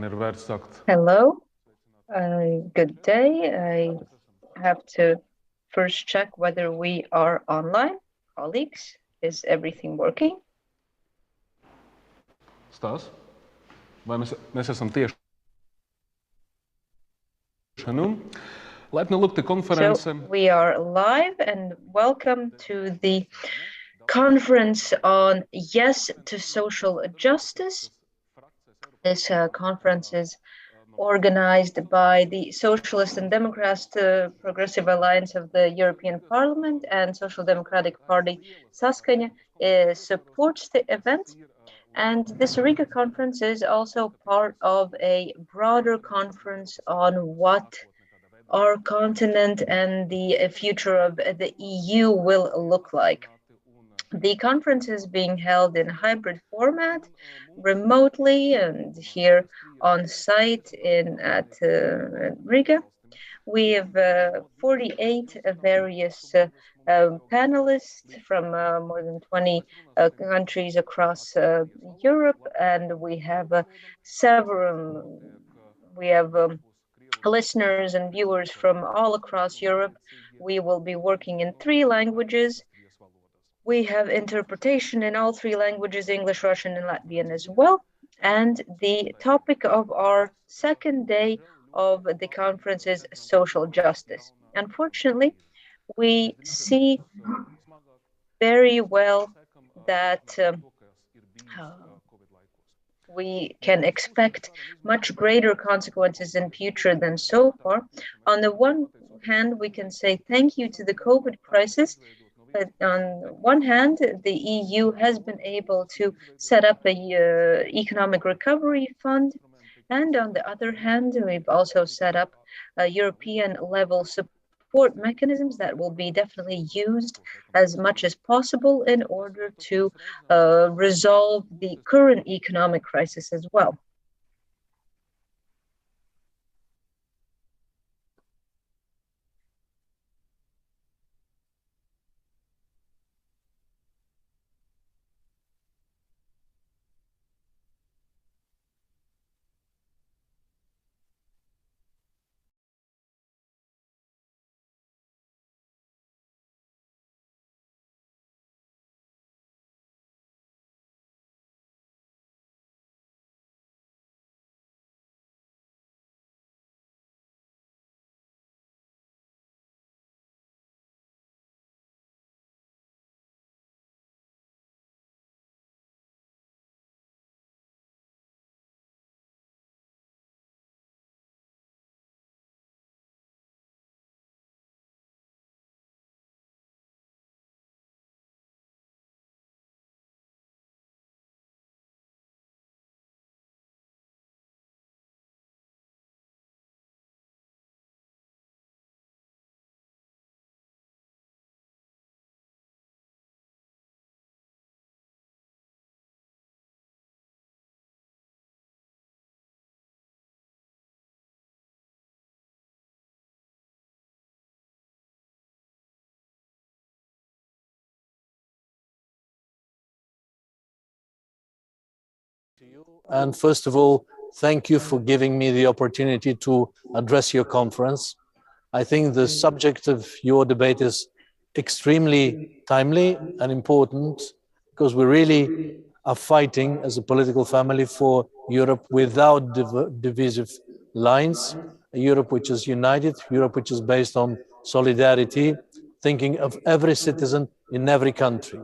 Hello, good day. I have to first check whether we are online. Colleagues, is everything working? Stāsts? Vai mēs esam tieši? So we are live and welcome to the conference on Yes to Social Justice. This conference is organized by the Socialists and Democrats Progressive Alliance of the European Parliament, and Social Democratic Party Saskaņa supports the event. And this Riga conference is also part of a broader conference on what our continent and the future of the EU will look like. The conference is being held in hybrid format, remotely and here on site at Riga. We have 48 various panelists from more than 20 countries across Europe, and we have listeners and viewers from all across Europe. We will be working in 3 languages. We have interpretation in all 3 languages, English, Russian, and Latvian as well. And the topic of our second day of the conference is social justice. Unfortunately, we see very well that we can expect much greater consequences in future than so far. On the one hand, we can say thank you to the COVID crisis. But on one hand, the EU has been able to set up a economic recovery fund. And on the other hand, we've also set up European level support mechanisms that will be definitely used as much as possible in order to resolve the current economic crisis as well. And first of all, thank you for giving me the opportunity to address your conference. I think the subject of your debate is extremely timely and important because we really are fighting as a political family for Europe without divisive lines, a Europe which is united, Europe which is based on solidarity, thinking of every citizen in every country.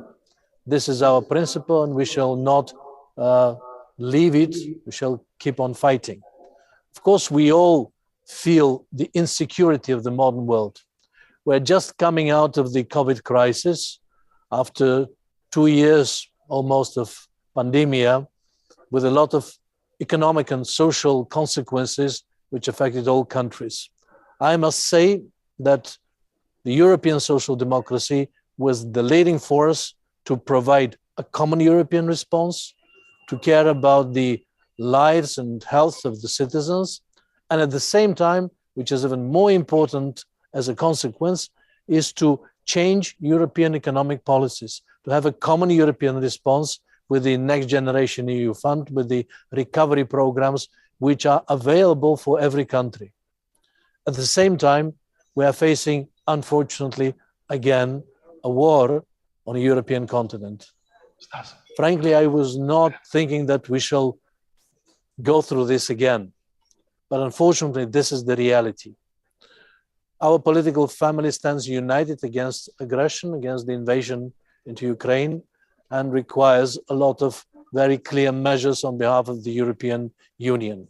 This is our principle, and we shall not leave it. We shall keep on fighting. Of course, we all feel the insecurity of the modern world. We're just coming out of the COVID crisis after 2 years almost of pandemia, with a lot of economic and social consequences which affected all countries. I must say that the European social democracy was the leading force to provide a common European response, to care about the lives and health of the citizens, and at the same time, which is even more important as a consequence, is to change European economic policies, to have a common European response with the Next Generation EU Fund, with the recovery programs which are available for every country. At the same time, we are facing, unfortunately, again, a war on a European continent. Frankly, I was not thinking that we shall go through this again. But unfortunately, this is the reality. Our political family stands united against aggression, against the invasion into Ukraine, and requires a lot of very clear measures on behalf of the European Union.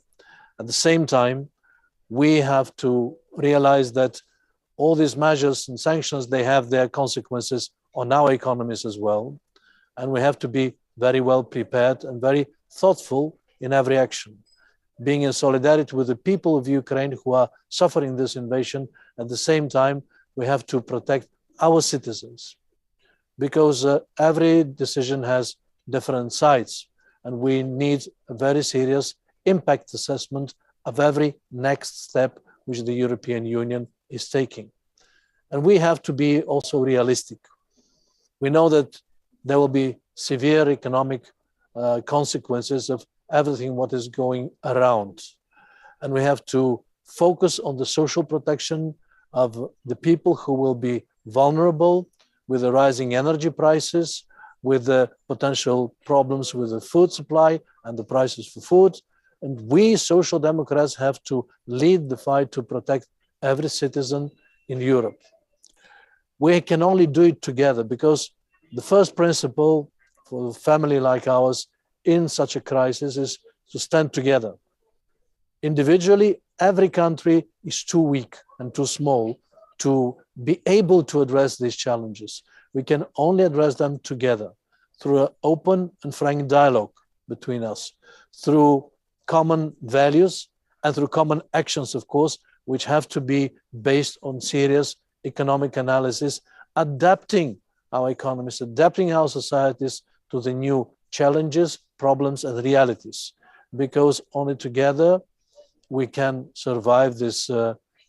At the same time, we have to realize that all these measures and sanctions, they have their consequences on our economies as well. And we have to be very well prepared and very thoughtful in every action, being in solidarity with the people of Ukraine who are suffering this invasion. At the same time, we have to protect our citizens, because every decision has different sides, and we need a very serious impact assessment of every next step which the European Union is taking. And we have to be also realistic. We know that there will be severe economic consequences of everything what is going around. And we have to focus on the social protection of the people who will be vulnerable with the rising energy prices, with the potential problems with the food supply and the prices for food. And we Social Democrats have to lead the fight to protect every citizen in Europe. We can only do it together, because the first principle for a family like ours in such a crisis is to stand together. Individually, every country is too weak and too small to be able to address these challenges. We can only address them together through an open and frank dialogue between us, through common values and through common actions, of course, which have to be based on serious economic analysis, adapting our economies, adapting our societies to the new challenges, problems, and realities, because only together we can survive this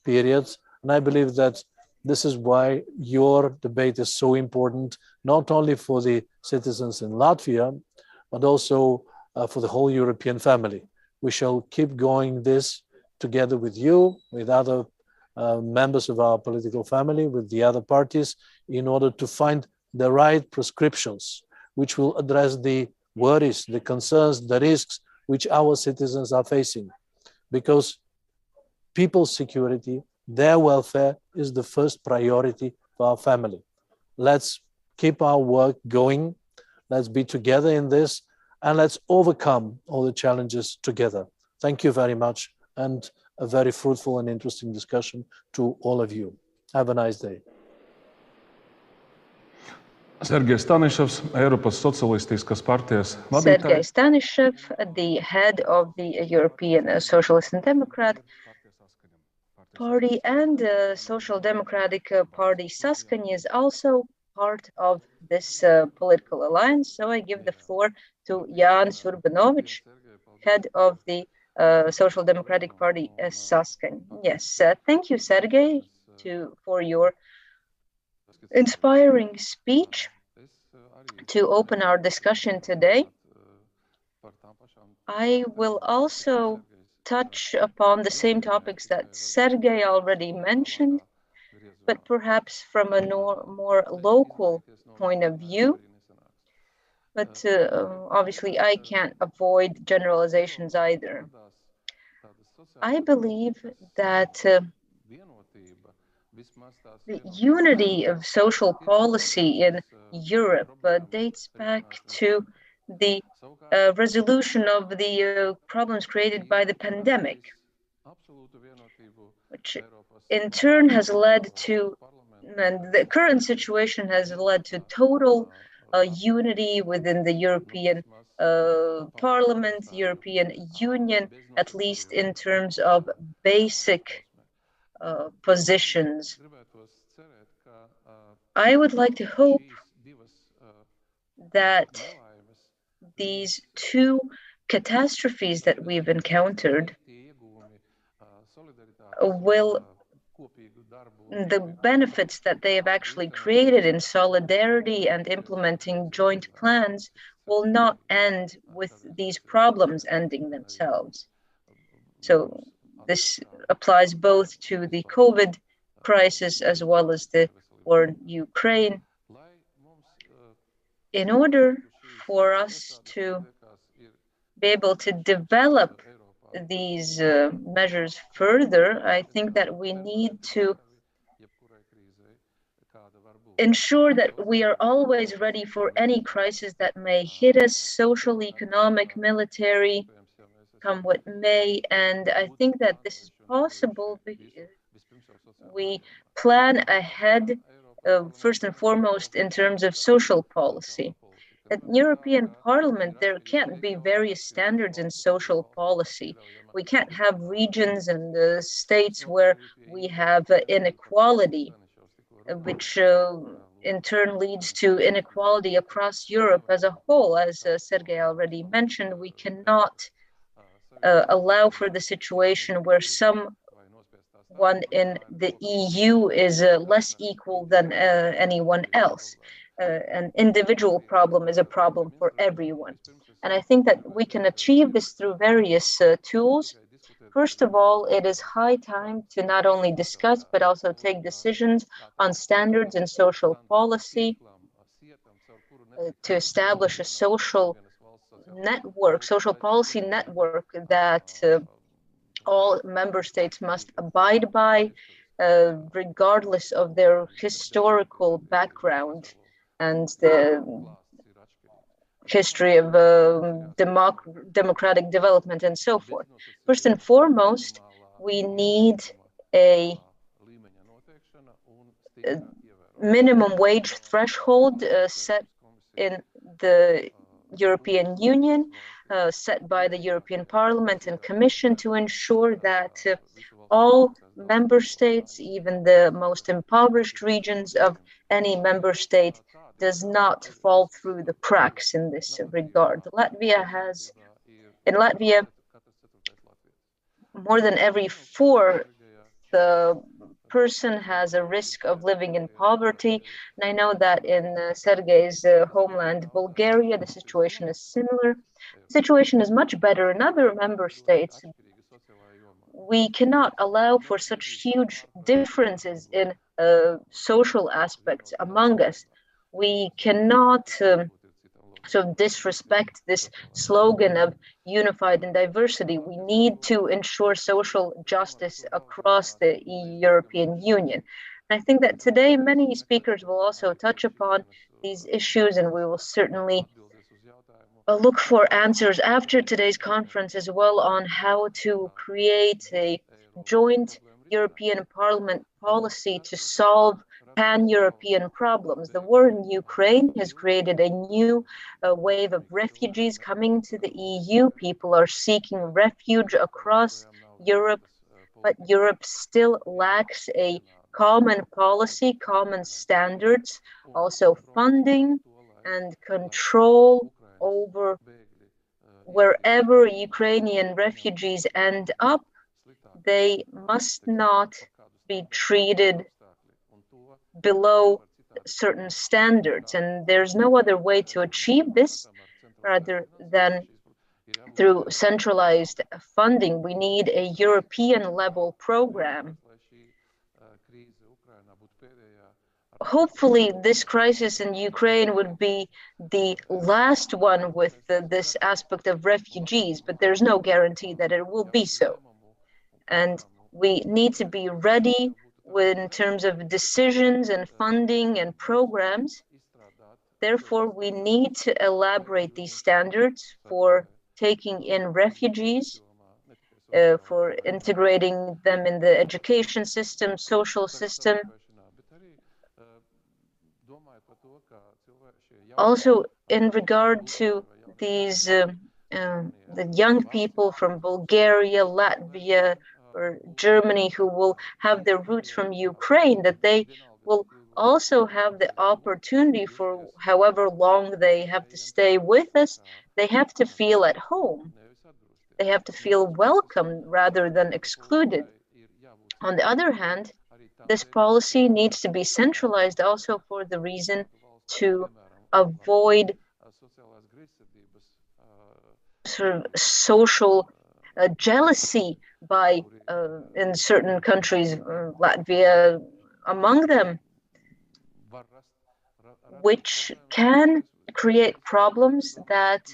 period. And I believe that this is why your debate is so important, not only for the citizens in Latvia, but also for the whole European family. We shall keep going this together with you, with other members of our political family, with the other parties, in order to find the right prescriptions, which will address the worries, the concerns, the risks which our citizens are facing. Because people's security, their welfare is the first priority for our family. Let's keep our work going. Let's be together in this, and let's overcome all the challenges together. Thank you very much, and a very fruitful and interesting discussion to all of you. Have a nice day. Sergejs Staniševs, Eiropas Socialistiskās partijas Sergei vadītājs. Stanishev, the head of the European Socialist and Democrat Party, and the Social Democratic Party Saskaņa is also part of this political alliance. So I give the floor to Jānis Urbanović, head of the Social Democratic Party Saskaņa. Yes, thank you, Sergei, for your inspiring speech to open our discussion today. I will also touch upon the same topics that Sergei already mentioned, but perhaps from a more local point of view. But obviously, I can't avoid generalizations either. I believe that the unity of social policy in Europe dates back to the resolution of the problems created by the pandemic, which in turn has led to, and the current situation has led to total unity within the European Parliament, European Union, at least in terms of basic positions. I would like to hope that these two catastrophes that we've encountered the benefits that they have actually created in solidarity and implementing joint plans will not end with these problems ending themselves. So this applies both to the COVID crisis as well as the war in Ukraine. In order for us to be able to develop these measures further, I think that we need to ensure that we are always ready for any crisis that may hit us, social, economic, military, come what may. And I think that this is possible because we plan ahead, first and foremost, in terms of social policy. At European Parliament, there can't be various standards in social policy. We can't have regions and states where we have inequality, which in turn leads to inequality across Europe as a whole. As Sergei already mentioned, we cannot allow for the situation where someone in the EU is less equal than anyone else. An individual problem is a problem for everyone. And I think that we can achieve this through various tools. First of all, it is high time to not only discuss, but also take decisions on standards in social policy, to establish a social network, social policy network that all member states must abide by, regardless of their historical background and the history of democratic development and so forth. First and foremost, we need a minimum wage threshold set in the European Union, set by the European Parliament and Commission to ensure that all member states, even the most impoverished regions of any member state, does not fall through the cracks in this regard. In Latvia, more than every fourth person has a risk of living in poverty. And I know that in Sergei's homeland, Bulgaria, the situation is similar. The situation is much better in other member states. We cannot allow for such huge differences in social aspects among us. We cannot disrespect this slogan of unified in diversity. We need to ensure social justice across the European Union. And I think that today many speakers will also touch upon these issues, and we will certainly look for answers after today's conference as well on how to create a joint European Parliament policy to solve pan-European problems. The war in Ukraine has created a new wave of refugees coming to the EU. People are seeking refuge across Europe, but Europe still lacks a common policy, common standards, also funding and control over wherever Ukrainian refugees end up. They must not be treated below certain standards, and there's no other way to achieve this rather than through centralized funding. We need a European level program. Hopefully this crisis in Ukraine would be the last one with this aspect of refugees, but there's no guarantee that it will be so. And we need to be ready in terms of decisions and funding and programs. Therefore, we need to elaborate these standards for taking in refugees, for integrating them in the education system, social system. Also, in regard to these the young people from Bulgaria, Latvia, or Germany who will have their roots from Ukraine, that they will also have the opportunity for however long they have to stay with us, they have to feel at home. They have to feel welcome rather than excluded. On the other hand, this policy needs to be centralized also for the reason to avoid sort of social jealousy by in certain countries, Latvia among them, which can create problems that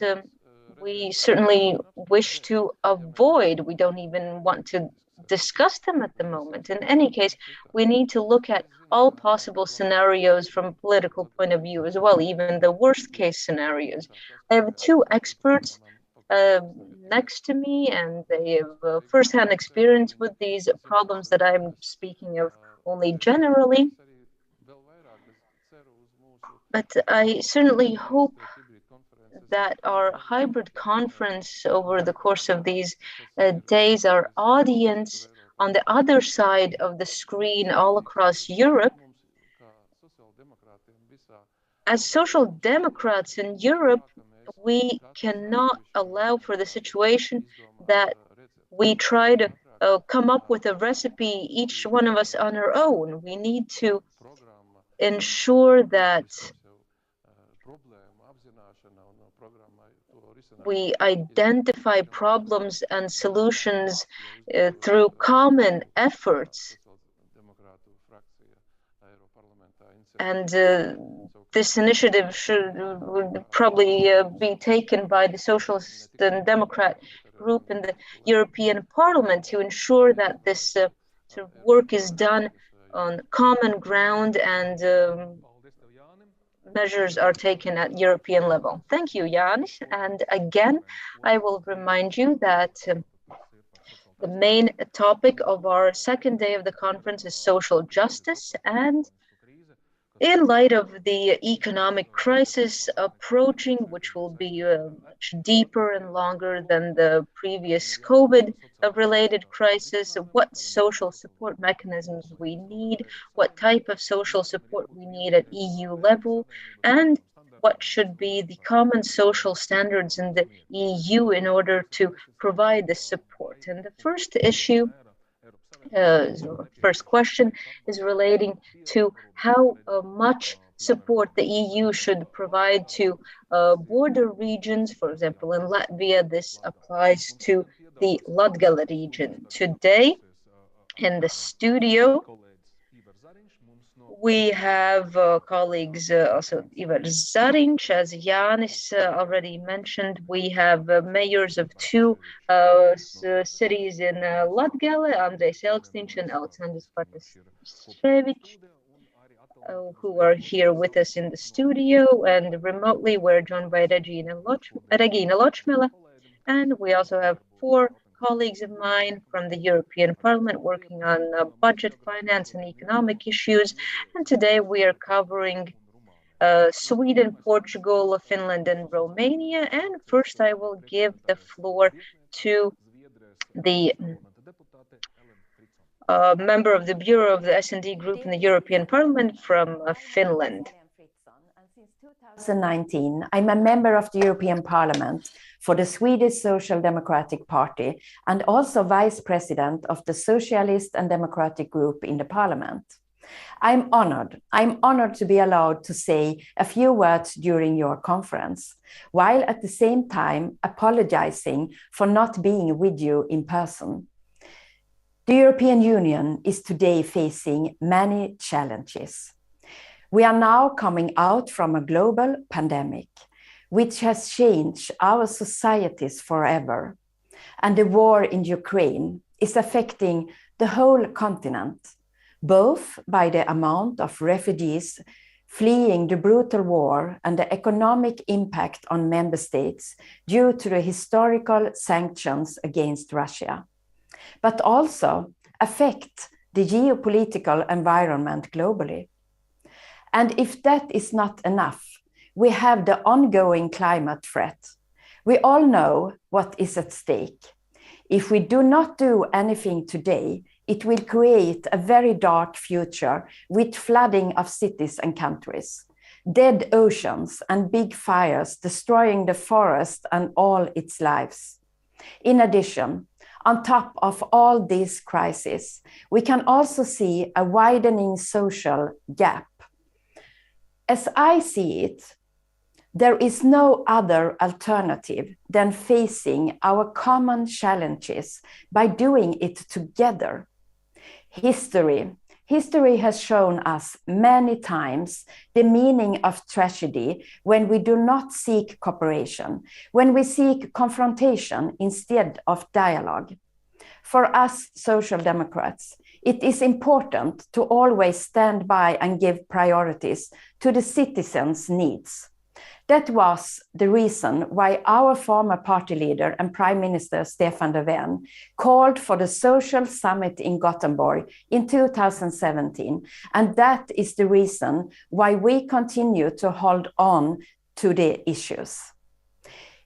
we certainly wish to avoid. We don't even want to discuss them at the moment. In any case, we need to look at all possible scenarios from a political point of view as well, even the worst case scenarios. I have two experts next to me, and they have firsthand experience with these problems that I'm speaking of only generally. But I certainly hope that our hybrid conference over the course of these days, our audience on the other side of the screen all across Europe, as social democrats in Europe, we cannot allow for the situation that we try to come up with a recipe, each one of us on our own. We need to ensure that we identify problems and solutions through common efforts. And this initiative would probably be taken by the Socialist and Democrat group in the European Parliament to ensure that this sort of work is done on common ground and measures are taken at European level. Thank you, Jānis. And again, I will remind you that the main topic of our second day of the conference is social justice. And in light of the economic crisis approaching, which will be much deeper and longer than the previous COVID-related crisis, what social support mechanisms we need, what type of social support we need at EU level, and what should be the common social standards in the EU in order to provide this support. And the first issue first question is relating to how much support the EU should provide to border regions. For example, in Latvia, this applies to the Latgale region. Today, in the studio, we have colleagues, also Ivar Zariņš, as Jānis already mentioned. We have mayors of two cities in Latgale, Andrejs Elksniņš and Aleksandrs Bartaševičs, who are here with us in the studio, and remotely we're joined by Regina Ločmele, and we also have four colleagues of mine from the European Parliament working on budget, finance, and economic issues. And today we are covering Sweden, Portugal, Finland, and Romania. And first I will give the floor to the member of the Bureau of the S&D Group in the European Parliament from Finland. Since 2019, I'm a member of the European Parliament for the Swedish Social Democratic Party and also Vice President of the Socialists and Democratic Group in the Parliament. I'm honored to be allowed to say a few words during your conference, while at the same time apologizing for not being with you in person. The European Union is today facing many challenges. We are now coming out from a global pandemic, which has changed our societies forever. And the war in Ukraine is affecting the whole continent, both by the amount of refugees fleeing the brutal war and the economic impact on member states due to the historical sanctions against Russia, but also affect the geopolitical environment globally. And if that is not enough, we have the ongoing climate threat. We all know what is at stake. If we do not do anything today, it will create a very dark future with flooding of cities and countries, dead oceans and big fires destroying the forest and all its lives. In addition, on top of all these crises, we can also see a widening social gap. As I see it, There is no other alternative than facing our common challenges by doing it together. History has shown us many times the meaning of tragedy when we do not seek cooperation, when we seek confrontation instead of dialogue. For us Social Democrats, it is important to always stand by and give priorities to the citizens' needs. That was the reason why our former party leader and Prime Minister Stefan Löfven called for the social summit in Gothenburg in 2017. And that is the reason why we continue to hold on to the issues.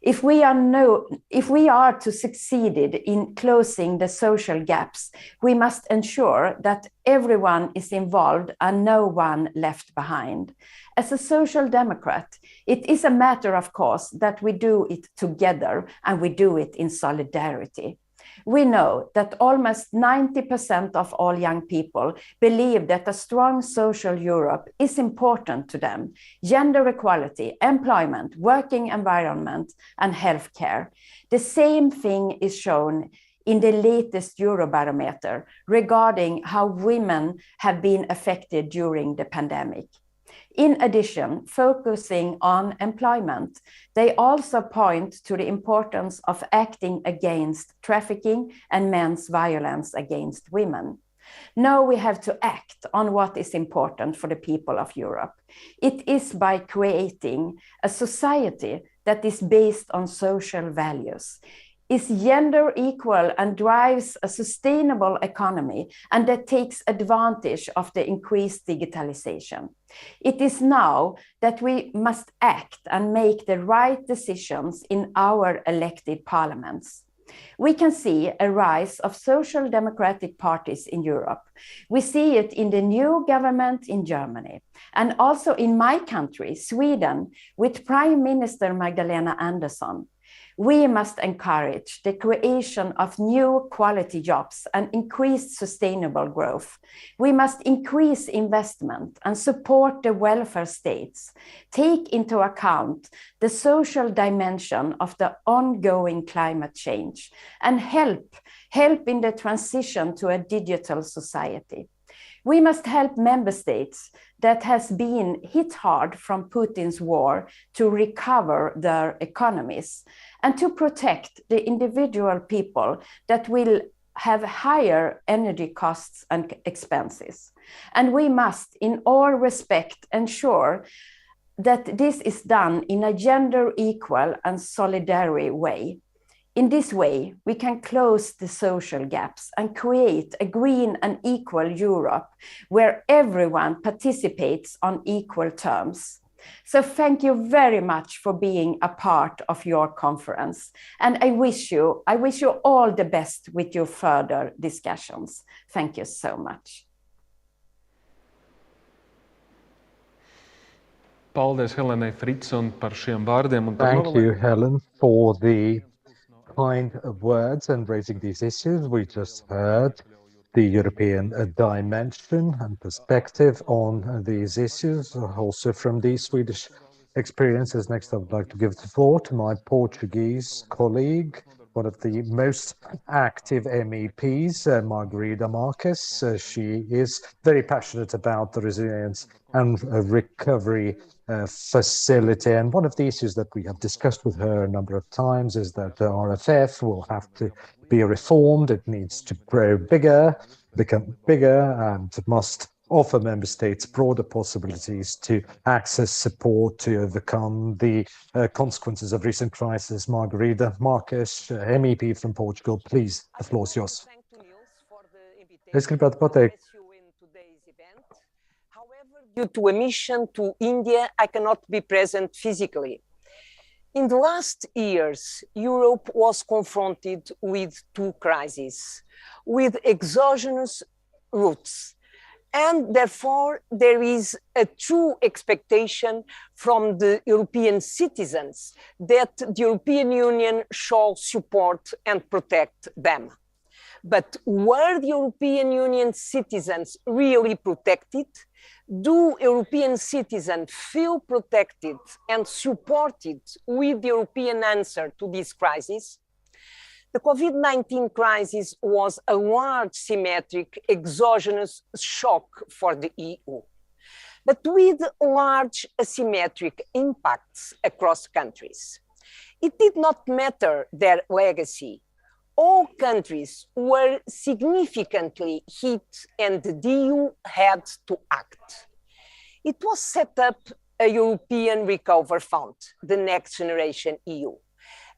If we are to succeed in closing the social gaps, we must ensure that everyone is involved and no one left behind. As a Social Democrat, it is a matter, of course, that we do it together and we do it in solidarity. We know that almost 90% of all young people believe that a strong social Europe is important to them. Gender equality, employment, working environment, and healthcare. The same thing is shown in the latest Eurobarometer regarding how women have been affected during the pandemic. In addition, focusing on employment, they also point to the importance of acting against trafficking and men's violence against women. Now we have to act on what is important for the people of Europe. It is by creating a society that is based on social values, is gender equal and drives a sustainable economy and that takes advantage of the increased digitalization. It is now that we must act and make the right decisions in our elected parliaments. We can see a rise of social democratic parties in Europe. We see it in the new government in Germany and also in my country, Sweden, with Prime Minister Magdalena Andersson. We must encourage the creation of new quality jobs and increased sustainable growth. We must increase investment and support the welfare states, take into account the social dimension of the ongoing climate change, and help in the transition to a digital society. We must help member states that has been hit hard from Putin's war to recover their economies and to protect the individual people that will have higher energy costs and expenses. And we must, in all respect, ensure that this is done in a gender equal and solidary way. In this way, we can close the social gaps and create a green and equal Europe where everyone participates on equal terms. So thank you very much for being a part of your conference. And I wish you all the best with your further discussions. Thank you so much. Paldies Helenai Fritzon par šiem vārdiem. Thank you, Helen, for the kind words and raising these issues. We just heard the European dimension and perspective on these issues, also from the Swedish experiences. Next, I would like to give the floor to my Portuguese colleague, one of the most active MEPs, Margarida Marques. She is very passionate about the resilience and recovery facility. And one of the issues that we have discussed with her a number of times is that the RFF will have to be reformed. It needs to grow bigger, become bigger, and must offer member states broader possibilities to access support to overcome the consequences of recent crisis. Margarida Marques, MEP from Portugal, please, the floor is yours. Due to a mission to India, I cannot be present physically. In the last years, Europe was confronted with two crises, with exogenous roots. And therefore, there is a true expectation from the European citizens that the European Union shall support and protect them. But were the European Union citizens really protected? Do European citizens feel protected and supported with the European answer to this crisis? The COVID-19 crisis was a large, symmetric, exogenous shock for the EU, but with large asymmetric impacts across countries. It did not matter their legacy. All countries were significantly hit and the EU had to act. It was set up a European Recovery Fund, the Next Generation EU,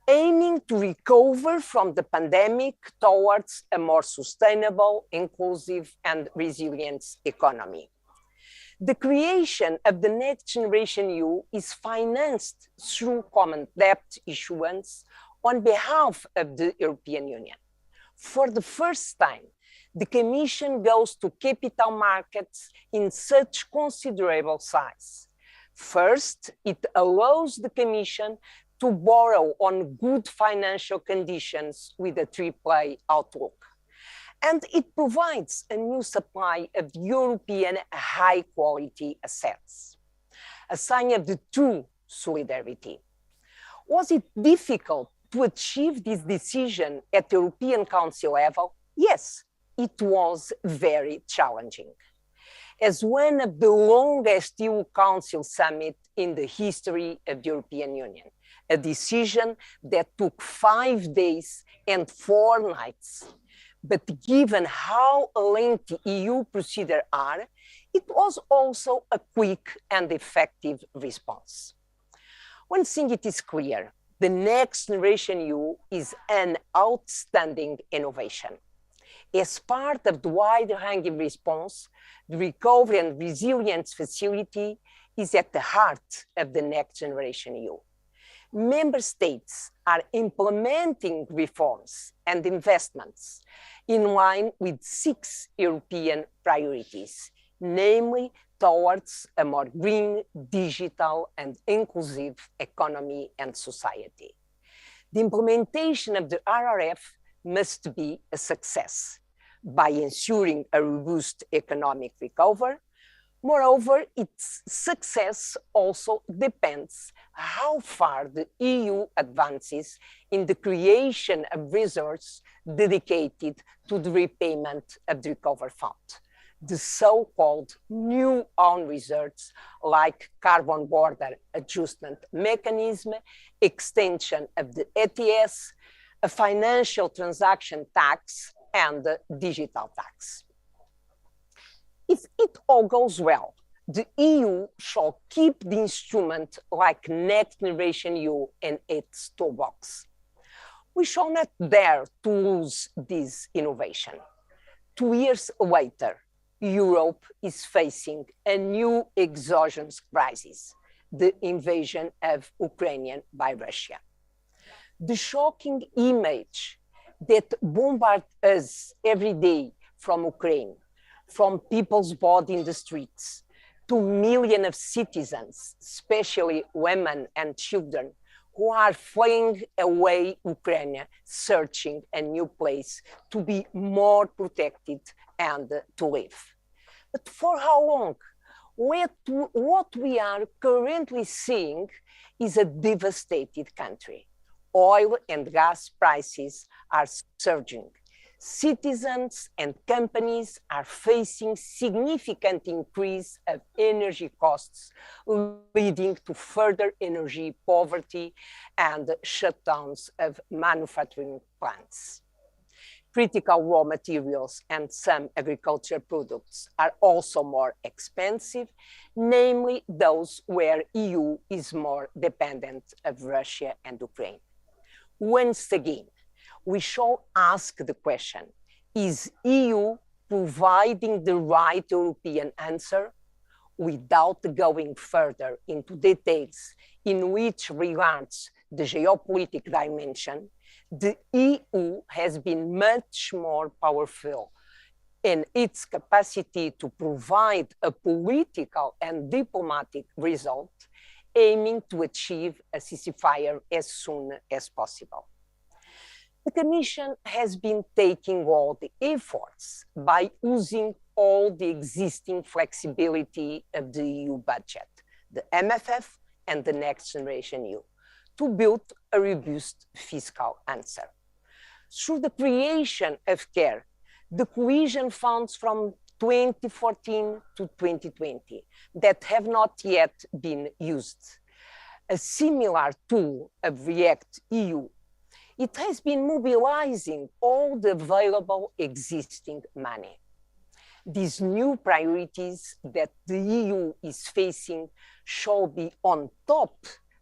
aiming to recover from the pandemic towards a more sustainable, inclusive, and resilient economy. The creation of the Next Generation EU is financed through common debt issuance on behalf of the European Union. For the first time, the Commission goes to capital markets in such considerable size. First, it allows the Commission to borrow on good financial conditions with a AAA outlook. And it provides a new supply of European high-quality assets, a sign of the true solidarity. Was it difficult to achieve this decision at the European Council level? Yes, it was very challenging. As one of the longest EU Council summits in the history of the European Union, a decision that took 5 days and 4 nights. But given how lengthy EU procedures are, it was also a quick and effective response. One thing it is clear, the Next Generation EU is an outstanding innovation. As part of the wide-ranging response, the Recovery and Resilience Facility is at the heart of the Next Generation EU. Member states are implementing reforms and investments in line with 6 European priorities, namely towards a more green, digital, and inclusive economy and society. The implementation of the RRF must be a success by ensuring a robust economic recovery. Moreover, its success also depends how far the EU advances in the creation of reserves dedicated to the repayment of the Recovery Fund, the so-called new own reserves like carbon border adjustment mechanism, extension of the ETS, a financial transaction tax, and a digital tax. If it all goes well, the EU shall keep the instrument like Next Generation EU in its toolbox. We shall not dare to lose this innovation. 2 years later, Europe is facing a new exogenous crisis, the invasion of Ukraine by Russia. The shocking image that bombards us every day from Ukraine, from people's bodies in the streets, to millions of citizens, especially women and children, who are fleeing away Ukraine, searching a new place to be more protected and to live. But for how long? What we are currently seeing is a devastated country. Oil and gas prices are surging. Citizens and companies are facing significant increase of energy costs, leading to further energy poverty and shutdowns of manufacturing plants. Critical raw materials and some agricultural products are also more expensive, namely those where EU is more dependent of Russia and Ukraine. Once again, we shall ask the question, is EU providing the right European answer? Without going further into details in which regards the geopolitical dimension, the EU has been much more powerful in its capacity to provide a political and diplomatic result, aiming to achieve a ceasefire as soon as possible. The Commission has been taking all the efforts by using all the existing flexibility of the EU budget, the MFF and the Next Generation EU, to build a robust fiscal answer. Through the creation of CARE, the cohesion funds from 2014 to 2020 that have not yet been used, a similar tool of REACT EU, it has been mobilizing all the available existing money. These new priorities that the EU is facing shall be on top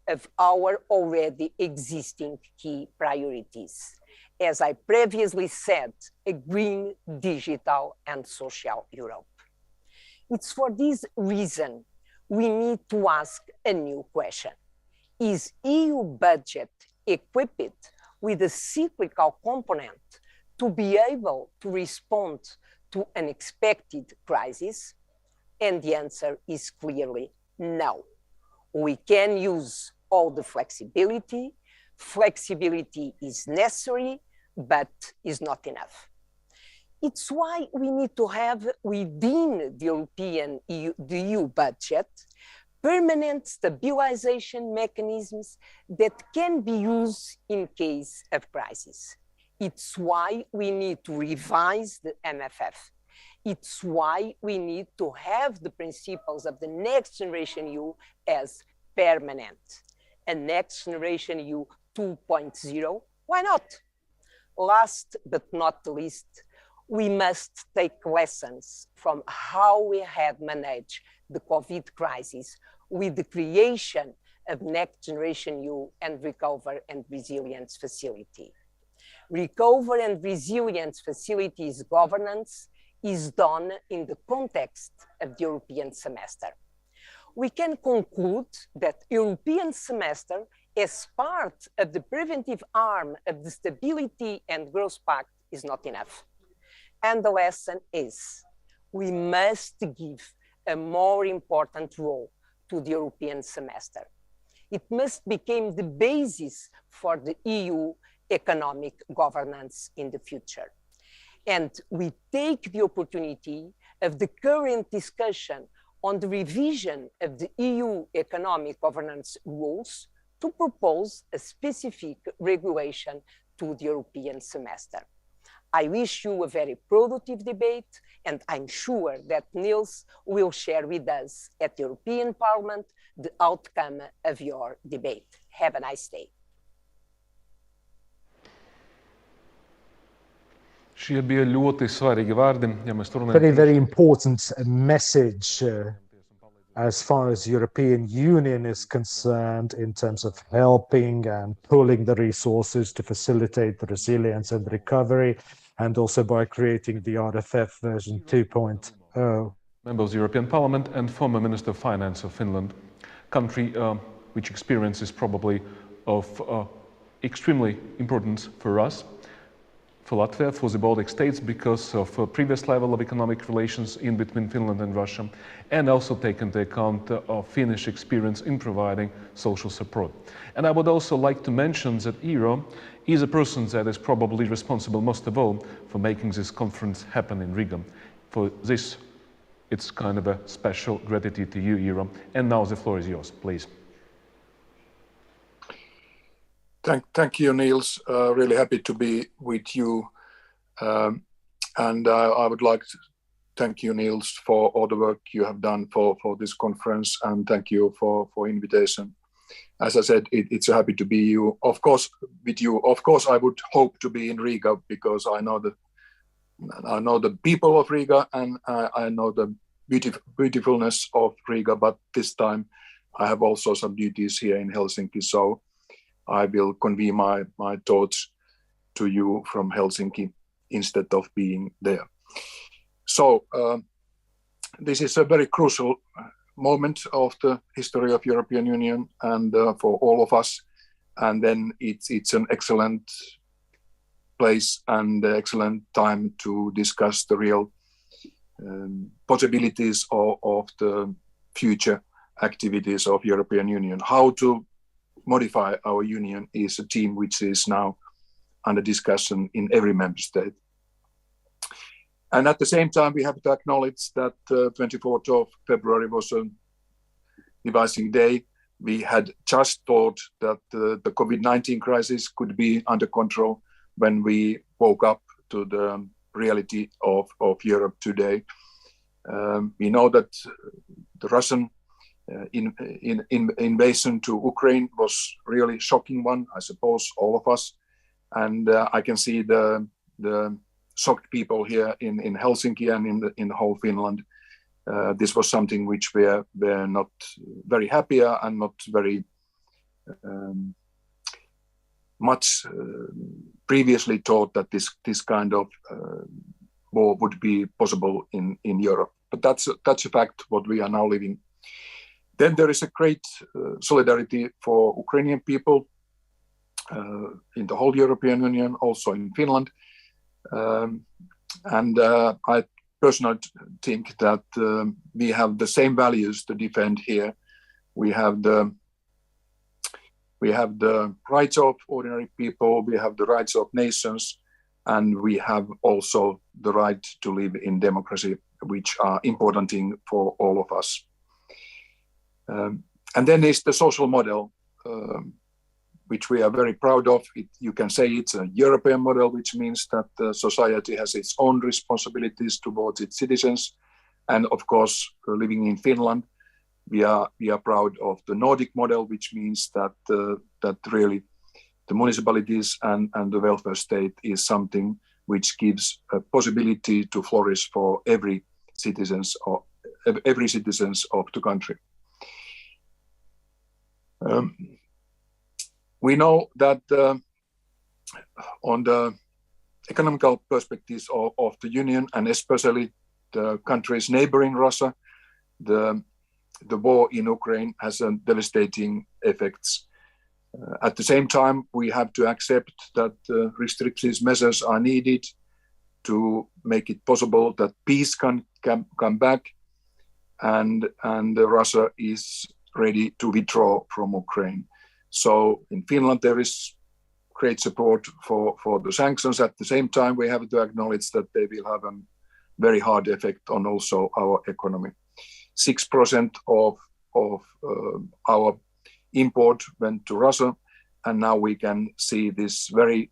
of our already existing key priorities. As I previously said, a green, digital, and social Europe. It's for this reason we need to ask a new question. Is EU budget equipped with a cyclical component to be able to respond to unexpected crises? And the answer is clearly no. We can use all the flexibility. Flexibility is necessary, but is not enough. It's why we need to have within the EU budget permanent stabilization mechanisms that can be used in case of crisis. It's why we need to revise the MFF. It's why we need to have the principles of the Next Generation EU as permanent. A Next Generation EU 2.0, why not? Last but not least, we must take lessons from how we had managed the COVID crisis with the creation of Next Generation EU and Recovery and Resilience Facility. Recovery and Resilience Facility's governance is done in the context of the European semester. We can conclude that European semester as part of the preventive arm of the Stability and Growth Pact is not enough. And the lesson is, we must give a more important role to the European semester. It must become the basis for the EU economic governance in the future. And we take the opportunity of the current discussion on the revision of the EU economic governance rules to propose a specific regulation to the European semester. I wish you a very productive debate, and I'm sure that Niels will share with us at the European Parliament the outcome of your debate. Have a nice day. Šie bija ļoti svarīgi vārdi, ja mēs tur Very, very important message as far as European Union is concerned in terms of helping and pooling the resources to facilitate the resilience and recovery, and also by creating the RFF version 2.0. Member of the European Parliament and former Minister of Finance of Finland, country which experiences probably of extremely importance for us, for Latvia, for the Baltic states, because of a previous level of economic relations in between Finland and Russia, and also take into account of Finnish experience in providing social support. And I would also like to mention that Eero is a person that is probably responsible most of all for making this conference happen in Riga. For this, it's kind of a special gratitude to you, Eero. And now the floor is yours, please. Thank you, Niels. Really happy to be with you. And I would like to thank you, Niels, for all the work you have done for this conference, and thank you for invitation. As I said, it's happy to be you. Of course, with you. Of course, I would hope to be in Riga because I know the people of Riga, and I know the beautifulness of Riga. But this time, I have also some duties here in Helsinki, so I will convey my thoughts to you from Helsinki instead of being there. So this is a very crucial moment of the history of European Union and for all of us. And then it's an excellent place and excellent time to discuss the real possibilities of the future activities of European Union. How to modify our union is a theme which is now under discussion in every member state. And at the same time, we have to acknowledge that 24th of February was a divisive day. We had just thought that the COVID-19 crisis could be under control when we woke up to the reality of Europe today. We know that the Russian invasion to Ukraine was really shocking one, I suppose, all of us. And I can see the shocked people here in Helsinki and in the whole Finland. This was something which we're not very happy and not very much previously thought that this kind of war would be possible in Europe. But that's a fact what we are now living. Then there is a great solidarity for Ukrainian people in the whole European Union, also in Finland. I personally think that we have the same values to defend here. We have the rights of ordinary people, we have the rights of nations, and we have also the right to live in democracy, which are important thing for all of us. And then is the social model, which we are very proud of. You can say it's a European model, which means that society has its own responsibilities towards its citizens. And of course, living in Finland, we are proud of the Nordic model, which means that really the municipalities and the welfare state is something which gives a possibility to flourish for every citizens of the country. We know that on the economical perspectives of the Union, and especially the countries neighboring Russia, the war in Ukraine has a devastating effects. At the same time, we have to accept that restrictive measures are needed to make it possible that peace can come back, and Russia is ready to withdraw from Ukraine. So in Finland, there is great support for the sanctions. At the same time, we have to acknowledge that they will have a very hard effect on also our economy. 6% of our import went to Russia, and now we can see this very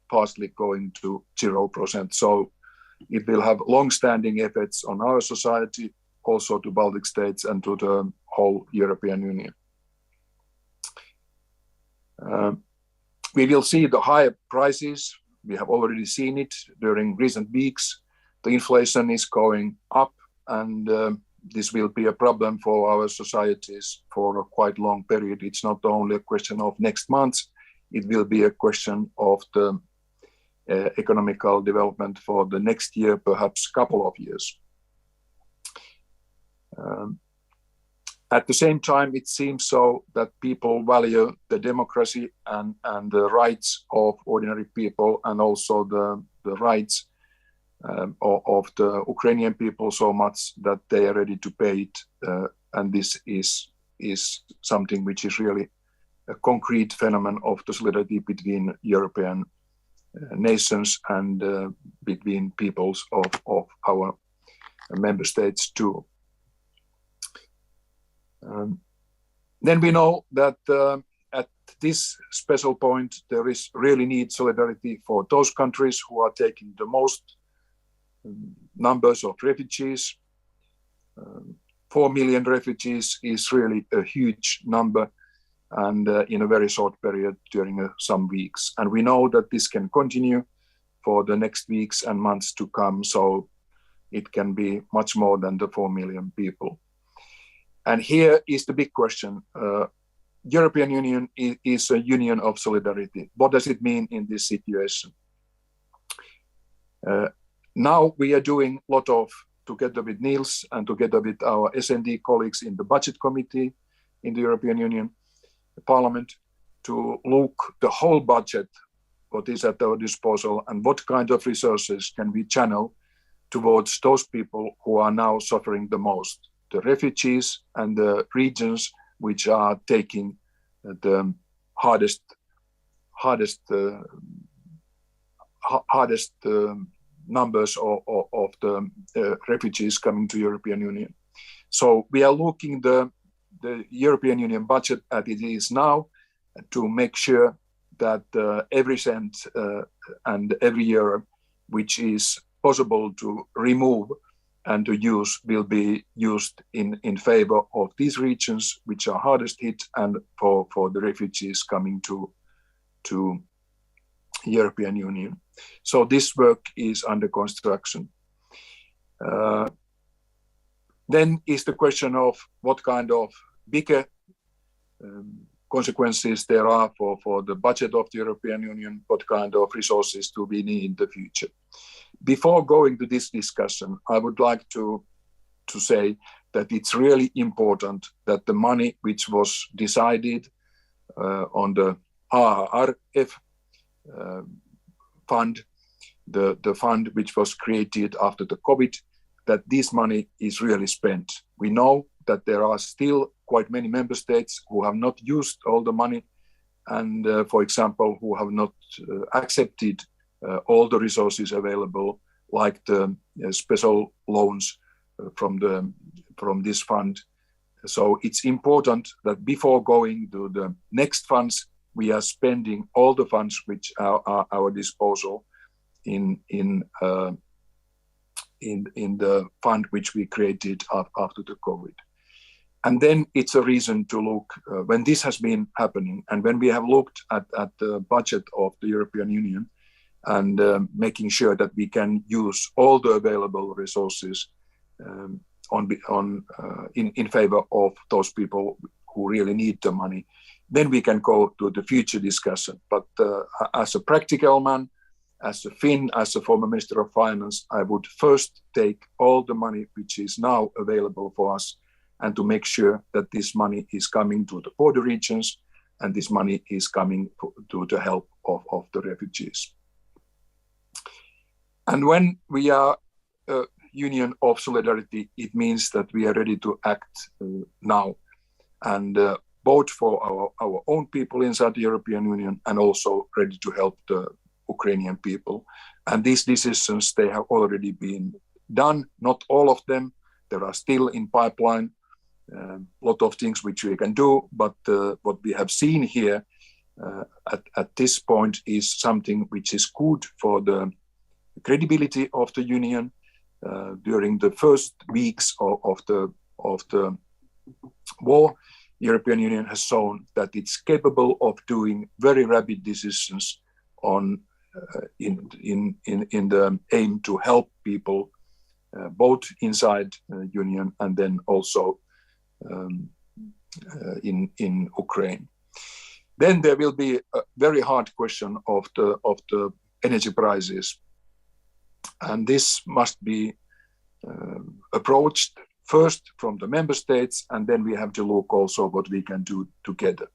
fastly going to 0%. So it will have long-standing effects on our society, also to Baltic states and to the whole European Union. We will see the higher prices. We have already seen it during recent weeks. The inflation is going up, and this will be a problem for our societies for a quite long period. It's not only a question of next month, it will be a question of the economical development for the next year, perhaps couple of years. At the same time, it seems so that people value the democracy and the rights of ordinary people, and also the rights of the Ukrainian people so much that they are ready to pay it. And this is something which is really a concrete phenomenon of the solidarity between European nations and between peoples of our member states too. Then we know that at this special point, there is really need solidarity for those countries who are taking the most numbers of refugees. 4 million refugees is really a huge number, and in a very short period during some weeks. And we know that this can continue for the next weeks and months to come, so it can be much more than the 4 million people. And here is the big question. European Union is a union of solidarity. What does it mean in this situation? Now we are doing a lot of, together with Niels and together with our SND colleagues in the budget committee in the European Union Parliament, to look the whole budget, what is at our disposal, and what kind of resources can we channel towards those people who are now suffering the most, the refugees and the regions which are taking the hardest numbers of the refugees coming to European Union. So we are looking the European Union budget as it is now to make sure that every cent and every euro which is possible to remove and to use will be used in favor of these regions which are hardest hit and for the refugees coming to European Union. So this work is under construction. Then is the question of what kind of bigger consequences there are for the budget of the European Union, what kind of resources do we need in the future. Before going to this discussion, I would like to say that it's really important that the money which was decided on the RRF fund, the fund which was created after the COVID, that this money is really spent. We know that there are still quite many member states who have not used all the money and, for example, who have not accepted all the resources available, like the special loans from this fund. So it's important that before going to the next funds, we are spending all the funds which are at our disposal in the fund which we created after the COVID. And then it's a reason to look, when this has been happening, and when we have looked at the budget of the European Union and making sure that we can use all the available resources in favor of those people who really need the money, then we can go to the future discussion. But as a practical man, as a Finn, as a former Minister of Finance, I would first take all the money which is now available for us and to make sure that this money is coming to the border regions and this money is coming to the help of the refugees. And when we are a union of solidarity, it means that we are ready to act now, and both for our own people inside the European Union and also ready to help the Ukrainian people. And these decisions, they have already been done, not all of them. There are still in pipeline a lot of things which we can do, but what we have seen here at this point is something which is good for the credibility of the Union. During the first weeks of the war, European Union has shown that it's capable of doing very rapid decisions on in the aim to help people both inside Union and then also in Ukraine. Then there will be a very hard question of the energy prices, and this must be approached first from the member states, and then we have to look also what we can do together.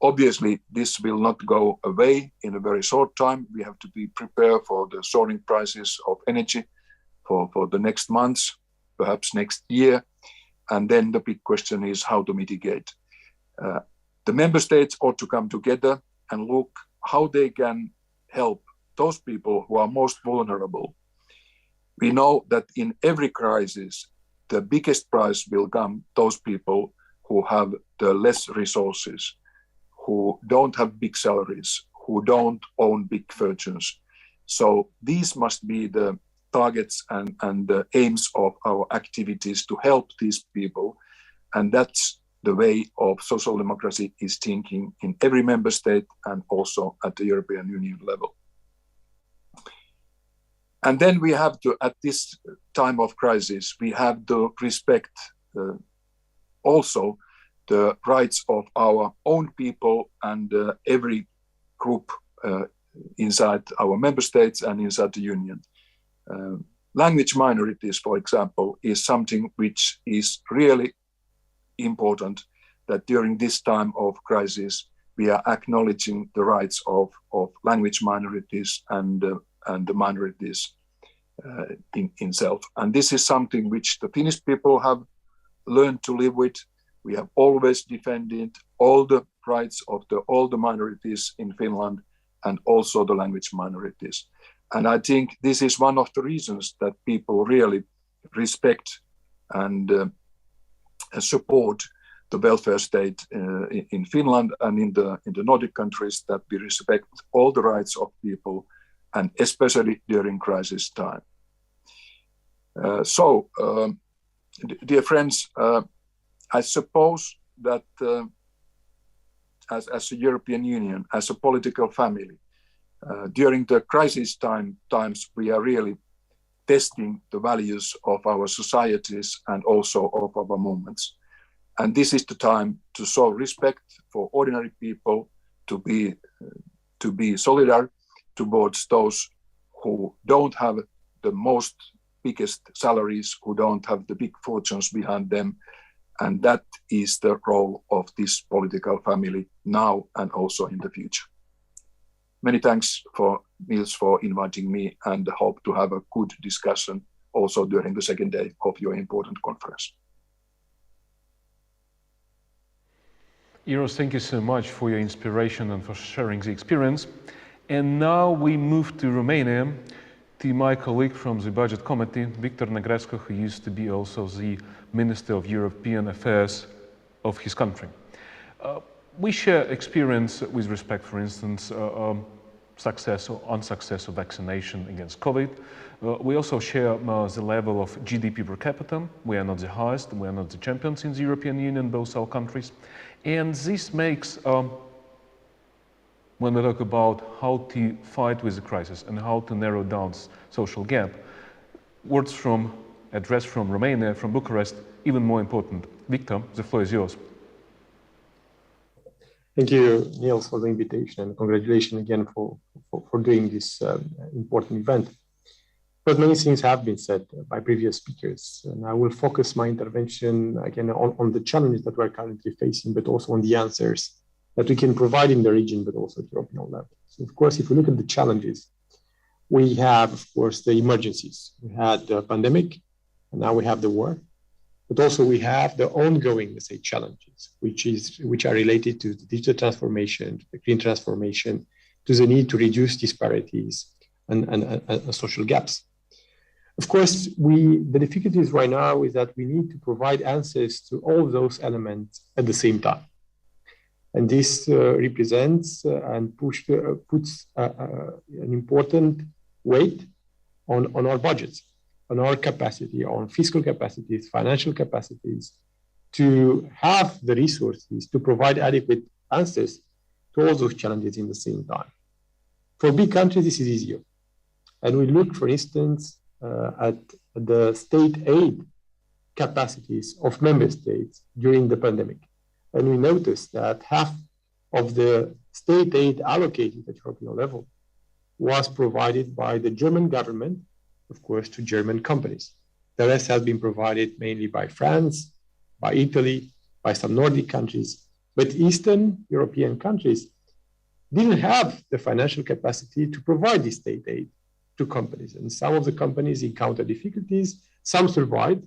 Obviously, this will not go away in a very short time. We have to be prepared for the soaring prices of energy for the next months, perhaps next year. And then the big question is how to mitigate. The member states ought to come together and look how they can help those people who are most vulnerable. We know that in every crisis, the biggest price will come those people who have the less resources, who don't have big salaries, who don't own big fortunes. So these must be the targets and the aims of our activities to help these people. And that's the way of social democracy is thinking in every member state and also at the European Union level. And then we have to, at this time of crisis, we have to respect also the rights of our own people and every group inside our member states and inside the Union. Language minorities, for example, is something which is really important, that during this time of crisis, we are acknowledging the rights of language minorities and the minorities in self. And this is something which the Finnish people have learned to live with. We have always defended all the rights of all the minorities in Finland and also the language minorities. And I think this is one of the reasons that people really respect and support the welfare state in Finland and in the Nordic countries, that we respect all the rights of people, and especially during crisis time. Dear friends, I suppose that as a European Union, as a political family, during the crisis times, we are really testing the values of our societies and also of our movements. And this is the time to show respect for ordinary people, to be solidar towards those who don't have the biggest salaries, who don't have the big fortunes behind them. And that is the role of this political family now and also in the future. Many thanks Niels for inviting me, and hope to have a good discussion also during the second day of your important conference. Eros, thank you so much for your inspiration and for sharing the experience. And now we move to Romania, to my colleague from the Budget Committee, Victor Negrescu, who used to be also the Minister of European Affairs of his country. We share experience with respect, for instance, success or unsuccess of vaccination against COVID. We also share the level of GDP per capita. We are not the highest, we are not the champions in the European Union, both our countries. And this makes, when we talk about how to fight with the crisis and how to narrow down social gap, words addressed from Romania, from Bucharest, even more important. Victor, the floor is yours. Thank you, Niels, for the invitation, and congratulations again for doing this important event. But many things have been said by previous speakers, and I will focus my intervention again on the challenges that we're currently facing, but also on the answers that we can provide in the region, but also at European level. So, of course, if we look at the challenges, we have, of course, the emergencies. We had the pandemic, and now we have the war. But also we have the ongoing, let's say, challenges, which are related to the digital transformation, to the green transformation, to the need to reduce disparities and social gaps. Of course, the difficulties right now is that we need to provide answers to all those elements at the same time. And this represents and puts an important weight on our budgets, on our capacity, on fiscal capacities, financial capacities, to have the resources to provide adequate answers to all those challenges in the same time. For big countries, this is easier. And we look, for instance, at the state aid capacities of member states during the pandemic. And we noticed that half of the state aid allocated at European level was provided by the German government, of course, to German companies. The rest has been provided mainly by France, by Italy, by some Nordic countries. But Eastern European countries didn't have the financial capacity to provide this state aid to companies. And some of the companies encountered difficulties. Some survived,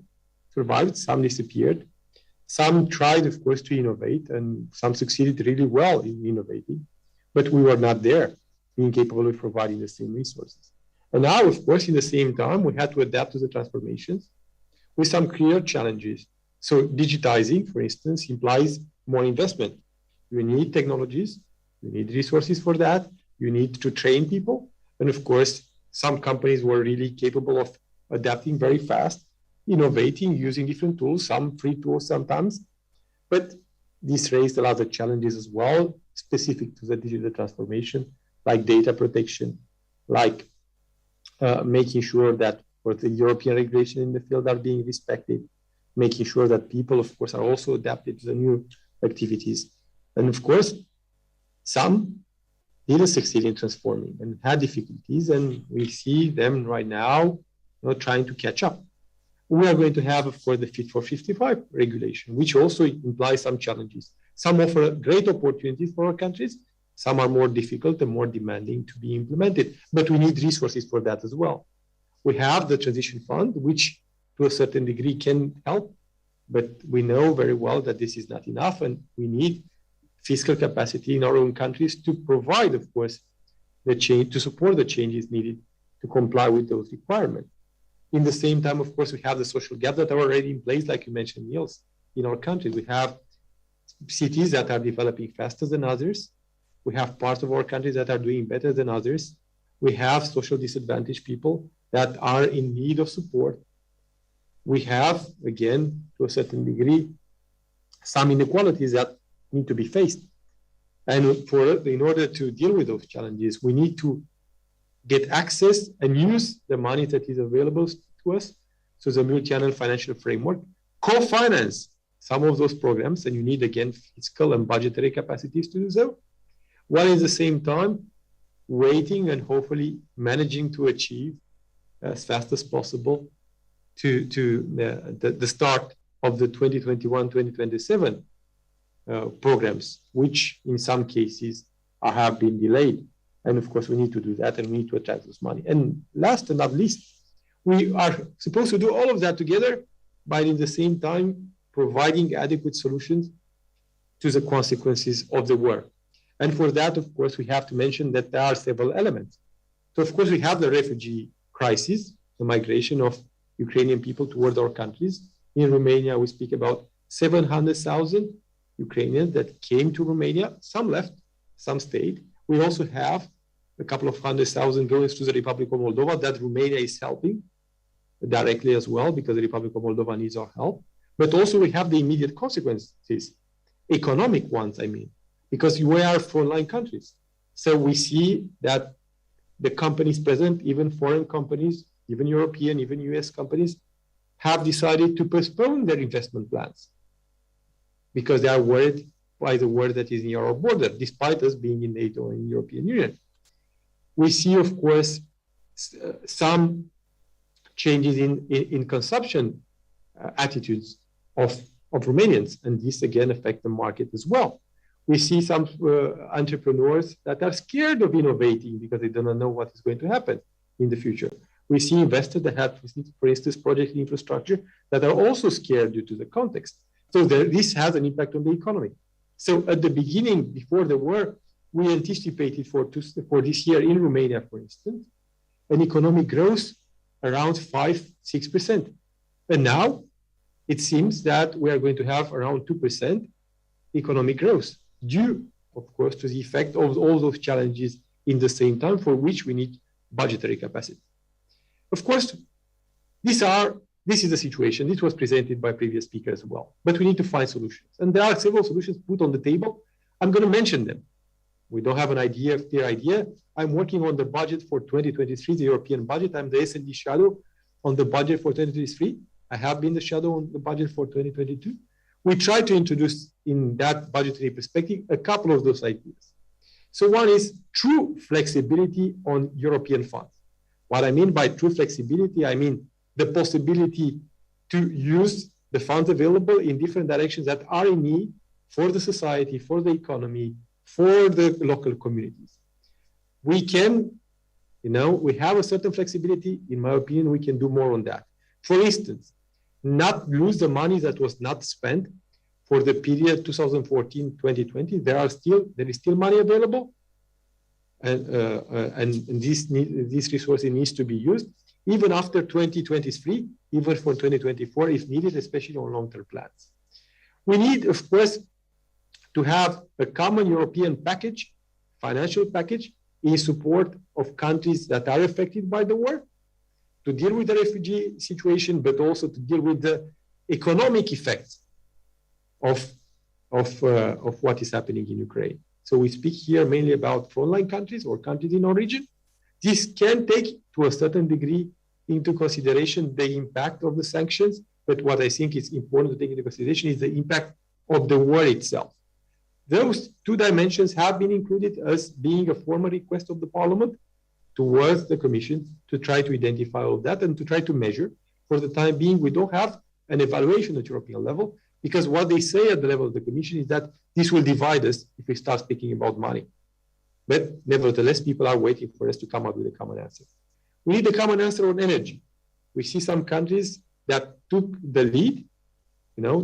some disappeared. Some tried, of course, to innovate, and some succeeded really well in innovating. But we were not there, being capable of providing the same resources. And now, of course, in the same time, we had to adapt to the transformations with some clear challenges. So digitizing, for instance, implies more investment. You need technologies, you need resources for that, you need to train people. And of course, some companies were really capable of adapting very fast, innovating, using different tools, some free tools sometimes. But this raised a lot of challenges as well, specific to the digital transformation, like data protection, like making sure that for the European regulation in the field are being respected, making sure that people, of course, are also adapted to the new activities. And of course, some didn't succeed in transforming and had difficulties, and we see them right now trying to catch up. We are going to have, of course, the Fit for 55 regulation, which also implies some challenges. Some offer great opportunities for our countries. Some are more difficult and more demanding to be implemented, but we need resources for that as well. We have the transition fund, which to a certain degree can help, but we know very well that this is not enough, and we need fiscal capacity in our own countries to provide, of course, the change, to support the changes needed to comply with those requirements. In the same time, of course, we have the social gaps that are already in place, like you mentioned, Niels, in our country. We have cities that are developing faster than others. We have parts of our countries that are doing better than others. We have social disadvantaged people that are in need of support. We have, again, to a certain degree, some inequalities that need to be faced. And in order to deal with those challenges, we need to get access and use the money that is available to us. So the multi-channel financial framework, co-finance some of those programs, and you need, again, fiscal and budgetary capacities to do so, while at the same time waiting and hopefully managing to achieve as fast as possible the start of the 2021-2027 programs, which in some cases have been delayed. And of course, we need to do that, and we need to attract this money. And last and not least, we are supposed to do all of that together, but in the same time, providing adequate solutions to the consequences of the war. And for that, of course, we have to mention that there are several elements. So, of course, we have the refugee crisis, the migration of Ukrainian people toward our countries. In Romania, we speak about 700,000 Ukrainians that came to Romania. Some left, some stayed. We also have a couple of 100,000 going to the Republic of Moldova that Romania is helping directly as well, because the Republic of Moldova needs our help. But also we have the immediate consequences, economic ones, I mean, because we are frontline countries. So we see that the companies present, even foreign companies, even European, even US companies, have decided to postpone their investment plans because they are worried by the war that is near our border, despite us being in NATO and European Union. We see, of course, some changes in consumption attitudes of Romanians, and this again affects the market as well. We see some entrepreneurs that are scared of innovating because they do not know what is going to happen in the future. We see investors that have, for instance, project infrastructure that are also scared due to the context. So this has an impact on the economy. So at the beginning, before the war, we anticipated for this year in Romania, for instance, an economic growth around 5-6%. And now it seems that we are going to have around 2% economic growth, due, of course, to the effect of all those challenges in the same time, for which we need budgetary capacity. Of course, this is the situation. This was presented by previous speakers as well, but we need to find solutions. And there are several solutions put on the table. I'm going to mention them. We don't have a clear idea. I'm working on the budget for 2023, the European budget. I'm the S&D shadow on the budget for 2023. I have been the shadow on the budget for 2022. We try to introduce in that budgetary perspective a couple of those ideas. So one is true flexibility on European funds. What I mean by true flexibility, I mean the possibility to use the funds available in different directions that are in need for the society, for the economy, for the local communities. We can, we have a certain flexibility. In my opinion, we can do more on that. For instance, not lose the money that was not spent for the period 2014-2020. There is still money available, and this resource needs to be used even after 2023, even for 2024 if needed, especially on long-term plans. We need, of course, to have a common European package, financial package, in support of countries that are affected by the war, to deal with the refugee situation, but also to deal with the economic effects of what is happening in Ukraine. So we speak here mainly about frontline countries or countries in our region. This can take, to a certain degree, into consideration the impact of the sanctions, but what I think is important to take into consideration is the impact of the war itself. Those two dimensions have been included as being a formal request of the Parliament towards the Commission to try to identify all of that and to try to measure. For the time being, we don't have an evaluation at European level, because what they say at the level of the Commission is that this will divide us if we start speaking about money. But nevertheless, people are waiting for us to come up with a common answer. We need a common answer on energy. We see some countries that took the lead,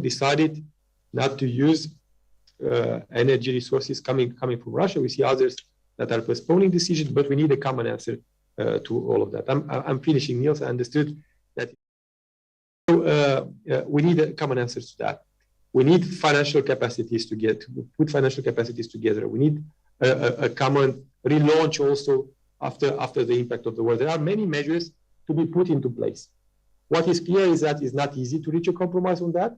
decided not to use energy resources coming from Russia. We see others that are postponing decisions, but we need a common answer to all of that. I'm finishing, Niels. I understood that we need common answers to that. We need financial capacities to put financial capacities together. We need a common relaunch also after the impact of the war. There are many measures to be put into place. What is clear is that it's not easy to reach a compromise on that.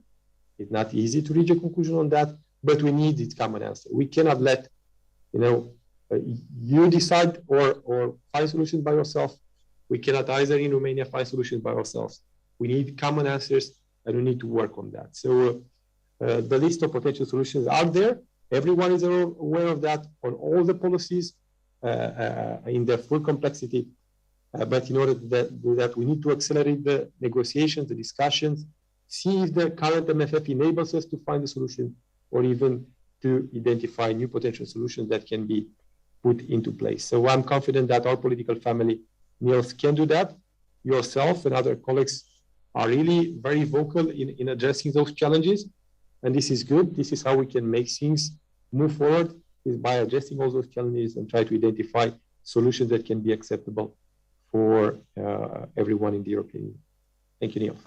It's not easy to reach a conclusion on that, but we need this common answer. We cannot let, you decide or find solutions by yourself. We cannot either in Romania find solutions by ourselves. We need common answers and we need to work on that. So the list of potential solutions are there. Everyone is aware of that on all the policies in their full complexity. But in order to do that, we need to accelerate the negotiations, the discussions, see if the current MFF enables us to find a solution or even to identify new potential solutions that can be put into place. So I'm confident that our political family, Niels, can do that. Yourself and other colleagues are really very vocal in addressing those challenges. And this is good. This is how we can make things move forward, is by addressing all those challenges and try to identify solutions that can be acceptable for everyone in the European Union. Thank you, Neil.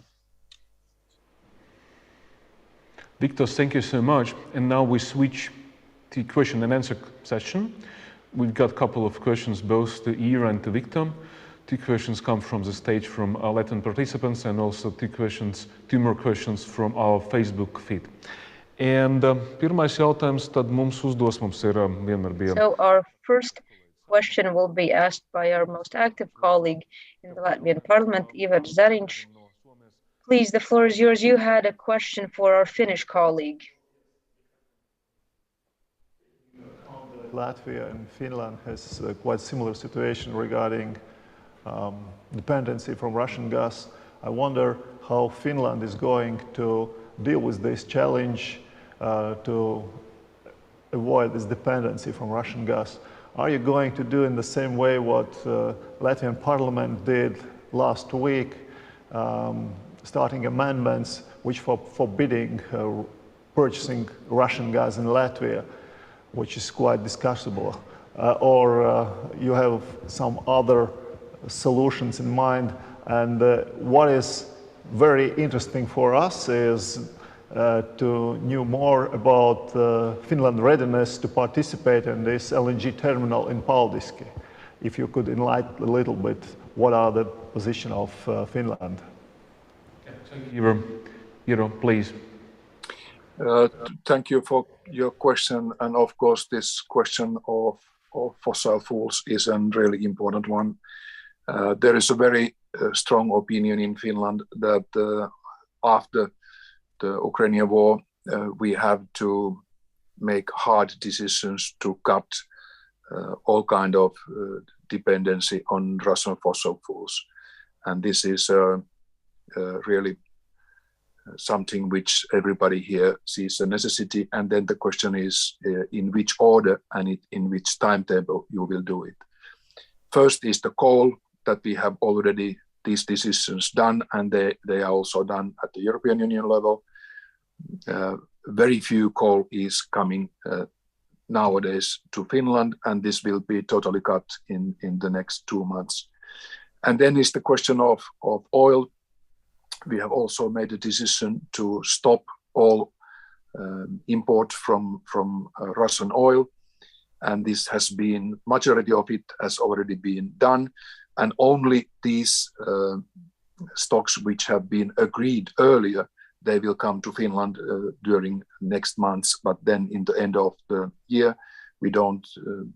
Victor, thank you so much. And now we switch to question and answer session. We've got a couple of questions both to Ira and to Victor. 2 questions come from the stage from our Latin participants and also 2 more questions from our Facebook feed. And pirmais jautājums tad mums uzdos, mums ir vienmēr bija. So our first question will be asked by our most active colleague in the Latvian Parliament, Ivar Zariņš. Please, the floor is yours. You had a question for our Finnish colleague. Latvia and Finland has a quite similar situation regarding dependency from Russian gas. I wonder how Finland is going to deal with this challenge to avoid this dependency from Russian gas. Are you going to do in the same way what Latvian Parliament did last week, starting amendments which for forbidding purchasing Russian gas in Latvia, which is quite discussable, or you have some other solutions in mind? And what is very interesting for us is to know more about Finland's readiness to participate in this LNG terminal in Paldiski. If you could enlighten a little bit, what are the position of Finland? Thank you, Iro, please. Thank you for your question. And of course, this question of fossil fuels is a really important one. There is a very strong opinion in Finland that after the Ukrainian war, we have to make hard decisions to cut all kind of dependency on Russian fossil fuels. And this is really something which everybody here sees a necessity. And then the question is in which order and in which timetable you will do it. First is the coal, that we have already these decisions done, and they are also done at the European Union level. Very few coal is coming nowadays to Finland, and this will be totally cut in the next 2 months. And then is the question of oil. We have also made a decision to stop all import from Russian oil, and this has been, majority of it has already been done. And only these stocks which have been agreed earlier, they will come to Finland during next months. But then in the end of the year, we don't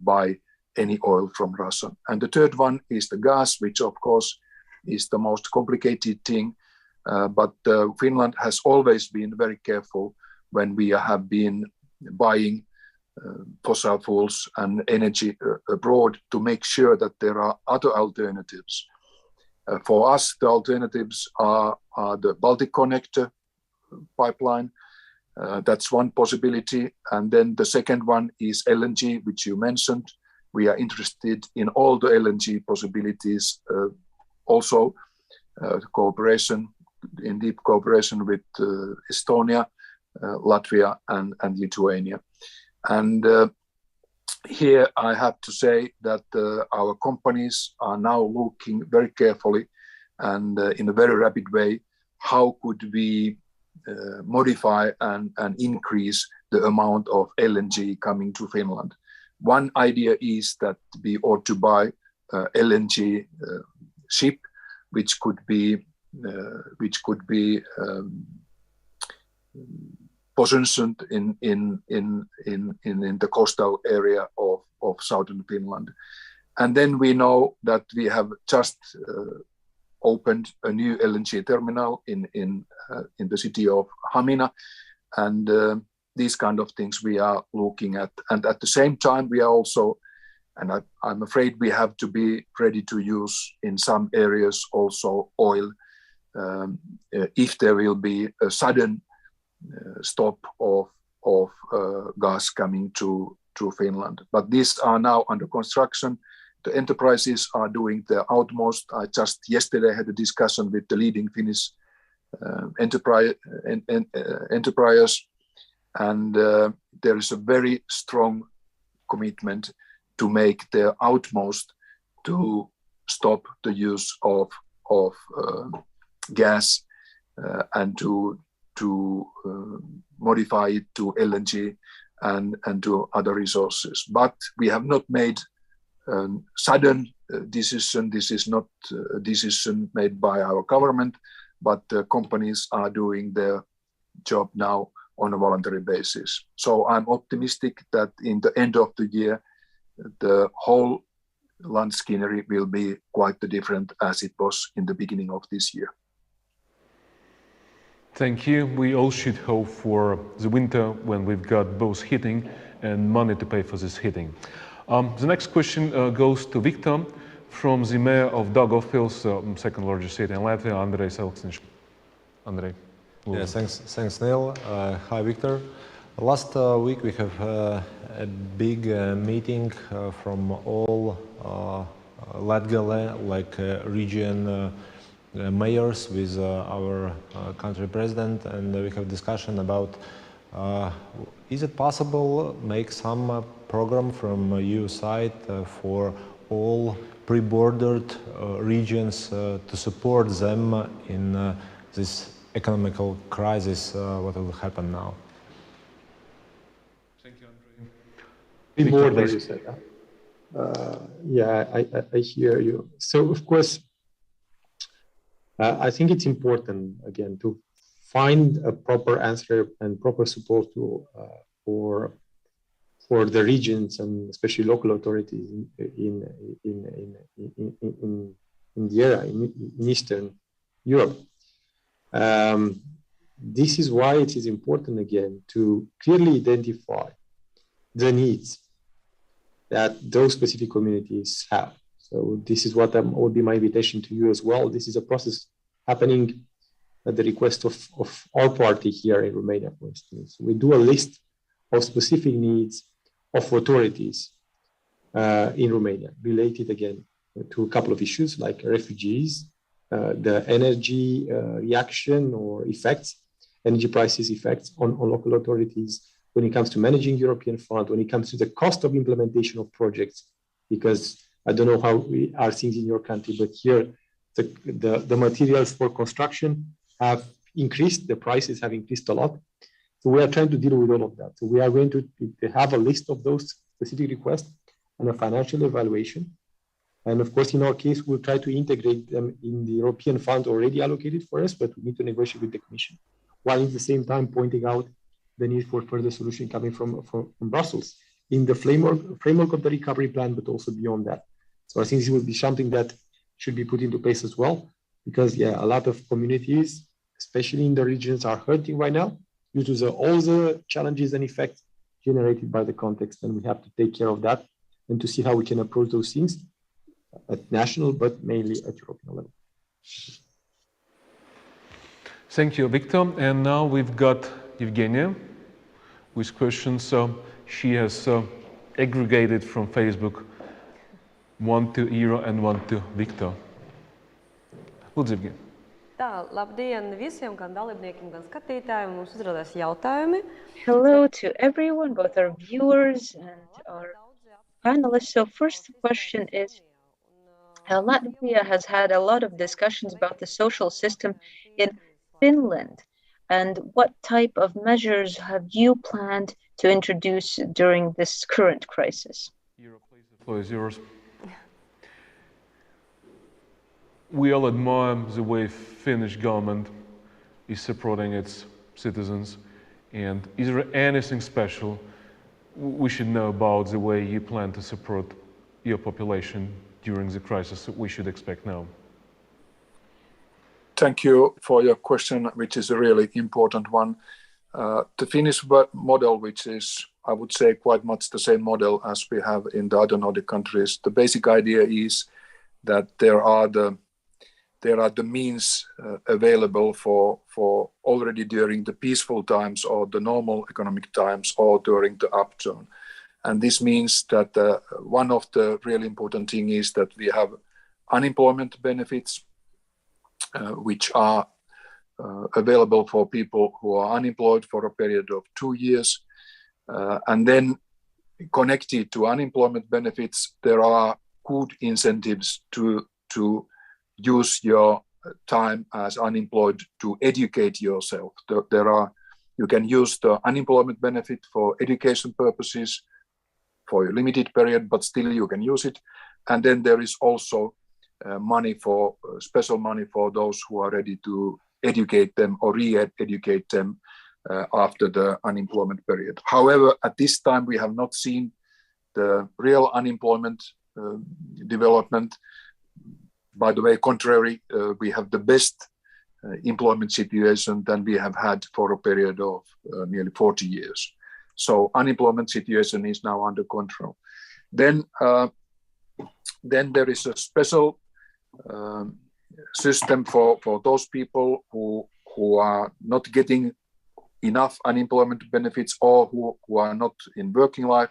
buy any oil from Russia. And the third one is the gas, which of course is the most complicated thing. But Finland has always been very careful when we have been buying fossil fuels and energy abroad to make sure that there are other alternatives. For us, the alternatives are the Baltic Connector pipeline. That's one possibility. And then the second one is LNG, which you mentioned. We are interested in all the LNG possibilities, also cooperation, in deep cooperation with Estonia, Latvia, and Lithuania. And here I have to say that our companies are now looking very carefully and in a very rapid way, how could we modify and increase the amount of LNG coming to Finland. One idea is that we ought to buy LNG ship, which could be positioned in the coastal area of southern Finland. And then we know that we have just opened a new LNG terminal in the city of Hamina, and these kind of things we are looking at. And at the same time, we are also, and I'm afraid we have to be ready to use in some areas also oil if there will be a sudden stop of gas coming to Finland. But these are now under construction. The enterprises are doing their utmost. I just yesterday had a discussion with the leading Finnish enterprise, and there is a very strong commitment to make their utmost to stop the use of gas and to modify it to LNG and to other resources. But we have not made a sudden decision. This is not a decision made by our government, but companies are doing their job now on a voluntary basis. So I'm optimistic that in the end of the year, the whole land scenery will be quite different as it was in the beginning of this year. Thank you. We all should hope for the winter when we've got both heating and money to pay for this heating. The next question goes to Victor from the mayor of Daugavpils, second largest city in Latvia, Andrei Selksniņš. Andrei. Yeah, thanks Neil. Hi Victor. Last week we have a big meeting from all Latvia, like region mayors with our country president, and we have discussion about is it possible make some program from EU side for all pre-bordered regions to support them in this economical crisis, what will happen now? Thank you, Andrei. Pre-border, you said. Yeah, I hear you. So of course, I think it's important again to find a proper answer and proper support to for the regions and especially local authorities in the area in Eastern Europe. This is why it is important again to clearly identify the needs that those specific communities have. So this is what would be my invitation to you as well. This is a process happening at the request of our party here in Romania, for instance. We do a list of specific needs of authorities in Romania related again to a couple of issues like refugees, the energy reaction or effects, energy prices effects on local authorities when it comes to managing European funds, when it comes to the cost of implementation of projects, because I don't know how are things in your country, but here the materials for construction have increased, the prices have increased a lot. So we are trying to deal with all of that. So we are going to have a list of those specific requests and a financial evaluation. And of course, in our case, we'll try to integrate them in the European funds already allocated for us, but we need to negotiate with the Commission, while at the same time pointing out the need for further solution coming from Brussels in the framework of the recovery plan, but also beyond that. So I think this will be something that should be put into place as well, because yeah, a lot of communities, especially in the regions, are hurting right now due to all the challenges and effects generated by the context, and we have to take care of that and to see how we can approach those things at national, but mainly at European level. Thank you, Victor. And now we've got Evgenia with questions. She has aggregated from Facebook, one to Eero and one to Victor. Lūdzu, Evgenia. Tā, labdien visiem, gan dalībniekiem, gan skatītājiem. Mums uzrādās jautājumi. Hello to everyone, both our viewers and our panelists. So first question is, Latvia has had a lot of discussions about the social system in Finland. And what type of measures have you planned to introduce during this current crisis? The floor is yours. We all admire the way Finnish government is supporting its citizens. And is there anything special we should know about the way you plan to support your population during the crisis that we should expect now? Thank you for your question, which is a really important one. The Finnish model, which is, I would say, quite much the same model as we have in the other Nordic countries. The basic idea is that there are the means available for already during the peaceful times or the normal economic times or during the upturn. And this means that one of the really important things is that we have unemployment benefits, which are available for people who are unemployed for a period of 2 years. And then connected to unemployment benefits, there are good incentives to use your time as unemployed to educate yourself. You can use the unemployment benefit for education purposes for a limited period, but still you can use it. And then there is also special money for those who are ready to educate them or re-educate them after the unemployment period. However, at this time, we have not seen the real unemployment development. By the way, contrary, we have the best employment situation than we have had for a period of nearly 40 years. So unemployment situation is now under control. Then there is a special system for those people who are not getting enough unemployment benefits or who are not in working life.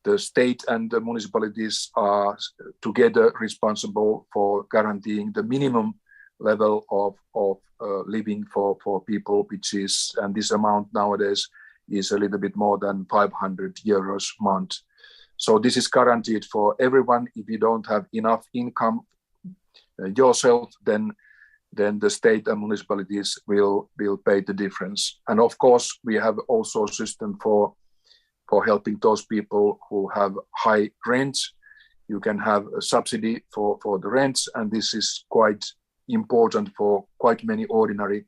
The state and the municipalities are together responsible for guaranteeing the minimum level of living for people, which is, and this amount nowadays is a little bit more than 500 euros a month. So this is guaranteed for everyone. If you don't have enough income yourself, then the state and municipalities will pay the difference. And of course, we have also a system for helping those people who have high rents. You can have a subsidy for the rents, and this is quite important for quite many ordinary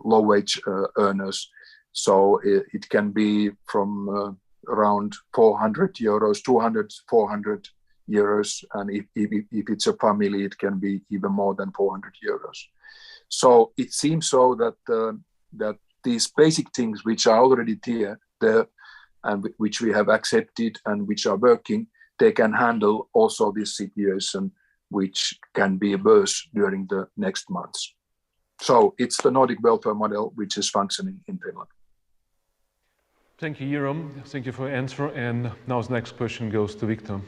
low-wage earners. So it can be from around 400 euros, 200, 400 euros, and if it's a family, it can be even more than 400 euros. So it seems so that these basic things which are already there and which we have accepted and which are working, they can handle also this situation which can be worse during the next months. So it's the Nordic welfare model which is functioning in Finland. Thank you, Jeroen. Thank you for your answer. And now the next question goes to Victor.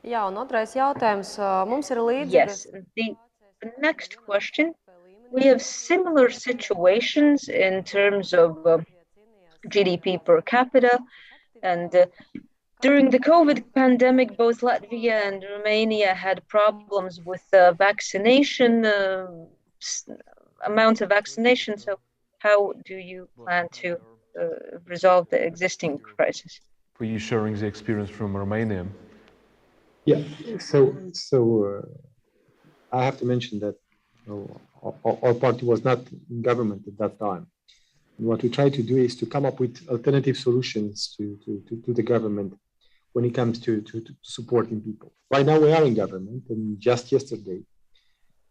Jā, un otrais jautājums. Mums ir Yes, the next question. We have similar situations in terms of GDP per capita. And during the COVID pandemic, both Latvia and Romania had problems with vaccination, amount of vaccination. So how do you plan to resolve the existing crisis? For you sharing the experience from Romania. Yeah, so I have to mention that our party was not in government at that time. And what we try to do is to come up with alternative solutions to the government when it comes to supporting people. Right now we are in government, and just yesterday,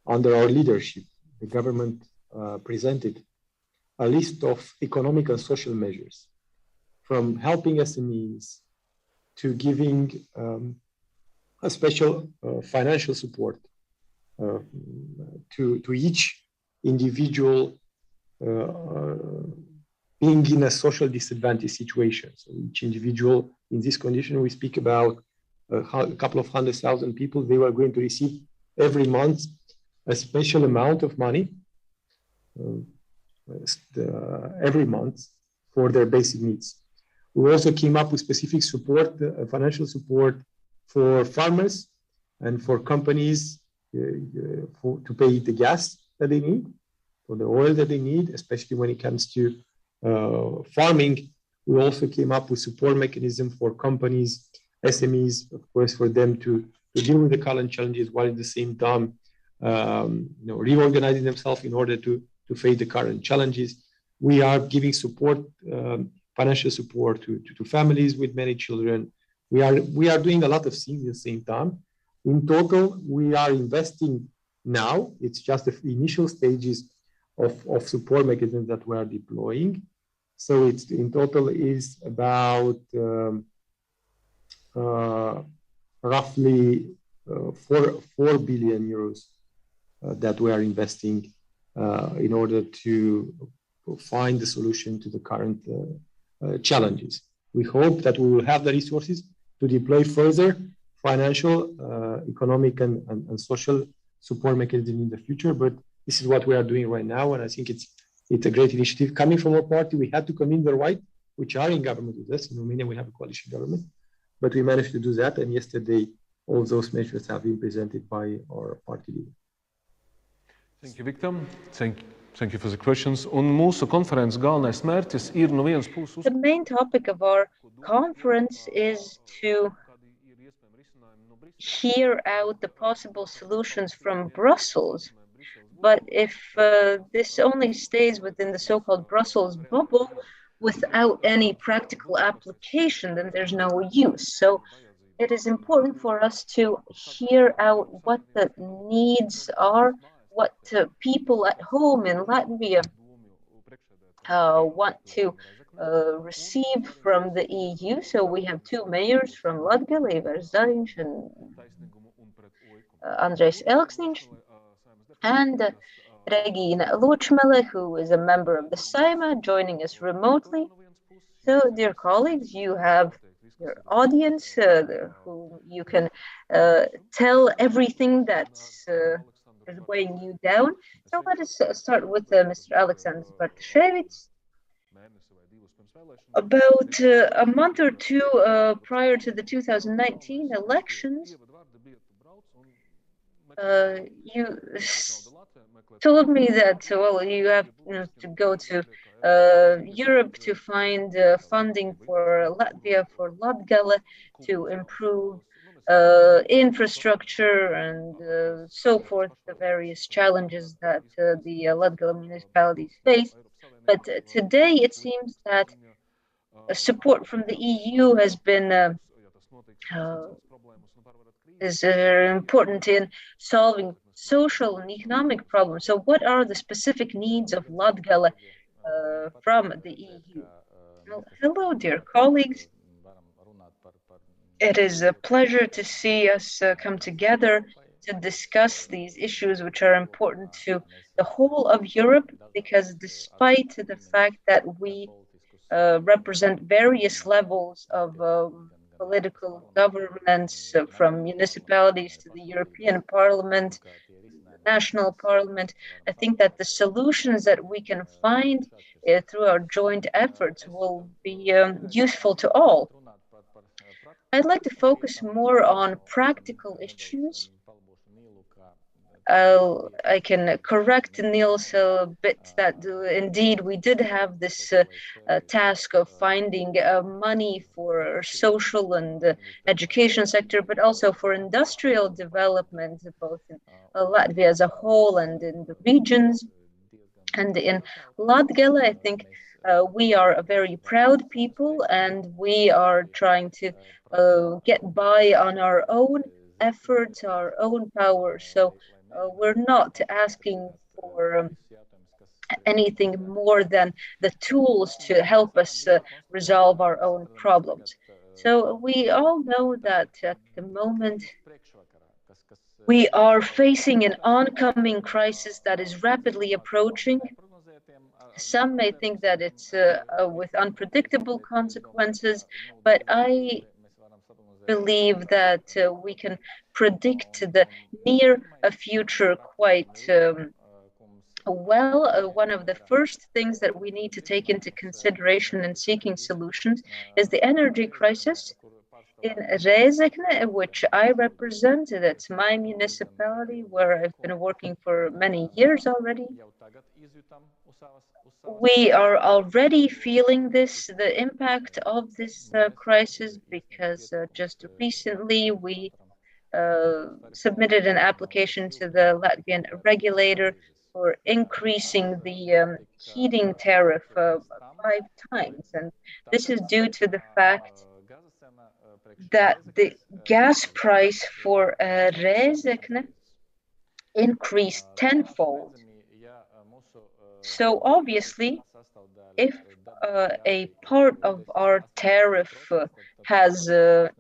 under our leadership, the government presented a list of economic and social measures, from helping SMEs to giving a special financial support to each individual being in a social disadvantage situation. So each individual in this condition, we speak about a couple of 100,000 people, they were going to receive every month a special amount of money every month for their basic needs. We also came up with specific support, financial support for farmers and for companies to pay the gas that they need, for the oil that they need, especially when it comes to farming. We also came up with support mechanism for companies, SMEs, of course, for them to deal with the current challenges while at the same time, reorganizing themselves in order to face the current challenges. We are giving support, financial support to families with many children. We are doing a lot of things at the same time. In total, we are investing now. It's just the initial stages of support mechanisms that we are deploying. So it's in total is about roughly 4 billion euros that we are investing in order to find the solution to the current challenges. We hope that we will have the resources to deploy further financial, economic, and social support mechanism in the future. But this is what we are doing right now, and I think it's a great initiative coming from our party. We had to convince the right, which are in government with us. In Romania, we have a coalition government, but we managed to do that. And yesterday, all those measures have been presented by our party leader. Thank you, Victor. Thank you for the questions. Un mūsu konferences galvenais mērķis ir no vienas puses. The main topic of our conference is to hear out the possible solutions from Brussels. But if this only stays within the so-called Brussels bubble without any practical application, then there's no use. So it is important for us to hear out what the needs are, what people at home in Latvia want to receive from the EU. So we have two mayors from Latvia, Ivars Zariņš and Andrejs Elksniņš, and Regina Lučmele, who is a member of the Saima, joining us remotely. So, dear colleagues, you have your audience who you can tell everything that's is weighing you down. So let us start with Mr. Alexander Bartashevich. About a month or two prior to the 2019 elections, you told me that, well, you have to go to Europe to find funding for Latvia, for Latgale, to improve infrastructure and so forth, the various challenges that the Latgale municipalities face. But today it seems that support from the EU has been is important in solving social and economic problems. So what are the specific needs of Latgale from the EU? Well, hello, dear colleagues. It is a pleasure to see us come together to discuss these issues which are important to the whole of Europe, because despite the fact that we represent various levels of political governance, from municipalities to the European Parliament, national parliament, I think that the solutions that we can find through our joint efforts will be useful to all. I'd like to focus more on practical issues. I can correct Niels a bit that indeed we did have this task of finding money for social and education sector, but also for industrial development, both in Latvia as a whole and in the regions. And in Latgale, I think we are a very proud people, and we are trying to get by on our own efforts, our own power. So we're not asking for anything more than the tools to help us resolve our own problems. So we all know that at the moment we are facing an oncoming crisis that is rapidly approaching. Some may think that it's with unpredictable consequences, but I believe that we can predict the near future quite Well, one of the first things that we need to take into consideration in seeking solutions is the energy crisis. In Rezekne, which I represent, that's my municipality where I've been working for many years already. We are already feeling the impact of this crisis, because just recently we submitted an application to the Latvian regulator for increasing the heating tariff 5 times. And this is due to the fact that the gas price for Rezekne increased tenfold. So obviously, if a part of our tariff has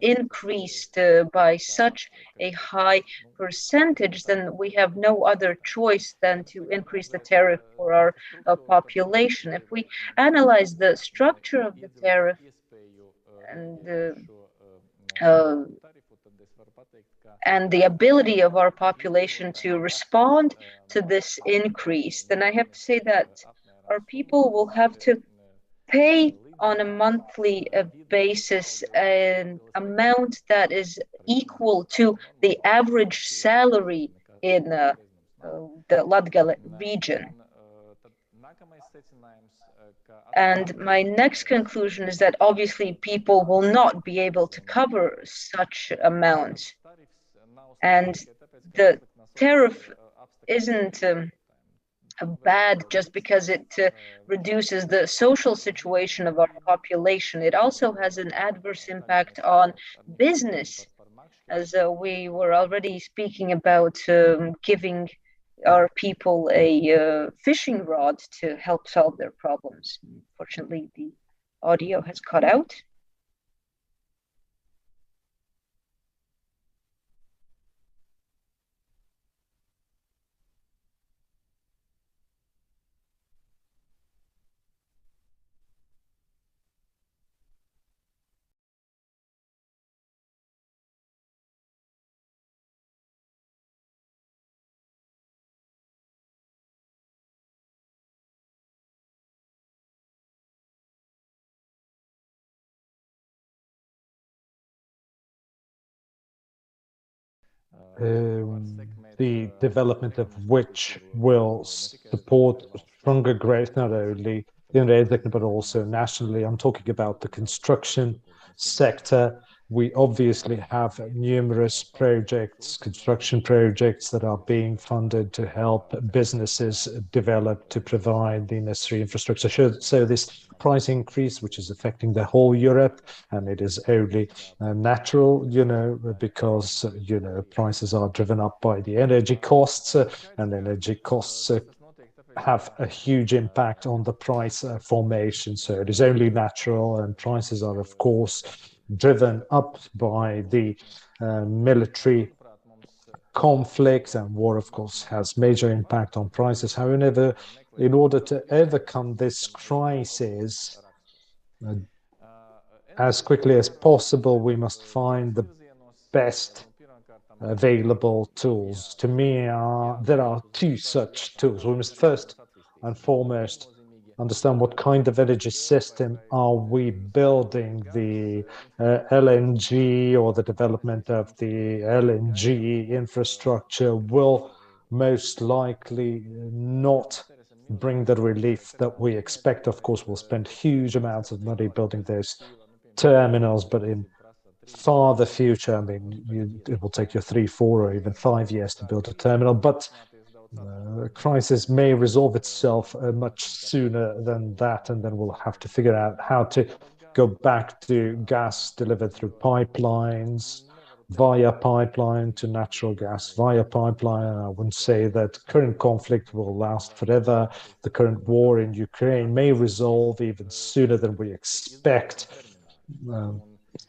increased by such a high percentage, then we have no other choice than to increase the tariff for our population. If we analyze the structure of the tariff uh, and the ability of our population to respond to this increase, then I have to say that our people will have to pay on a monthly basis an amount that is equal to the average salary in the Latgale region. And my next conclusion is that obviously people will not be able to cover such amounts. And the tariff isn't bad just because it reduces the social situation of our population. It also has an adverse impact on business, as we were already speaking about giving our people a fishing rod to help solve their problems. Fortunately, the audio has cut out. The development of which will support stronger growth, not only in Rezekne, but also nationally. I'm talking about the construction sector. We obviously have numerous projects, construction projects that are being funded to help businesses develop, to provide the necessary infrastructure. So this price increase, which is affecting the whole Europe, and it is only natural, because, prices are driven up by the energy costs, and energy costs have a huge impact on the price formation. So it is only natural, and prices are, of course, driven up by the military conflicts, and war, of course, has major impact on prices. However, in order to overcome this crisis as quickly as possible, we must find the best available tools. To me, there are two such tools. We must first and foremost understand what kind of energy system are we building. The LNG or the development of the LNG infrastructure will most likely not bring the relief that we expect. Of course, we'll spend huge amounts of money building those terminals, but in farther future, I mean, it will take you 3, 4, or even 5 years to build a terminal, but the crisis may resolve itself much sooner than that, and then we'll have to figure out how to go back to gas delivered through pipelines, via pipeline to natural gas, via pipeline. And I wouldn't say that current conflict will last forever. The current war in Ukraine may resolve even sooner than we expect.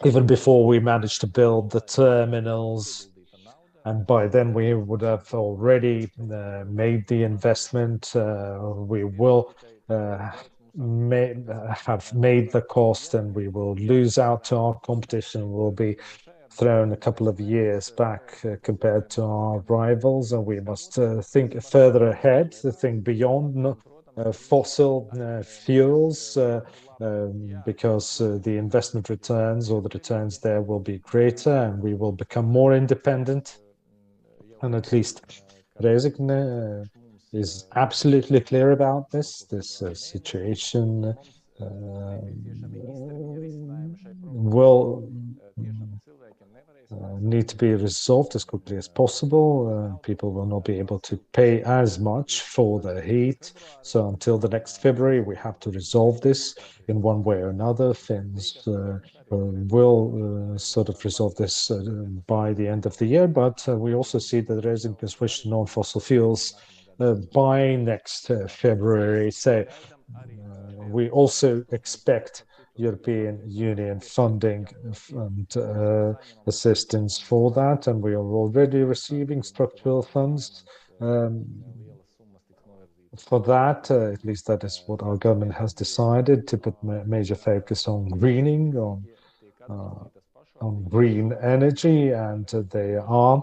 Even before we manage to build the terminals, and by then we would have already made the investment. We will have made the cost, and we will lose out to our competition. We'll be thrown a couple of years back compared to our rivals, and we must think further ahead, think beyond fossil fuels, because the investment returns or the returns there will be greater, and we will become more independent. And at least Rezekne is absolutely clear about this situation will need to be resolved as quickly as possible. People will not be able to pay as much for the heat. So until the next February, we have to resolve this in one way or another. Finns will sort of resolve this by the end of the year, but we also see that there is a switch to non-fossil fuels by next February. So we also expect European Union funding and assistance for that, and we are already receiving structural funds for that. At least that is what our government has decided, to put major focus on greening, on green energy, and they are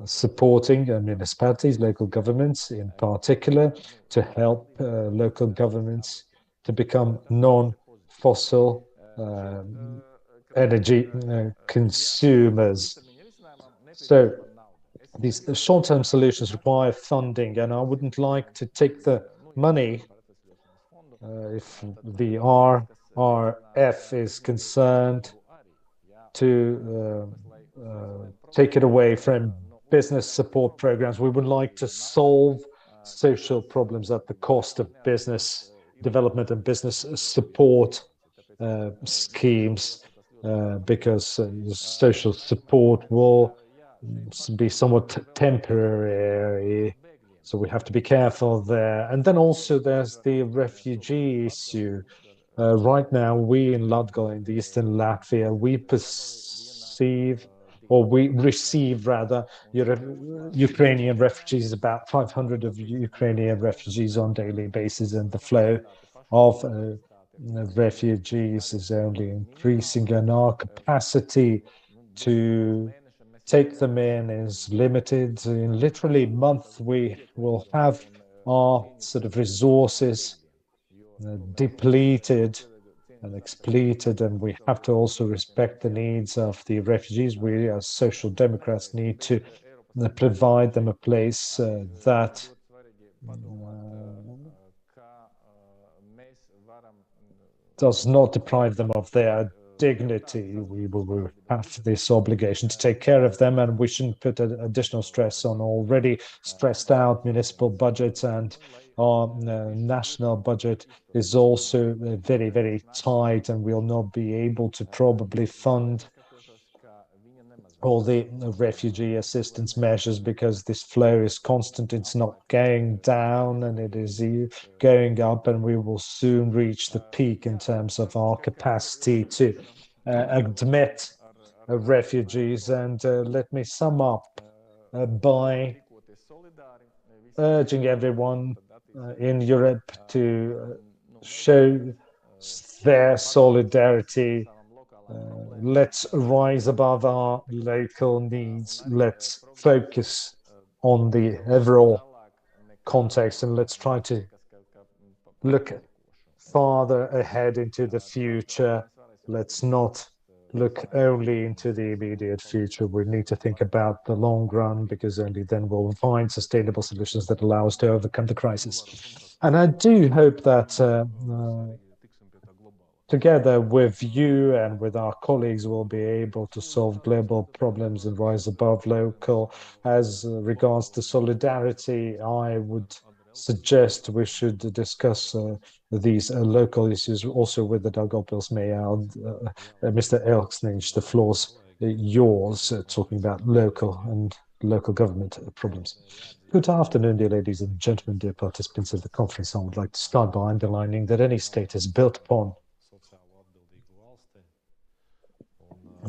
supporting municipalities, local governments in particular, to help local governments to become non-fossil energy consumers. So these short-term solutions require funding, and I wouldn't like to take the money if the RRF is concerned to take it away from business support programs. We would like to solve social problems at the cost of business development and business support schemes, because social support will be somewhat temporary. So we have to be careful there. And then also there's the refugee issue. Right now, we in Latgal, in the eastern Latvia, we perceive, or we receive rather, Ukrainian refugees, about 500 of Ukrainian refugees on a daily basis, and the flow of refugees is only increasing, and our capacity to take them in is limited. In literally a month, we will have our sort of resources depleted and exploited, and we have to also respect the needs of the refugees. We, as Social Democrats, need to provide them a place that does not deprive them of their dignity. We will have this obligation to take care of them, and we shouldn't put additional stress on already stressed out municipal budgets, and our national budget is also very, very tight, and we'll not be able to probably fund all the refugee assistance measures because this flow is constant. It's not going down, and it is going up, and we will soon reach the peak in terms of our capacity to admit refugees. And let me sum up by urging everyone in Europe to show their solidarity. Let's rise above our local needs. Let's focus on the overall context, and let's try to look farther ahead into the future. Let's not look only into the immediate future. We need to think about the long run, because only then we'll find sustainable solutions that allow us to overcome the crisis. And I do hope that together with you and with our colleagues, we'll be able to solve global problems and rise above local. As regards to solidarity, I would suggest we should discuss these local issues also with the Daugavpils mayor, Mr. Elksniņš. The floor's yours, talking about local and local government problems. Good afternoon, dear ladies and gentlemen, dear participants of the conference. I would like to start by underlining that any state is built upon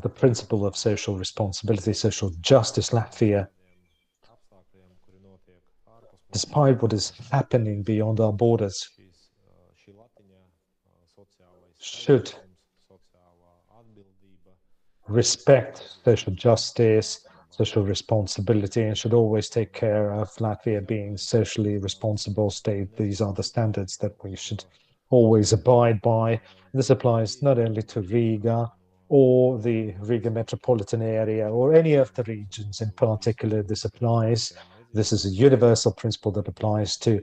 the principle of social responsibility, social justice. Latvia, despite what is happening beyond our borders, should respect social justice, social responsibility, and should always take care of Latvia being socially responsible state. These are the standards that we should always abide by. This applies not only to Riga or the Riga metropolitan area or any of the regions in particular. This applies. This is a universal principle that applies to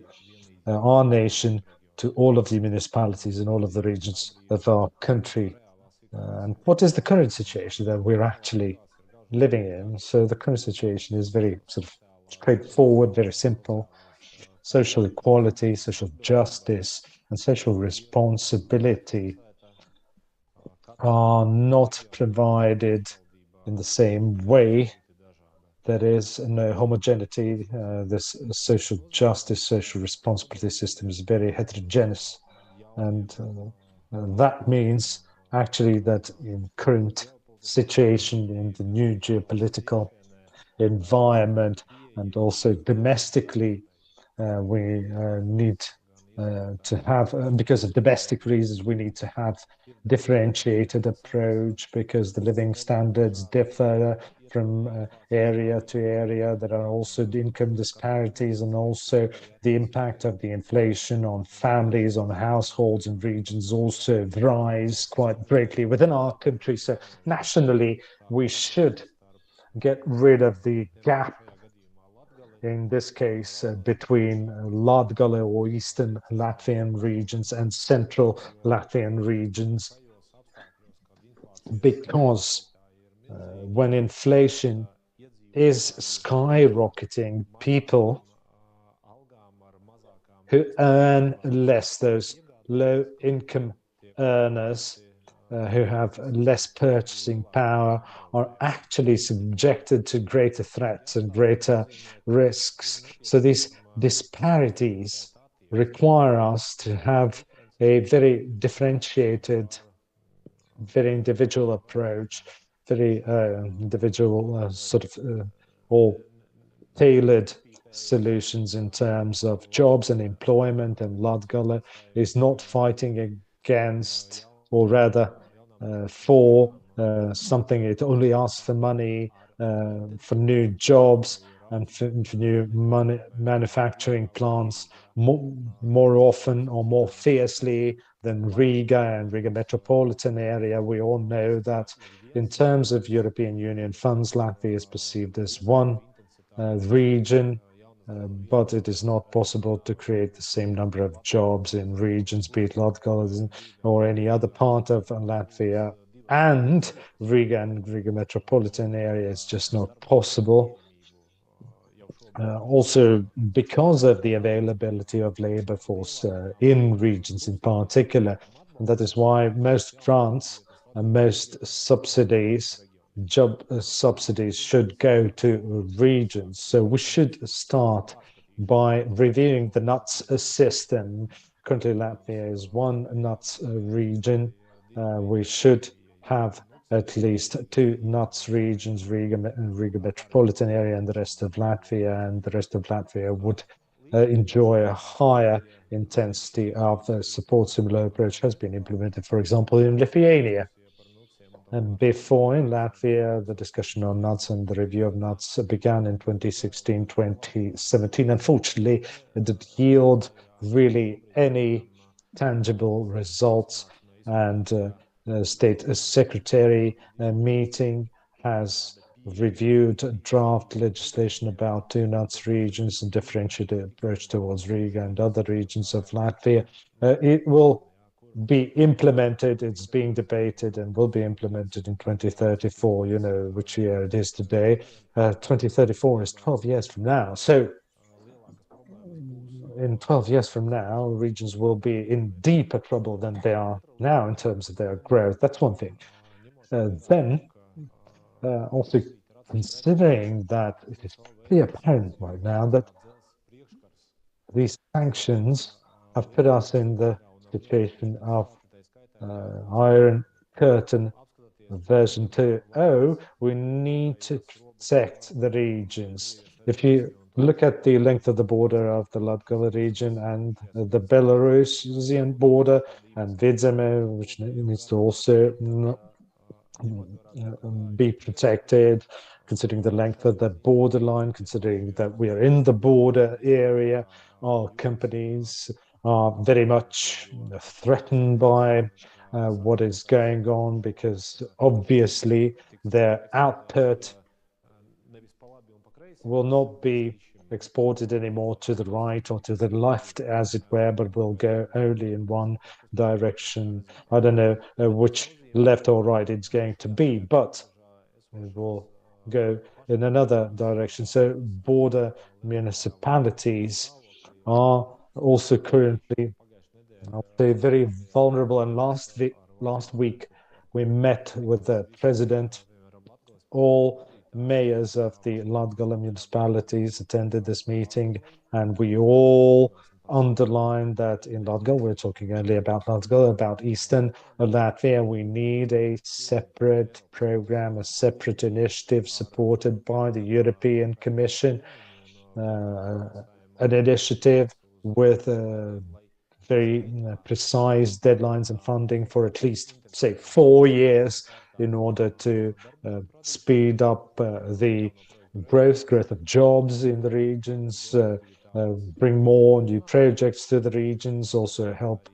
our nation, to all of the municipalities and all of the regions of our country. And what is the current situation that we're actually living in? So the current situation is very sort of straightforward, very simple. Social equality, social justice, and social responsibility are not provided in the same way. There is no homogeneity. This social justice, social responsibility system is very heterogeneous. And that means actually that in current situation, in the new geopolitical environment, and also domestically, we need to have, because of domestic reasons, we need to have differentiated approach because the living standards differ from area to area. There are also the income disparities and also the impact of the inflation on families, on households and regions also rise quite greatly within our country. So nationally, we should get rid of the gap in this case between Latgale or Eastern Latvian regions and Central Latvian regions, because when inflation is skyrocketing, people who earn less, those low income earners who have less purchasing power, are actually subjected to greater threats and greater risks. So these disparities require us to have a very differentiated, very individual approach, very individual sort of all tailored solutions in terms of jobs and employment. And Latgale is not fighting against, or rather for something. It only asks for money for new jobs and for new manufacturing plants more often or more fiercely than Riga and Riga metropolitan area. We all know that in terms of European Union funds, Latvia is perceived as one region, but it is not possible to create the same number of jobs in regions, be it Latgale or any other part of Latvia and Riga metropolitan area. It's just not possible. Also, because of the availability of labor force in regions in particular. And that is why most grants and most subsidies, job subsidies, should go to regions. So we should start by reviewing the NUTS system. Currently, Latvia is one NUTS region. We should have at least two NUTS regions, Riga metropolitan area and the rest of Latvia, and the rest of Latvia would enjoy a higher intensity of support. Similar approach has been implemented, for example, in Lithuania. And before in Latvia, the discussion on NUTS and the review of NUTS began in 2016, 2017. Unfortunately, it didn't yield really any tangible results. And State Secretary meeting has reviewed draft legislation about two NUTS regions and differentiated approach towards Riga and other regions of Latvia. It will be implemented, it's being debated and will be implemented in 2034, you know, which year it is today. 2034 is 12 years from now. So in 12 years from now, regions will be in deeper trouble than they are now in terms of their growth. That's one thing. Then also considering that it is pretty apparent right now that these sanctions have put us in the situation of Iron Curtain version 2.0, we need to protect the regions. If you look at the length of the border of the Latgale region and the Belarusian border and Vidzeme, which needs to also be protected, considering the length of the borderline, considering that we are in the border area. Our companies are very much threatened by what is going on, because obviously their output will not be exported anymore to the right or to the left, as it were, but will go only in one direction. I don't know which left or right it's going to be, but it will go in another direction. So border municipalities are also currently, I'll say, very vulnerable. And last week we met with the president. All mayors of the Latgale municipalities attended this meeting, and we all underlined that in Latgale, we're talking only about Latgale, about Eastern Latvia, we need a separate program, a separate initiative supported by the European Commission, an initiative with very precise deadlines and funding for at least, say, 4 years, in order to speed up the growth of jobs in the regions, bring more new projects to the regions, also help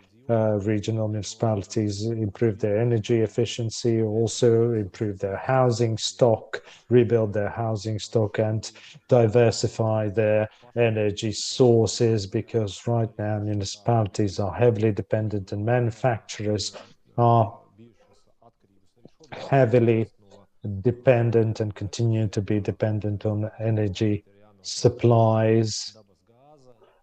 regional municipalities improve their energy efficiency, also improve their housing stock, rebuild their housing stock, and diversify their energy sources, because right now municipalities are heavily dependent and manufacturers are heavily dependent and continue to be dependent on energy supplies.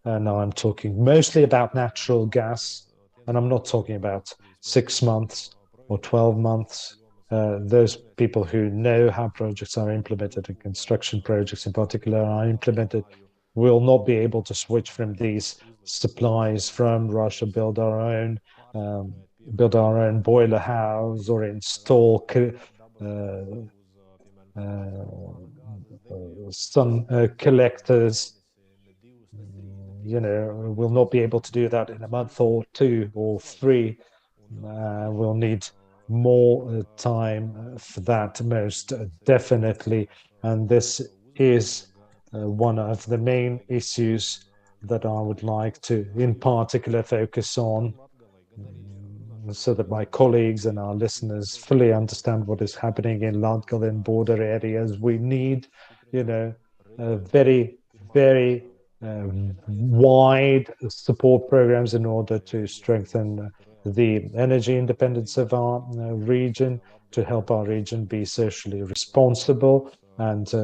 And now I'm talking mostly about natural gas, and I'm not talking about 6 months or 12 months. Those people who know how projects are implemented, and construction projects in particular are implemented, will not be able to switch from these supplies from Russia, build our own boiler house, or install some collectors. We'll not be able to do that in a month or 2 or 3. We'll need more time for that, most definitely. And this is one of the main issues that I would like to, in particular, focus on, so that my colleagues and our listeners fully understand what is happening in Latgale and border areas. We need, very, very wide support programs in order to strengthen the energy independence of our region, to help our region be socially responsible, and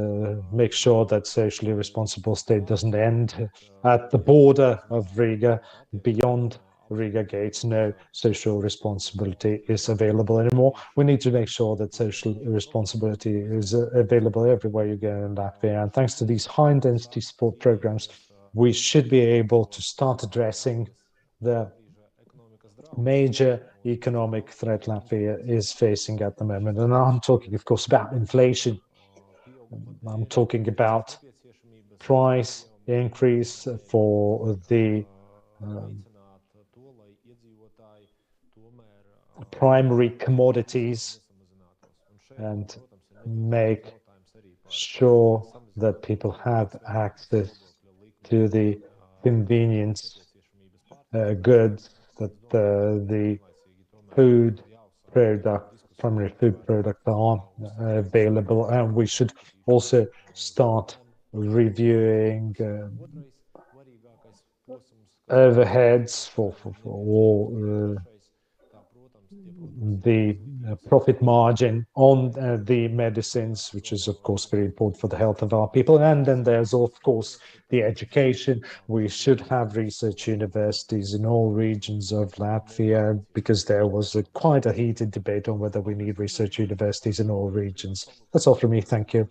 make sure that socially responsible state doesn't end at the border of Riga. Beyond Riga gates, no social responsibility is available anymore. We need to make sure that social responsibility is available everywhere you go in Latvia. And thanks to these high intensity support programs, we should be able to start addressing the major economic threat Latvia is facing at the moment. And I'm talking, of course, about inflation. I'm talking about price increase for the primary commodities, and make sure that people have access to the convenience goods, that the food products, primary food products, are available. And we should also start reviewing overheads for all the profit margin on the medicines, which is of course very important for the health of our people. And then there's of course the education. We should have research universities in all regions of Latvia, because there was quite a heated debate on whether we need research universities in all regions. That's all from me. Thank you.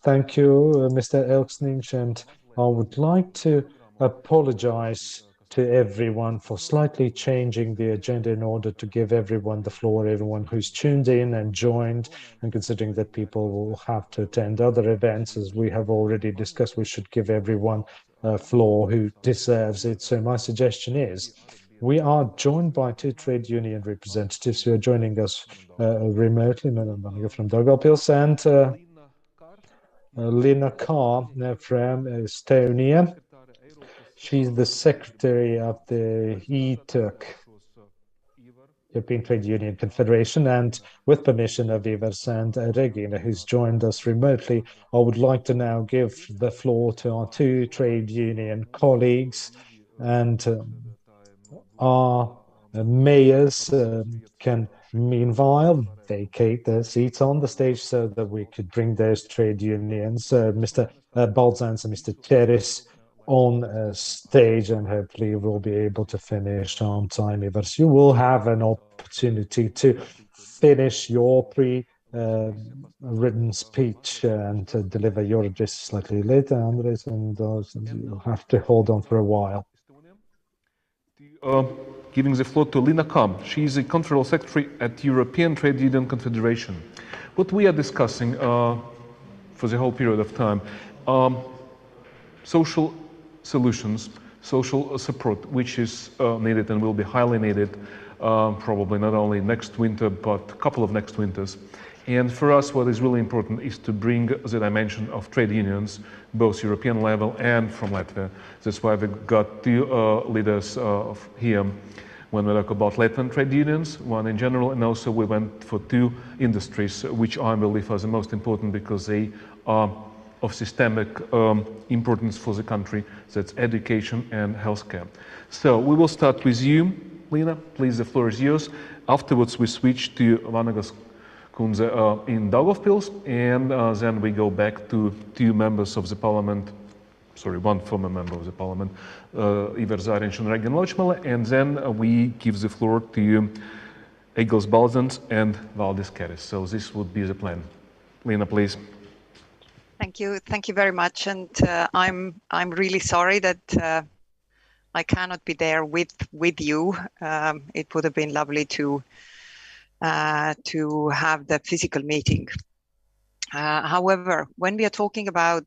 Thank you, Mr. Elksnich, and I would like to apologize to everyone for slightly changing the agenda in order to give everyone the floor, everyone who's tuned in and joined, and considering that people will have to attend other events, as we have already discussed, we should give everyone a floor who deserves it. So my suggestion is We are joined by two trade union representatives who are joining us remotely, Madam Vanaga from Daugavpils and Lina Kar from Estonia. She's the secretary of the ETUC, European Trade Union Confederation, and with permission of Ivers and Regina, who's joined us remotely, I would like to now give the floor to our two trade union colleagues, and our mayors can meanwhile vacate their seats on the stage so that we could bring those trade unions, Mr. Balzans and Mr. Teres, on stage, and hopefully we'll be able to finish on time. Ivers, you will have an opportunity to finish your written speech and to deliver your address slightly later, Andres, and you'll have to hold on for a while. Giving the floor to Lina Kar. She is a Confederal Secretary at European Trade Union Confederation. What we are discussing for the whole period of time, social solutions, social support, which is needed and will be highly needed, probably not only next winter, but a couple of next winters. And for us, what is really important is to bring the dimension of trade unions, both European level and from Latvia. That's why we got two leaders here when we talk about Latvian trade unions, one in general, and also we went for two industries, which I believe are the most important because they are of systemic importance for the country. That's education and healthcare. So we will start with you, Lina. Please, the floor is yours. Afterwards, we switch to Vanagas Kunze in Daugavpils, and then we go back to two members of the parliament, sorry, one former member of the parliament, Ivers Zariņš and Regina Ločmele, and then we give the floor to Egils Balzans and Valdis Keres. So this would be the plan. Lina, please. Thank you very much, and I'm really sorry that I cannot be there with you. It would have been lovely to have the physical meeting. However, when we are talking about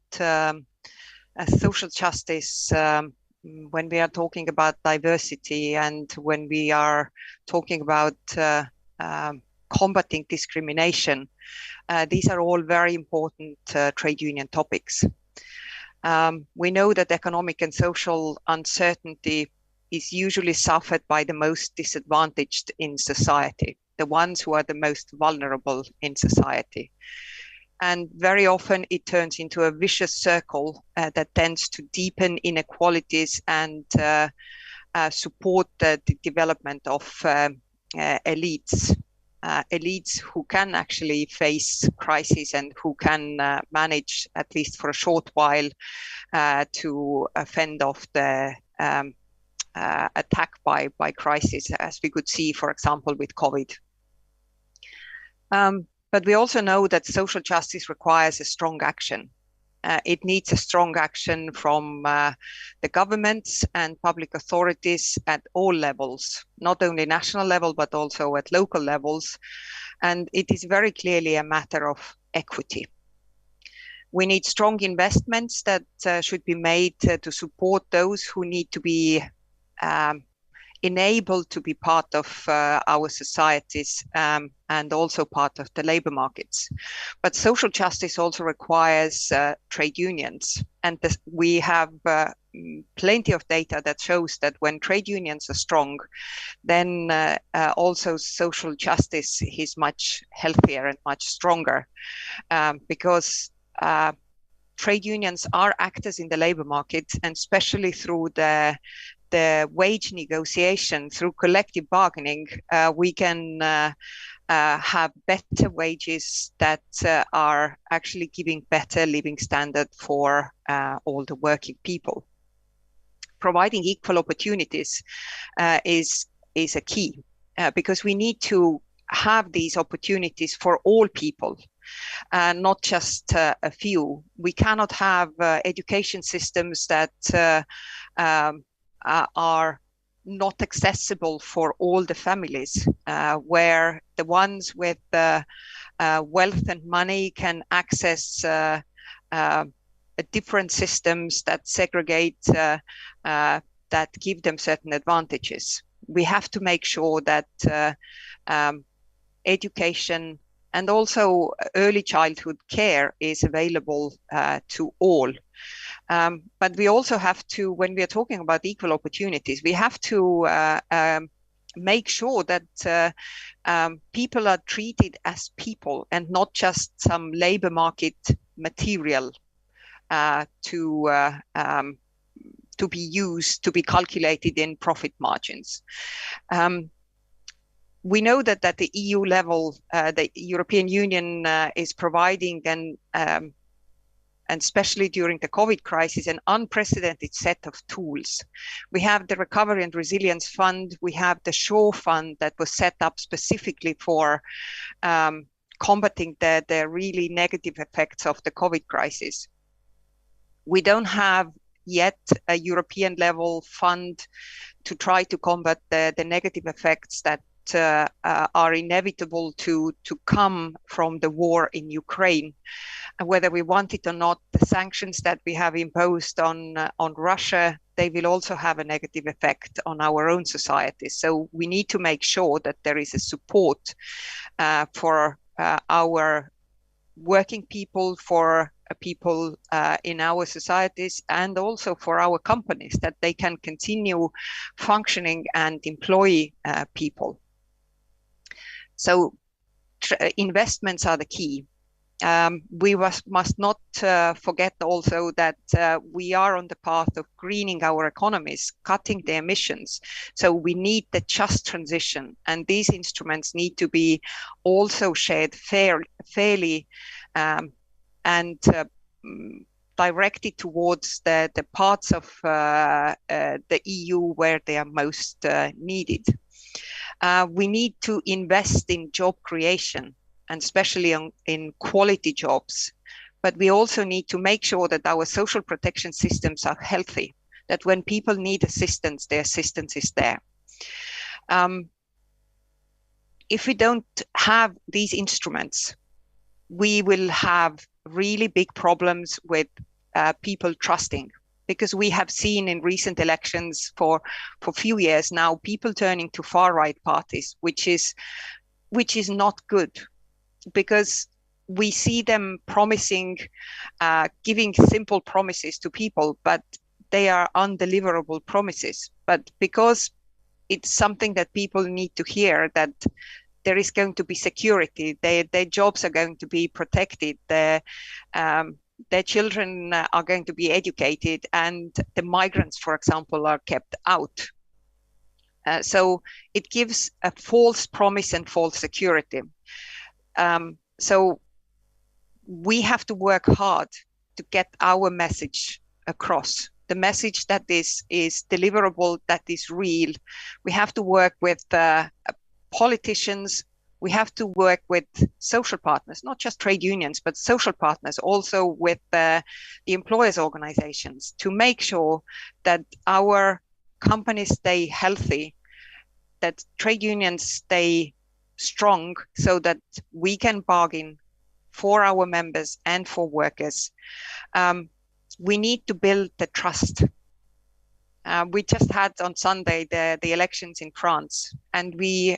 social justice, when we are talking about diversity, and when we are talking about combating discrimination, these are all very important trade union topics. We know that economic and social uncertainty is usually suffered by the most disadvantaged in society, the ones who are the most vulnerable in society. And very often it turns into a vicious circle that tends to deepen inequalities and support the development of elites. Elites who can actually face crises and who can manage, at least for a short while, to fend off the attack by crisis, as we could see, for example, with COVID. But we also know that social justice requires a strong action. It needs a strong action from the governments and public authorities at all levels, not only national level, but also at local levels. And it is very clearly a matter of equity. We need strong investments that should be made to support those who need to be enabled to be part of our societies and also part of the labor markets. But social justice also requires trade unions. And we have plenty of data that shows that when trade unions are strong, then also social justice is much healthier and much stronger because trade unions are actors in the labor market, and especially through the wage negotiation, through collective bargaining, we can have better wages that are actually giving better living standard for all the working people. Providing equal opportunities is a key because we need to have these opportunities for all people, not just a few. We cannot have education systems that are not accessible for all the families, where the ones with wealth and money can access different systems that segregate, that give them certain advantages. we have to make sure that education and also early childhood care is available to all. But we also have to, when we are talking about equal opportunities, we have to make sure that people are treated as people and not just some labor market material to be used, to be calculated in profit margins. We know that at the EU level, the European Union is providing and especially during the COVID crisis, an unprecedented set of tools. We have the Recovery and Resilience Fund. We have the SURE Fund that was set up specifically for combating the really negative effects of the COVID crisis. We don't have yet a European level fund to try to combat the negative effects that are inevitable to come from the war in Ukraine. Whether we want it or not, the sanctions that we have imposed on Russia, they will also have a negative effect on our own society. So we need to make sure that there is a support for our working people, for people in our societies, and also for our companies, that they can continue functioning and employ people. So investments are the key. We must not forget also that we are on the path of greening our economies, cutting the emissions. So we need the just transition, and these instruments need to be also shared fairly and directed towards the parts of the EU where they are most needed. We need to invest in job creation, and especially in quality jobs. But we also need to make sure that our social protection systems are healthy, that when people need assistance, the assistance is there. If we don't have these instruments, we will have really big problems with people trusting, because we have seen in recent elections for a few years now, people turning to far-right parties, which is not good, because we see them promising, giving simple promises to people, but they are undeliverable promises. But because it's something that people need to hear, that there is going to be security, their jobs are going to be protected, their children are going to be educated, and the migrants, for example, are kept out. So it gives a false promise and false security. So we have to work hard to get our message across, the message that is deliverable, that is real. We have to work with politicians. We have to work with social partners, not just trade unions, but social partners, also with the employers' organizations, to make sure that our companies stay healthy, that trade unions stay strong, so that we can bargain for our members and for workers. We need to build the trust. We just had on Sunday the elections in France, and we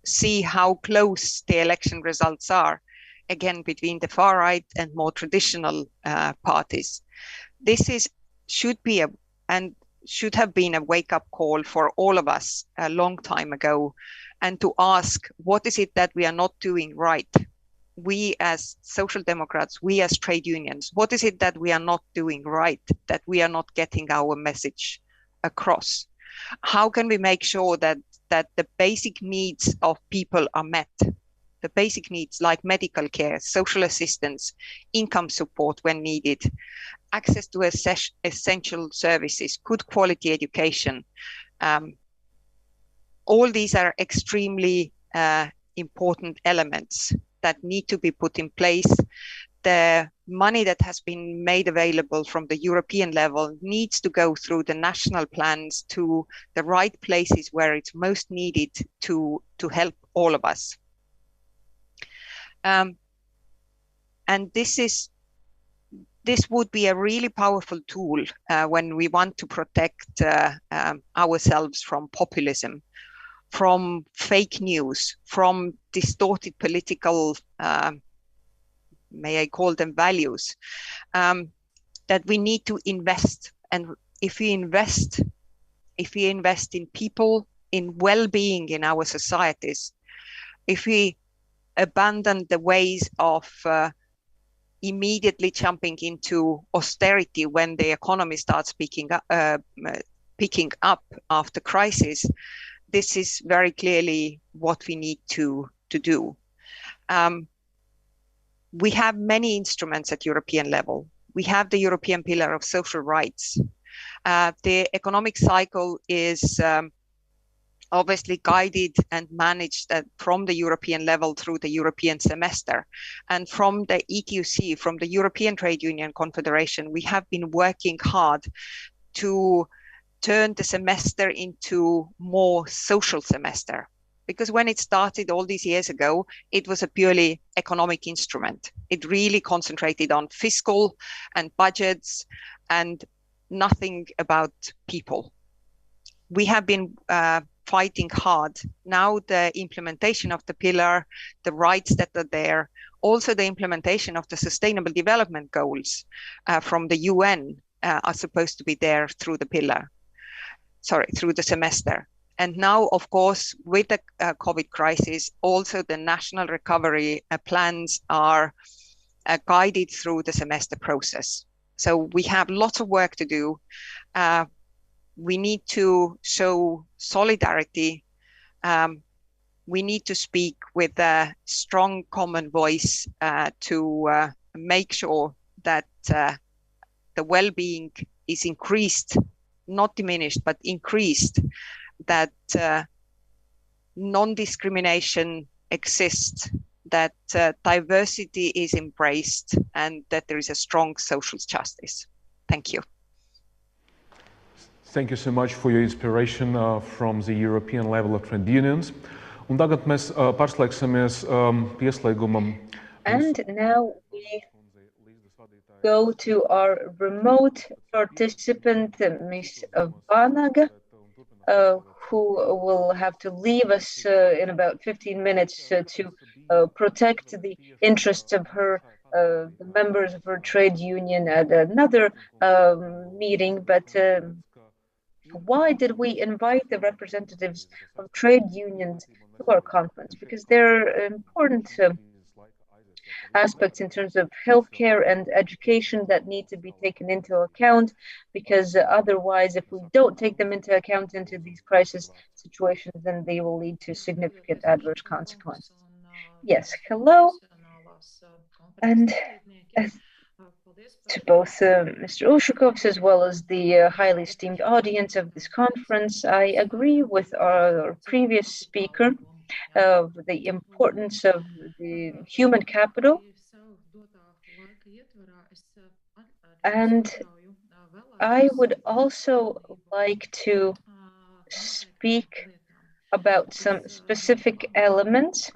see how close the election results are, again, between the far right and more traditional parties. This should have been a wake-up call for all of us a long time ago, and to ask, what is it that we are not doing right? We as Social Democrats, we as trade unions, what is it that we are not doing right, that we are not getting our message across? How can we make sure that the basic needs of people are met? The basic needs like medical care, social assistance, income support when needed, access to essential services, good quality education. All these are extremely important elements that need to be put in place. The money that has been made available from the European level needs to go through the national plans to the right places where it's most needed to help all of us. And this would be a really powerful tool when we want to protect ourselves from populism. from fake news, from distorted political, may I call them values, that we need to invest. And if we invest in people, in well-being in our societies, if we abandon the ways of immediately jumping into austerity when the economy starts picking up after crisis, this is very clearly what we need to do. We have many instruments at European level. We have the European Pillar of Social Rights. The economic cycle is obviously guided and managed from the European level through the European semester. And from the ETUC, from the European Trade Union Confederation, we have been working hard to turn the semester into more social semester. Because when it started all these years ago, it was a purely economic instrument. It really concentrated on fiscal and budgets and nothing about people. We have been fighting hard. Now the implementation of the pillar, the rights that are there, also the implementation of the Sustainable Development Goals from the UN are supposed to be there through the pillar, through the semester. And now, of course, with the COVID crisis, also the national recovery plans are guided through the semester process. So we have lots of work to do. We need to show solidarity. We need to speak with a strong common voice to make sure that the well-being is increased, not diminished, but increased, that non-discrimination exists, that diversity is embraced, and that there is a strong social justice. Thank you. Thank you so much for your inspiration from the European level of trade unions. Un tagad mēs pārslēgsimies pieslēgumam. And now we go to our remote participant, Ms. Vanaga, who will have to leave us in about 15 minutes to protect the interests of her the members of her trade union at another meeting. But why did we invite the representatives of trade unions to our conference? Because there are important aspects in terms of healthcare and education that need to be taken into account, because otherwise, if we don't take them into account into these crisis situations, then they will lead to significant adverse consequences. Yes, hello. And to both Mr. Ushakovs as well as the highly esteemed audience of this conference, I agree with our previous speaker of the importance of the human capital. And I would also like to speak about some specific elements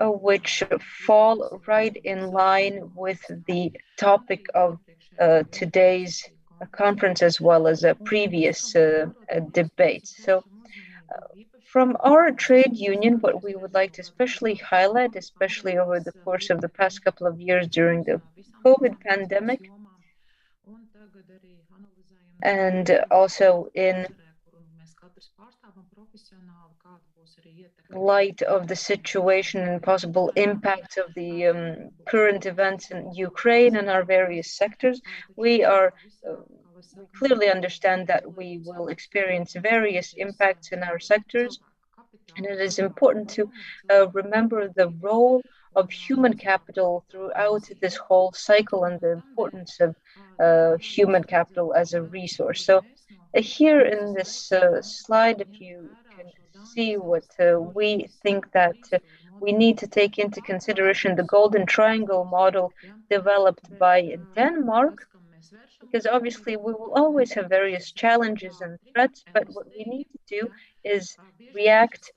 which fall right in line with the topic of today's conference as well as a previous debate. So from our trade union, what we would like to especially highlight, especially over the course of the past couple of years during the COVID pandemic, and also in light of the situation and possible impact of the current events in Ukraine and our various sectors, we clearly understand that we will experience various impacts in our sectors. And it is important to remember the role of human capital throughout this whole cycle and the importance of human capital as a resource. So here in this slide, if you can see what we think that we need to take into consideration the Golden Triangle model developed by Denmark, because obviously we will always have various challenges and threats, but what we need to do is react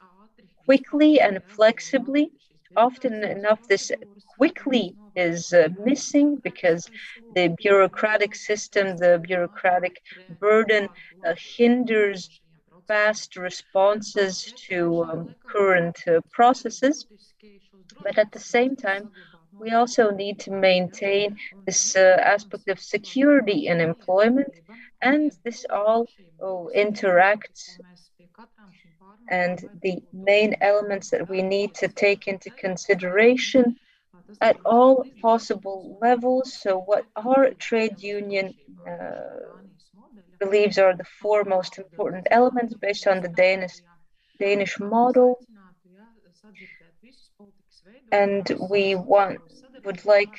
quickly and flexibly. Often enough, this quickly is missing because the bureaucratic system, the bureaucratic burden hinders fast responses to current processes, but at the same time, we also need to maintain this aspect of security in employment, and this all interacts. And the main elements that we need to take into consideration at all possible levels. So what our trade union believes are the four most important elements based on the Danish model. And we would like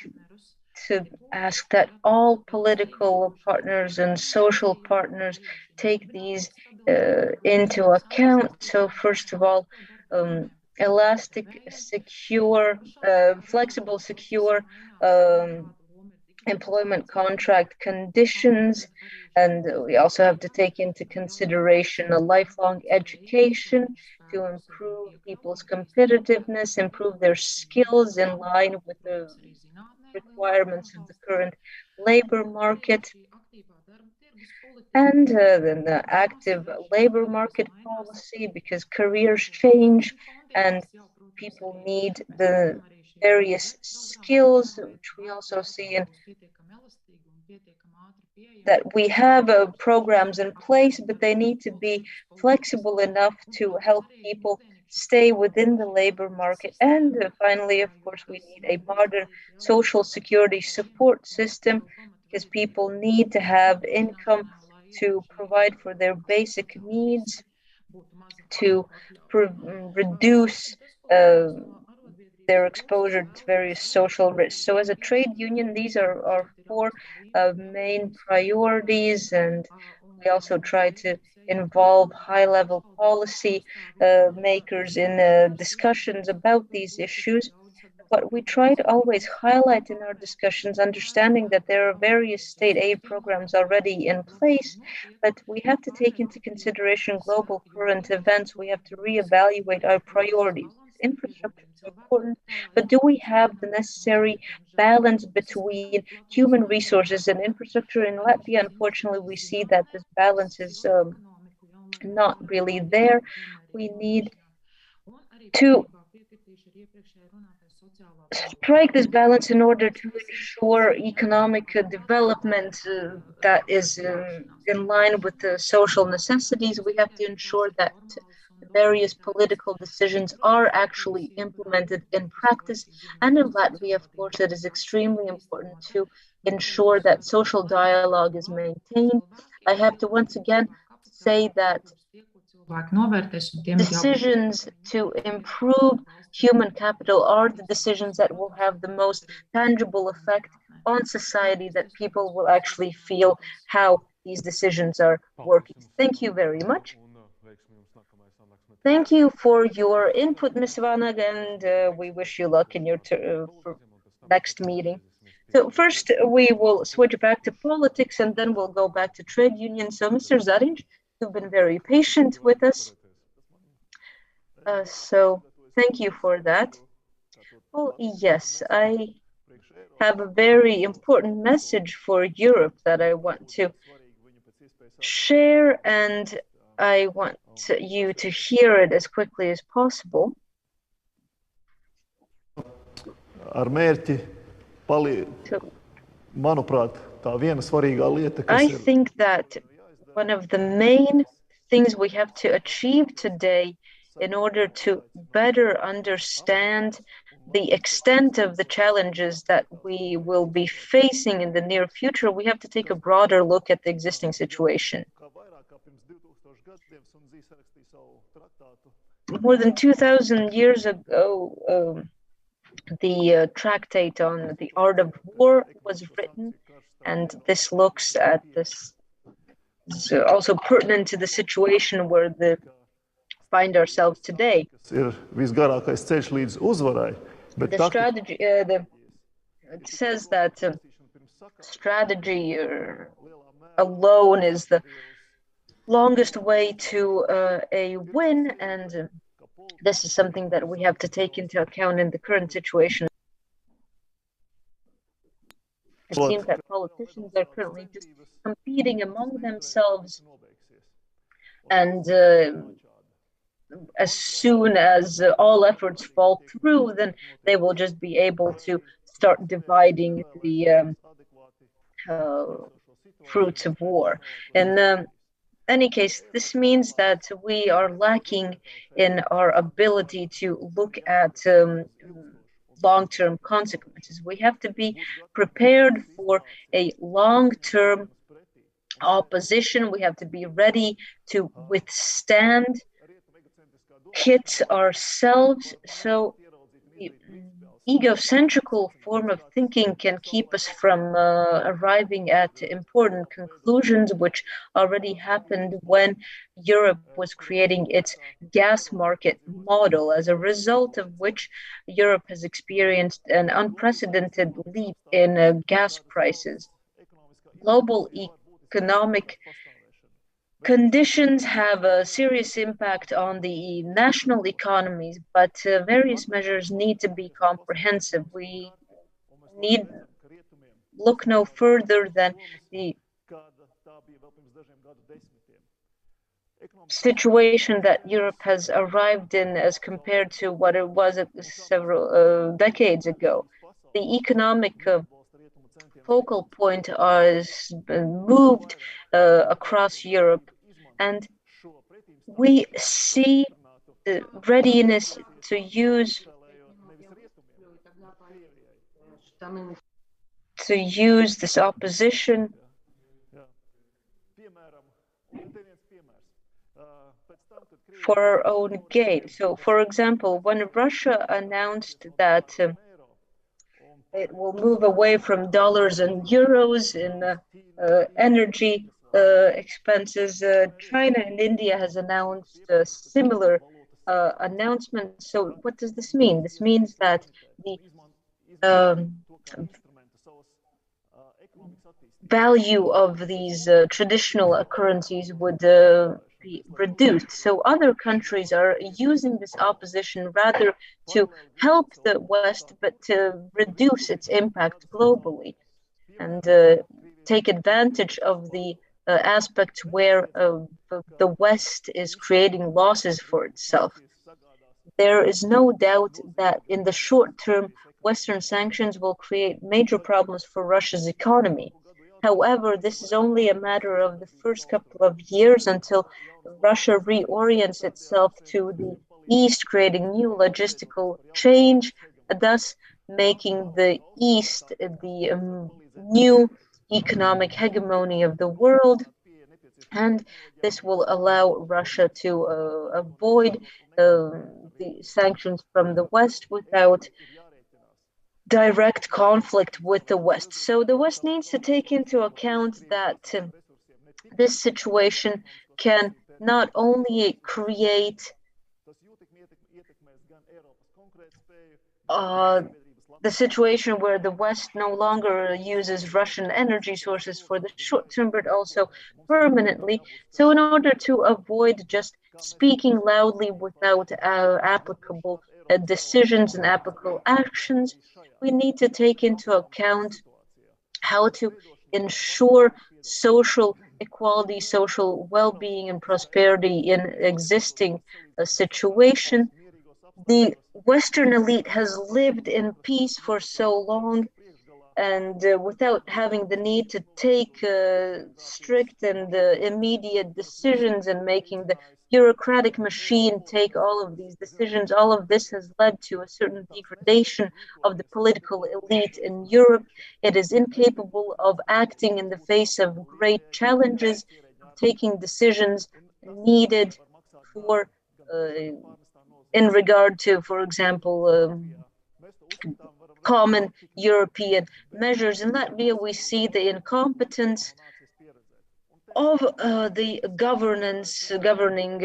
to ask that all political partners and social partners take these into account. So first of all, elastic, secure, flexible, secure employment contract conditions. And we also have to take into consideration a lifelong education to improve people's competitiveness, improve their skills in line with the requirements of the current labor market. And then the active labor market policy, because careers change and people need the various skills, which we also see in that we have programs in place, but they need to be flexible enough to help people stay within the labor market. And finally, of course, we need a modern social security support system, because people need to have income to provide for their basic needs, to reduce their exposure to various social risks. So as a trade union, these are our four main priorities, and we also try to involve high-level policy makers in discussions about these issues. But we try to always highlight in our discussions, understanding that there are various state aid programs already in place, but we have to take into consideration global current events. We have to reevaluate our priorities. Infrastructure is important, but do we have the necessary balance between human resources and infrastructure? In Latvia, unfortunately, we see that this balance is not really there. We need to strike this balance in order to ensure economic development that is in line with the social necessities. We have to ensure that various political decisions are actually implemented in practice. And in Latvia, of course, it is extremely important to ensure that social dialogue is maintained. I have to once again say that decisions to improve human capital are the decisions that will have the most tangible effect on society, that people will actually feel how these decisions are working. Thank you very much. Thank you for your input, Ms. Vanag, and we wish you luck in your next meeting. So first, we will switch back to politics, and then we'll go back to trade unions. So Mr. Zariņš, you've been very patient with us. So thank you for that. Well, yes, I have a very important message for Europe that I want to share, and I want you to hear it as quickly as possible. Ar mērķi manuprāt, tā viena svarīgā lieta, I think that one of the main things we have to achieve today in order to better understand the extent of the challenges that we will be facing in the near future, we have to take a broader look at the existing situation. More than 2,000 years ago, the tractate on the art of war was written, and this looks at this, also pertinent to the situation where we find ourselves today. The strategy, it says that strategy alone is the longest way to a win, and this is something that we have to take into account in the current situation. It seems that politicians are currently just competing among themselves And as soon as all efforts fall through, then they will just be able to start dividing the fruits of war. In any case, this means that we are lacking in our ability to look at long-term consequences. We have to be prepared for a long-term opposition. We have to be ready to withstand hits ourselves. So the egocentrical form of thinking can keep us from arriving at important conclusions, which already happened when Europe was creating its gas market model, as a result of which Europe has experienced an unprecedented leap in gas prices. Global economic conditions have a serious impact on the national economies, but various measures need to be comprehensive. We need look no further than the situation that Europe has arrived in as compared to what it was several decades ago. The economic focal point is moved across Europe, and we see the readiness to use this opposition for our own gain. So, for example, when Russia announced that it will move away from dollars and euros in energy expenses, China and India has announced similar announcements. So what does this mean? This means that the value of these traditional currencies would be reduced. So other countries are using this opposition rather to help the West, but to reduce its impact globally and take advantage of the aspects where the West is creating losses for itself. There is no doubt that in the short term, Western sanctions will create major problems for Russia's economy. However, this is only a matter of the first couple of years until Russia reorients itself to the East, creating new logistical change, thus making the East the new economic hegemony of the world. And this will allow Russia to avoid the sanctions from the West without direct conflict with the West. So the West needs to take into account that this situation can not only create the situation where the West no longer uses Russian energy sources for the short term, but also permanently. So in order to avoid just speaking loudly without applicable decisions and applicable actions, we need to take into account how to ensure social equality, social well-being and prosperity in existing situation. The Western elite has lived in peace for so long, and without having the need to take strict and immediate decisions and making the bureaucratic machine take all of these decisions, all of this has led to a certain degradation of the political elite in Europe. It is incapable of acting in the face of great challenges, taking decisions needed for in regard to, for example, common European measures. In Latvia, we see the incompetence of the governing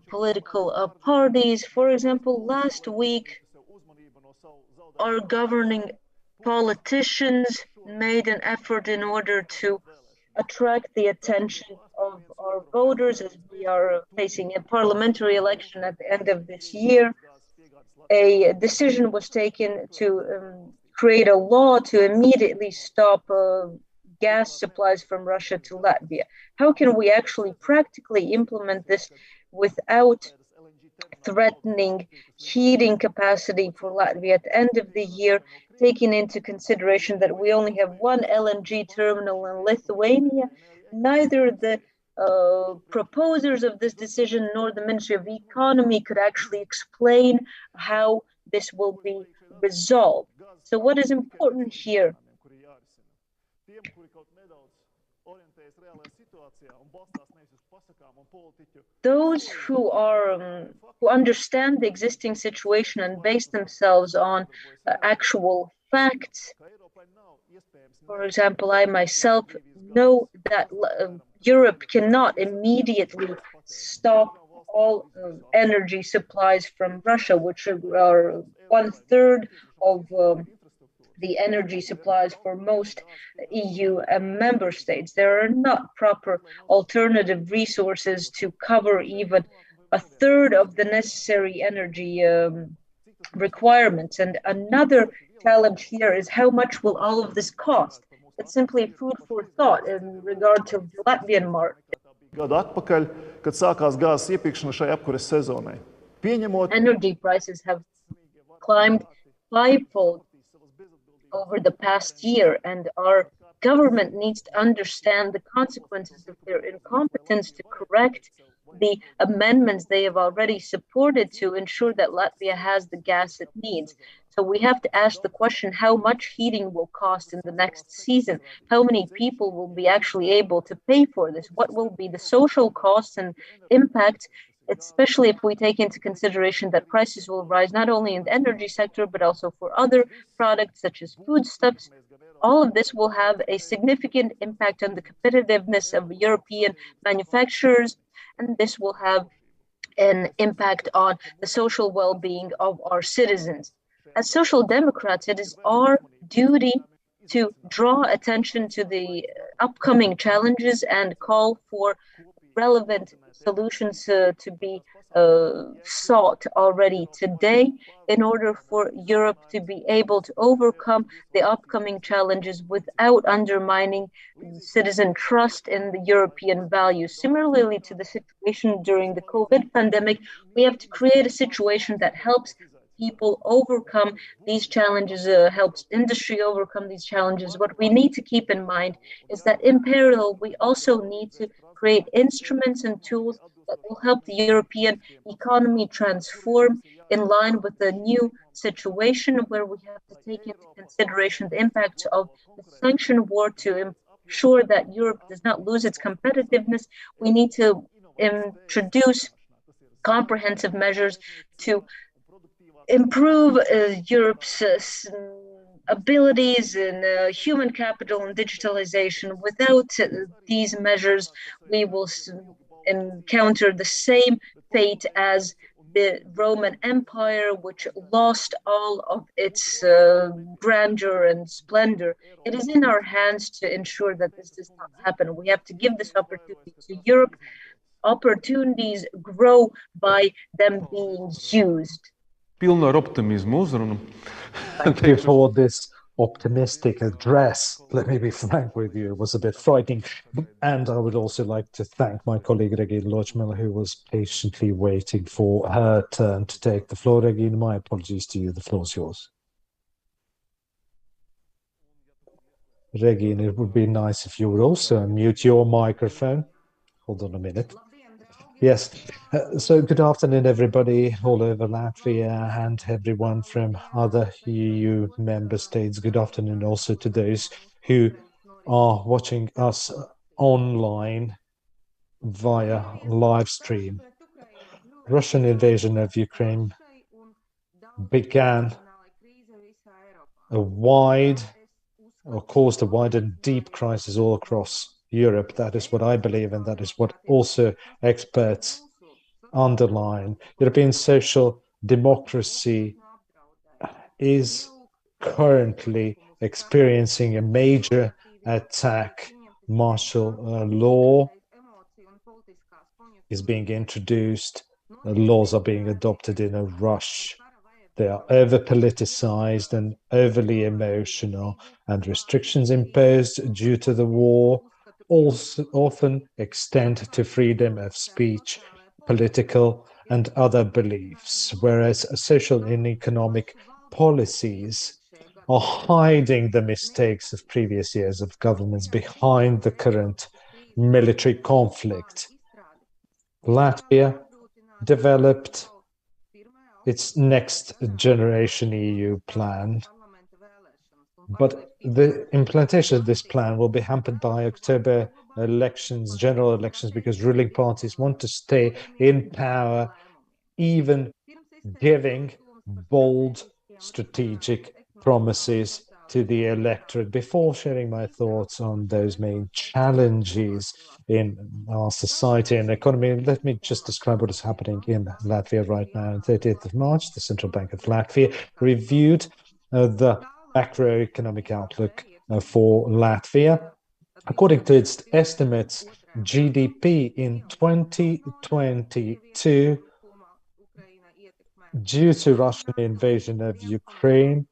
political parties. For example, last week, our governing politicians made an effort in order to attract the attention of our voters as we are facing a parliamentary election at the end of this year. A decision was taken to create a law to immediately stop gas supplies from Russia to Latvia? How can we actually practically implement this without threatening heating capacity for Latvia at the end of the year, taking into consideration that we only have one LNG terminal in Lithuania? Neither the proposers of this decision nor the Ministry of Economy could actually explain how this will be resolved. So what is important here? Those who understand the existing situation and base themselves on actual facts. For example, I myself know that Europe cannot immediately stop all energy supplies from Russia, which are 1/3 of the energy supplies for most EU member states. There are not proper alternative resources to cover even 1/3 of the necessary energy requirements. And another challenge here is how much will all of this cost? It's simply food for thought in regard to the Latvian market. Energy prices have climbed fivefold over the past year, and our government needs to understand the consequences of their incompetence to correct the amendments they have already supported to ensure that Latvia has the gas it needs. So we have to ask the question, how much heating will cost in the next season? How many people will be actually able to pay for this? What will be the social costs and impact, especially if we take into consideration that prices will rise not only in the energy sector, but also for other products such as foodstuffs? All of this will have a significant impact on the competitiveness of European manufacturers, and this will have an impact on the social well-being of our citizens. As Social Democrats, it is our duty to draw attention to the upcoming challenges and call for relevant solutions to be sought already today in order for Europe to be able to overcome the upcoming challenges without undermining citizen trust in the European values. Similarly to the situation during the COVID pandemic, we have to create a situation that helps people overcome these challenges, helps industry overcome these challenges. What we need to keep in mind is that in parallel, we also need to create instruments and tools that will help the European economy transform in line with the new situation, where we have to take into consideration the impacts of the sanction war to ensure that Europe does not lose its competitiveness. We need to introduce comprehensive measures to improve Europe's abilities in human capital and digitalization. Without these measures, we will encounter the same fate as the Roman Empire, which lost all of its grandeur and splendor. It is in our hands to ensure that this does not happen. We have to give this opportunity to Europe. Opportunities grow by them being used. Thank you for this optimistic address. Let me be frank with you, it was a bit frightening. And I would also like to thank my colleague Regina Lochmiller, who was patiently waiting for her turn to take the floor. Regina, my apologies to you. The floor is yours. Regina, it would be nice if you would also mute your microphone. Hold on a minute. Yes, so good afternoon, everybody all over Latvia and everyone from other EU member states. Good afternoon also to those who are watching us online via live stream. Russian invasion of Ukraine began caused a wide and deep crisis all across Europe. That is what I believe, and that is what also experts underline. European social democracy is currently experiencing a major attack. Martial law is being introduced. Laws are being adopted in a rush. They are over-politicized and overly emotional, and restrictions imposed due to the war also often extend to freedom of speech, political and other beliefs, whereas social and economic policies are hiding the mistakes of previous years of governments behind the current military conflict. Latvia developed its next generation EU plan, but the implementation of this plan will be hampered by October elections, general elections, because ruling parties want to stay in power, even giving bold strategic promises to the electorate. Before sharing my thoughts on those main challenges in our society and economy, let me just describe what is happening in Latvia right now. On 30th of March, the Central Bank of Latvia reviewed the macroeconomic outlook for Latvia. According to its estimates, GDP in 2022, due to Russian invasion of Ukraine,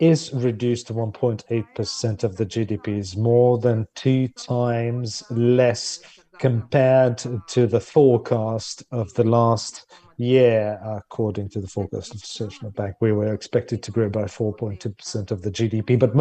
is reduced to 1.8% of the GDP, is more than 2 times less compared to the forecast of the last year. According to the forecast of the Socialists Bank, we were expected to grow by 4.2% of the GDP, but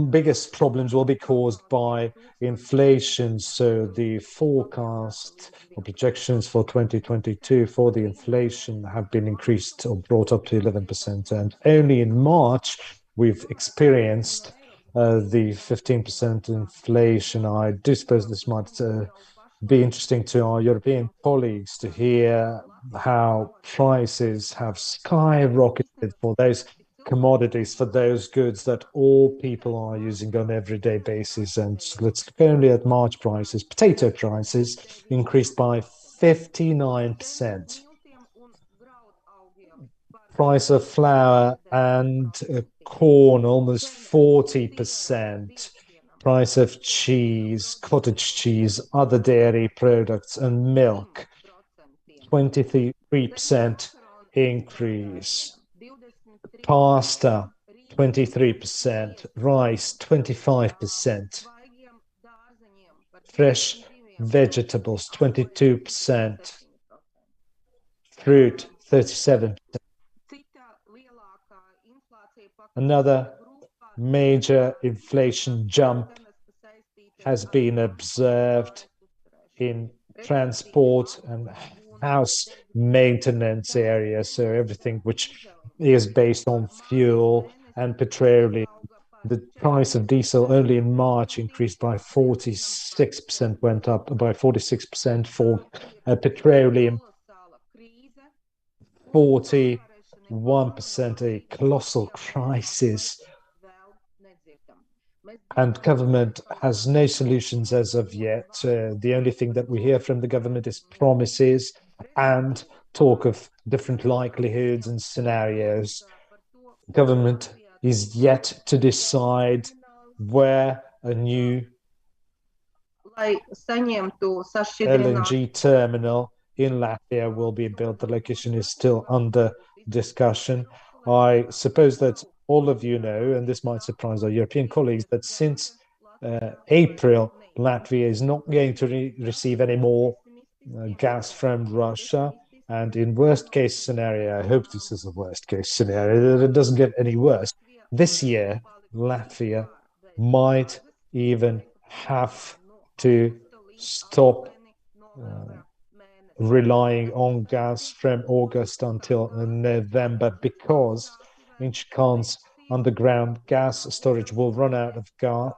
biggest problems will be caused by inflation. So the forecast or projections for 2022 for the inflation have been increased or brought up to 11%. And only in March, we've experienced the 15% inflation. I do suppose this might be interesting to our European colleagues to hear how prices have skyrocketed for those commodities, for those goods that all people are using on an everyday basis. And let's look only at March prices. Potato prices increased by 59%. Price of flour and corn almost 40%. Price of cheese, cottage cheese, other dairy products and milk, 23% increase. Pasta, 23%, rice, 25%, fresh vegetables, 22%, fruit, 37%. Another major inflation jump has been observed in transport and house maintenance areas, so everything which is based on fuel and petroleum. The price of diesel only in March increased by 46%, went up by 46% for petroleum, 41%, a colossal crisis. And government has no solutions as of yet. The only thing that we hear from the government is promises and talk of different likelihoods and scenarios. Government is yet to decide where a new LNG terminal in Latvia will be built. The location is still under discussion. I suppose that all of you know, and this might surprise our European colleagues, that since April, Latvia is not going to receive any more gas from Russia. And in worst case scenario, I hope this is a worst case scenario, that it doesn't get any worse. This year, Latvia might even have to stop relying on gas from August until November, because Inchkan's underground gas storage will run out of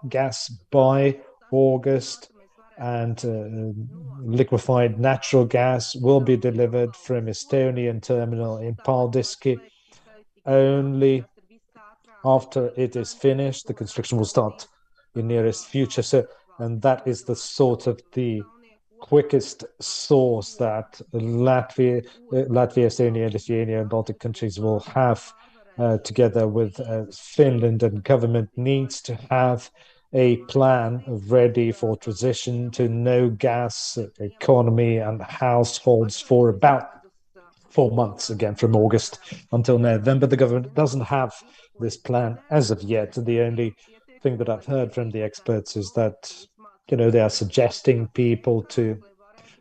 gas by August, and liquefied natural gas will be delivered from Estonian terminal in Paldiski. Only after it is finished, the construction will start in nearest future. So, and that is the sort of the quickest source that Latvia, Estonia, Lithuania, and Baltic countries will have together with Finland. And government needs to have a plan ready for transition to no gas economy and households for about 4 months again, from August until November. The government doesn't have this plan as of yet. The only thing that I've heard from the experts is that, they are suggesting people to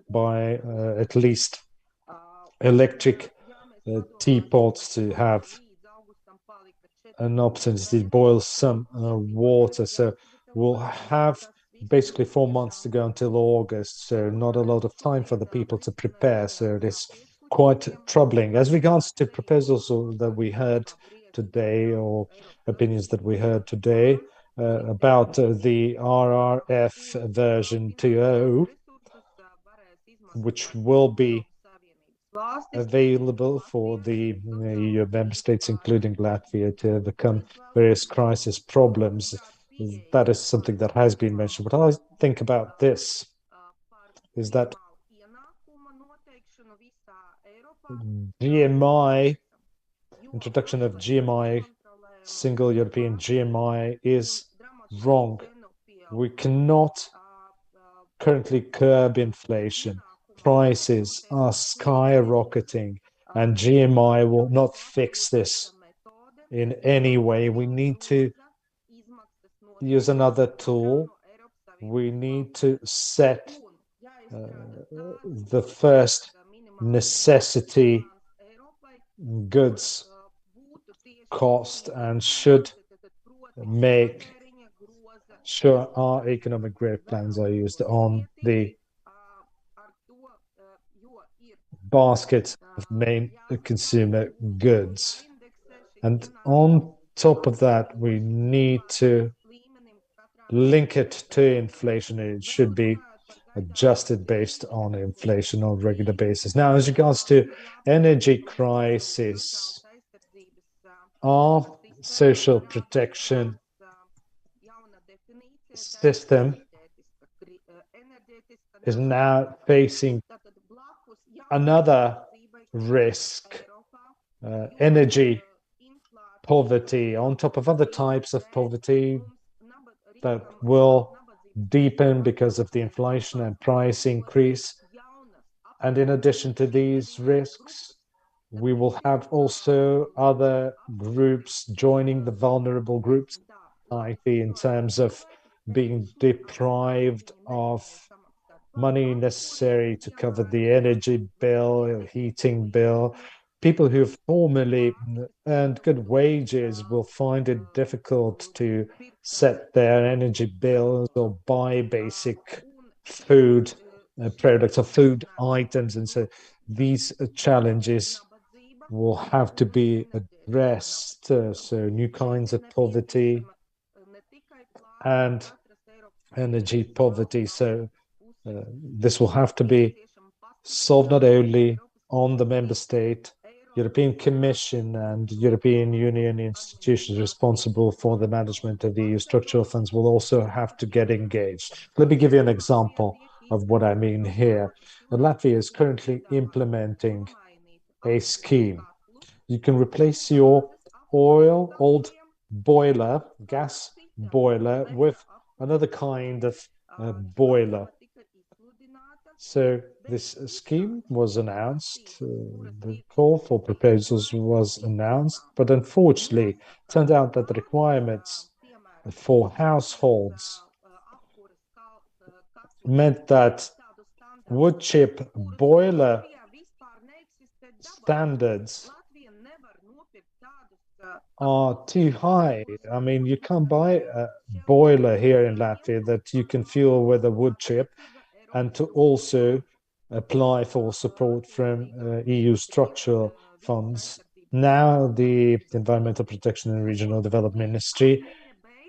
buy at least electric teapots to have an opportunity to boil some water. So we'll have basically 4 months to go until August, so not a lot of time for the people to prepare. So it is quite troubling. As regards to proposals that we heard today, or opinions that we heard today, about the RRF version 2.0, which will be available for the EU member states, including Latvia, to overcome various crisis problems. That is something that has been mentioned. What I think about this is that GMI, introduction of GMI, single European GMI, is wrong. We cannot currently curb inflation. Prices are skyrocketing, and GMI will not fix this in any way. We need to use another tool. We need to set the first necessity goods cost, and should make sure our economic growth plans are used on the basket of main consumer goods. And on top of that, we need to link it to inflation. It should be adjusted based on inflation on a regular basis. Now, as regards to energy crisis, our social protection system is now facing another risk, energy poverty, on top of other types of poverty that will deepen because of the inflation and price increase. And in addition to these risks, we will have also other groups joining the vulnerable groups, in terms of being deprived of money necessary to cover the energy bill, heating bill. People who have formerly earned good wages will find it difficult to set their energy bills or buy basic food products or food items. And so these challenges will have to be addressed. So new kinds of poverty and energy poverty. So this will have to be solved not only on the member state, European Commission and European Union institutions responsible for the management of the EU structural funds will also have to get engaged. Let me give you an example of what I mean here. Latvia is currently implementing a scheme. You can replace your old boiler, gas boiler, with another kind of boiler. So this scheme was announced, the call for proposals was announced, but unfortunately, it turned out that the requirements for households meant that wood chip boiler standards are too high. I mean, you can't buy a boiler here in Latvia that you can fuel with a wood chip and to also apply for support from EU structural funds. Now, the Environmental Protection and Regional Development Ministry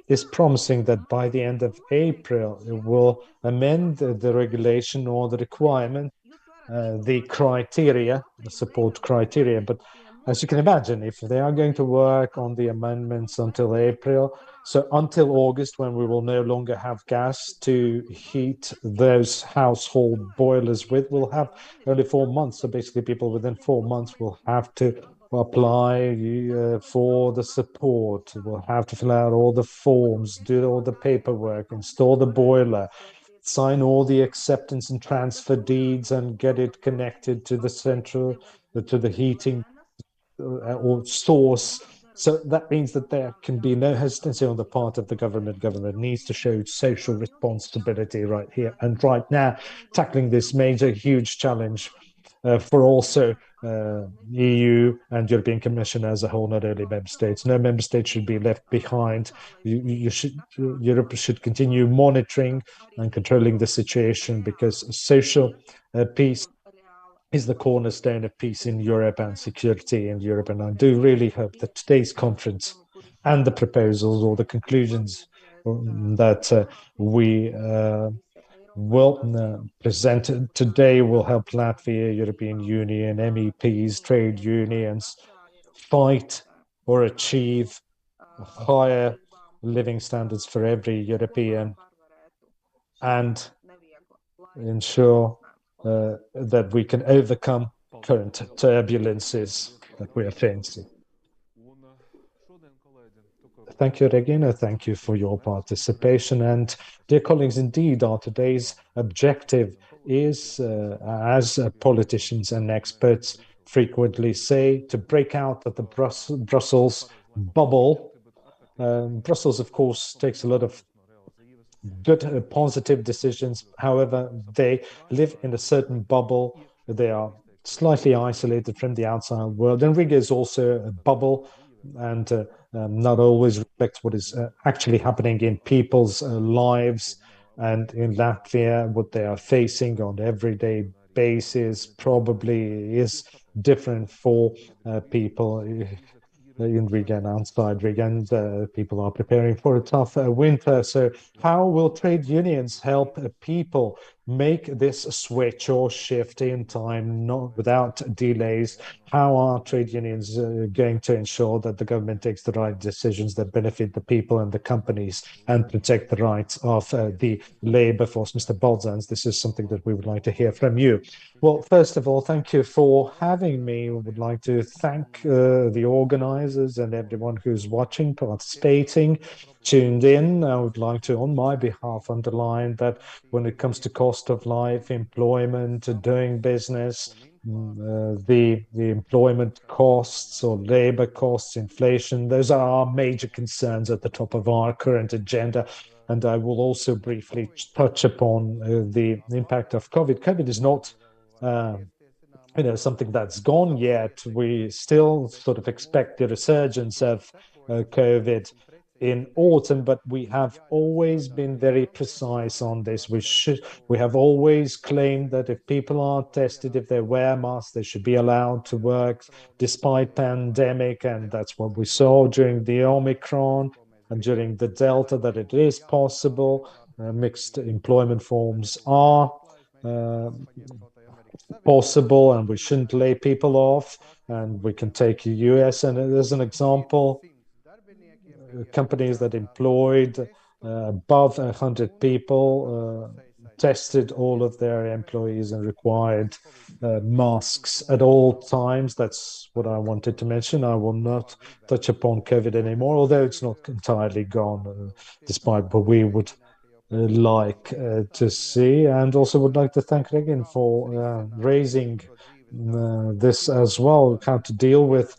is promising that by the end of April, it will amend the regulation or the requirement, the criteria, the support criteria. But as you can imagine, if they are going to work on the amendments until April, so until August, when we will no longer have gas to heat those household boilers with, we'll have only 4 months. So basically, people within 4 months will have to apply for the support, will have to fill out all the forms, do all the paperwork, install the boiler, sign all the acceptance and transfer deeds, and get it connected to the to the heating or source. So that means that there can be no hesitancy on the part of the government. Government needs to show social responsibility right here and right now, tackling this major, huge challenge for also EU and European Commission as a whole, not only member states. No member state should be left behind. Europe should continue monitoring and controlling the situation, because social peace is the cornerstone of peace in Europe and security in Europe. And I do really hope that today's conference and the proposals or the conclusions that we will present today will help Latvia, European Union, MEPs, trade unions fight or achieve higher living standards for every European and ensure that we can overcome current turbulences that we are facing. Thank you, Regina. Thank you for your participation. And dear colleagues, indeed, our today's objective is, as politicians and experts frequently say, to break out of the Brussels bubble. Brussels, of course, takes a lot of good, positive decisions. However, they live in a certain bubble. They are slightly isolated from the outside world. And Riga is also a bubble and not always reflects what is actually happening in people's lives. And in Latvia, what they are facing on everyday basis probably is different for people in Riga and outside Riga, and people are preparing for a tough winter. So how will trade unions help people make this switch or shift in time, not without delays? How are trade unions going to ensure that the government takes the right decisions that benefit the people and the companies and protect the rights of the labor force? Mr. Balzans, this is something that we would like to hear from you. Well, first of all, thank you for having me. We would like to thank the organizers and everyone who's watching, participating, tuned in. I would like to, on my behalf, underline that when it comes to cost of life, employment, doing business, the employment costs or labor costs, inflation, those are our major concerns at the top of our current agenda. And I will also briefly touch upon the impact of COVID. COVID is not something that's gone yet. We still sort of expect the resurgence of COVID in autumn, but we have always been very precise on this. We have always claimed that if people are tested, if they wear masks, they should be allowed to work despite pandemic, and that's what we saw during the Omicron and during the Delta, that it is possible. Mixed employment forms are possible, and we shouldn't lay people off. And we can take the US and as an example, companies that employed above 100 people tested all of their employees and required masks at all times. That's what I wanted to mention. I will not touch upon COVID anymore, although it's not entirely gone, despite what we would like to see. And also would like to thank Regin for raising this as well, how to deal with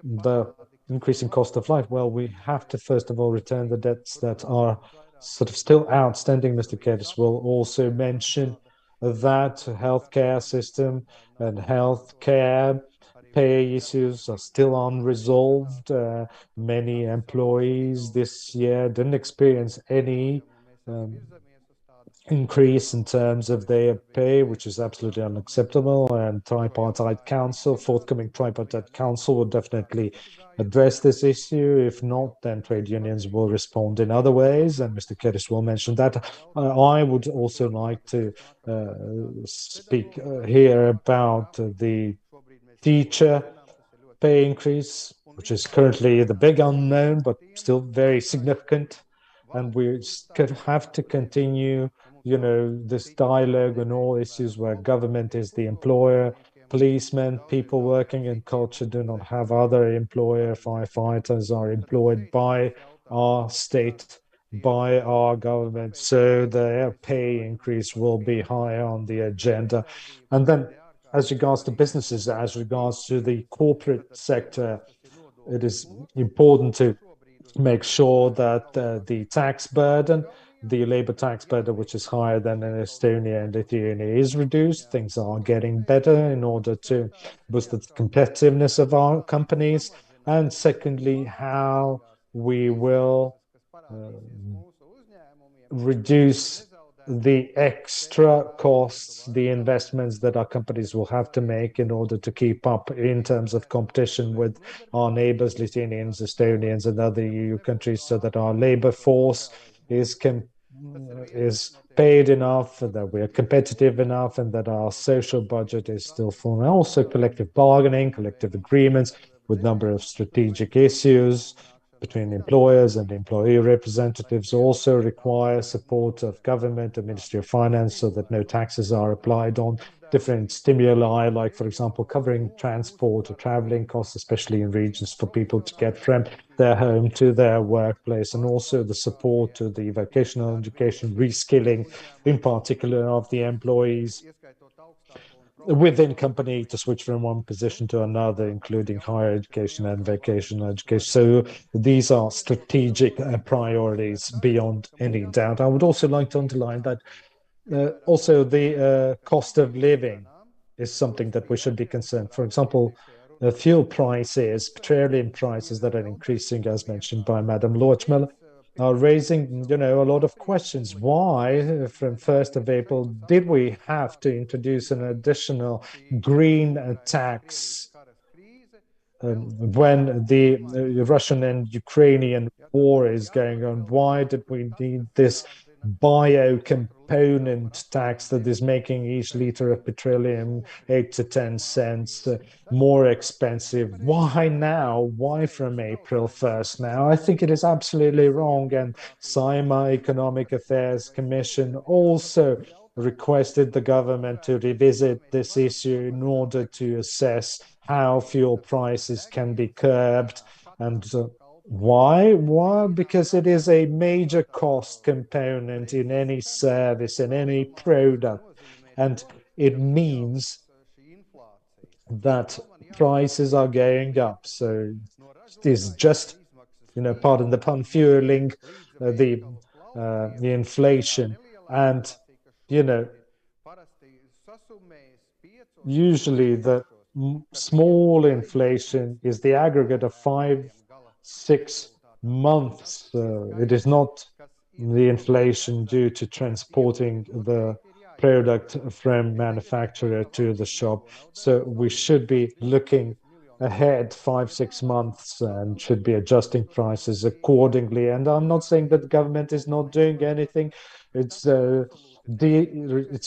the increasing cost of life. Well, we have to first of all return the debts that are sort of still outstanding. Mr. Kedis will also mention that healthcare system and healthcare pay issues are still unresolved. Many employees this year didn't experience any increase in terms of their pay, which is absolutely unacceptable. And forthcoming tripartite council will definitely address this issue. If not, then trade unions will respond in other ways, and Mr. Kedis will mention that. I would also like to speak here about the teacher pay increase, which is currently the big unknown, but still very significant. And we have to continue, this dialogue on all issues where government is the employer. Policemen, people working in culture do not have other employer. Firefighters are employed by our state, by our government. So their pay increase will be high on the agenda. And then as regards to businesses, as regards to the corporate sector, it is important to make sure that the tax burden, the labor tax burden, which is higher than in Estonia and Lithuania, is reduced. Things are getting better in order to boost the competitiveness of our companies. And secondly, how we will reduce the extra costs, the investments that our companies will have to make in order to keep up in terms of competition with our neighbors, Lithuanians, Estonians, and other EU countries, so that our labor force is paid enough, that we are competitive enough, and that our social budget is still full. And also collective bargaining, collective agreements with a number of strategic issues between employers and employee representatives also require support of government and Ministry of Finance so that no taxes are applied on different stimuli, like, for example, covering transport or traveling costs, especially in regions for people to get from their home to their workplace, and also the support to the vocational education, reskilling, in particular of the employees within company to switch from one position to another, including higher education and vocational education. So these are strategic priorities beyond any doubt. I would also like to underline that also the cost of living is something that we should be concerned. For example, fuel prices, petroleum prices that are increasing, as mentioned by Madam Lorchmiller, are raising, a lot of questions. Why, from 1st of April, did we have to introduce an additional green tax when the Russian and Ukrainian war is going on? Why did we need this bio component tax that is making each liter of petroleum 8 to 10 cents more expensive? Why now? Why from April 1st now? I think it is absolutely wrong. And Saima Economic Affairs Commission also requested the government to revisit this issue in order to assess how fuel prices can be curbed. And why? Why? Because it is a major cost component in any service, in any product. And it means that prices are going up. So it is just, pardon the pun, fueling the inflation. And, usually the small inflation is the aggregate of 5-6 months. It is not the inflation due to transporting the product from manufacturer to the shop. So we should be looking ahead 5-6 months and should be adjusting prices accordingly. And I'm not saying that the government is not doing anything. It's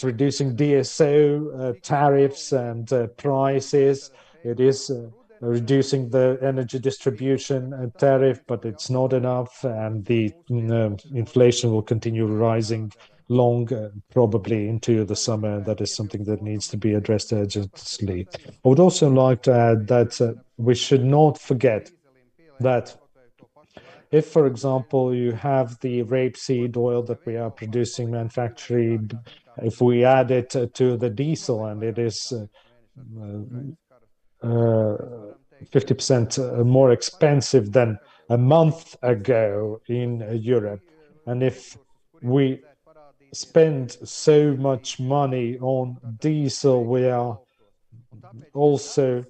reducing DSO tariffs and prices. It is reducing the energy distribution tariff, but it's not enough, and the inflation will continue rising probably into the summer. That is something that needs to be addressed urgently. I would also like to add that we should not forget that if, for example, you have the rapeseed oil that we are producing, manufacturing, if we add it to the diesel and it is 50% more expensive than a month ago in Europe, and if we spend so much money on diesel, we are also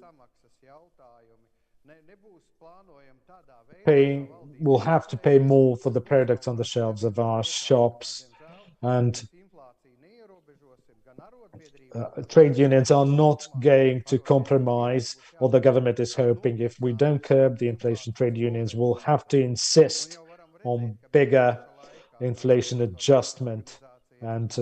will have to pay more for the products on the shelves of our shops. And trade unions are not going to compromise, or the government is hoping. If we don't curb the inflation, trade unions will have to insist on bigger inflation adjustment. And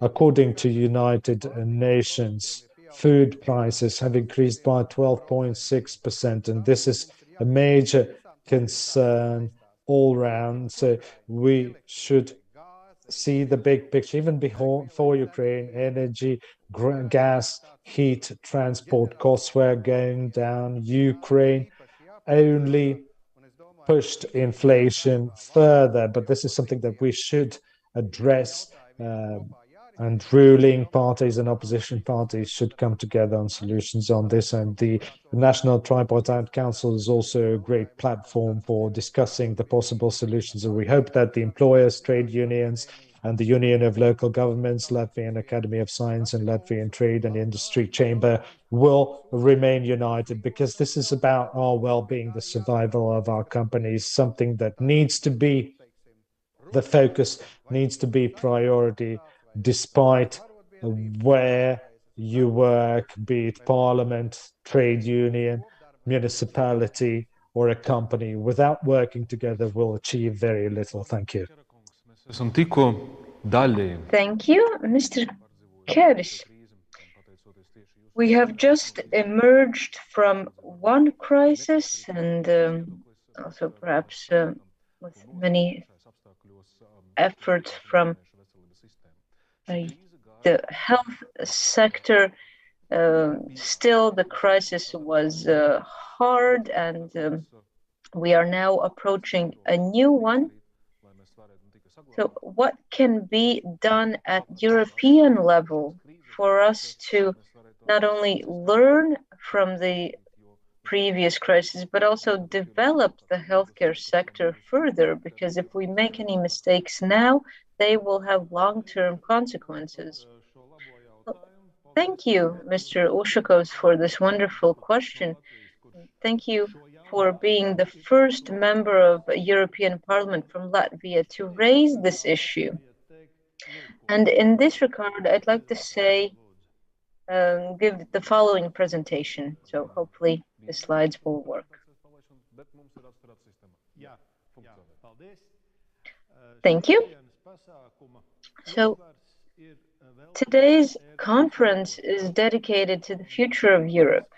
according to United Nations, food prices have increased by 12.6%, and this is a major concern all round. So we should see the big picture. Even before Ukraine, energy, gas, heat, transport costs were going down. Ukraine only pushed inflation further, but this is something that we should address and ruling parties and opposition parties should come together on solutions on this. And the National Tripartite Council is also a great platform for discussing the possible solutions. And we hope that the employers, trade unions, and the Union of Local Governments, Latvian Academy of Science, and Latvian Trade and Industry Chamber will remain united, because this is about our well-being, the survival of our companies, something that needs to be the focus, needs to be priority, despite where you work, be it parliament, trade union, municipality, or a company. Without working together, we'll achieve very little. Thank you. Thank you, Mr. Keris. We have just emerged from one crisis, and also perhaps with many efforts from the health sector. Still, the crisis was hard, and we are now approaching a new one. So what can be done at European level for us to not only learn from the previous crisis, but also develop the healthcare sector further? Because if we make any mistakes now, they will have long-term consequences. Thank you, Mr. Ushakos, for this wonderful question. Thank you for being the first member of European Parliament from Latvia to raise this issue. And in this regard, I'd like to say, give the following presentation. So hopefully the slides will work. Thank you. So today's conference is dedicated to the future of Europe.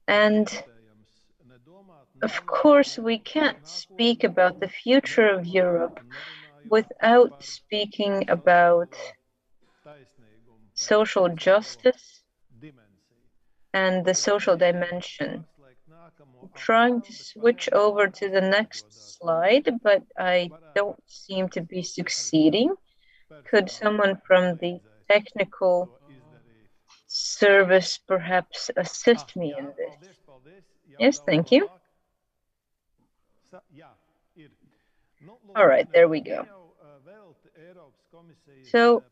And of course, we can't speak about the future of Europe without speaking about social justice and the social dimension. I'm trying to switch over to the next slide, but I don't seem to be succeeding. Could someone from the technical service perhaps assist me in this? Yes, thank you. All right, there we go. So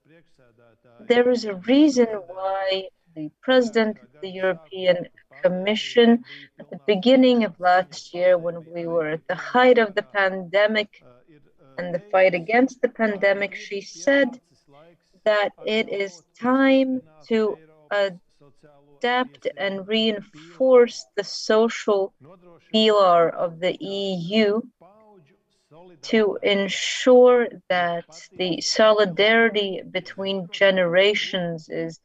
there is a reason why the President of the European Commission, at the beginning of last year, when we were at the height of the pandemic and the fight against the pandemic, she said that it is time to adapt and reinforce the social pillar of the EU to ensure that the solidarity between generations is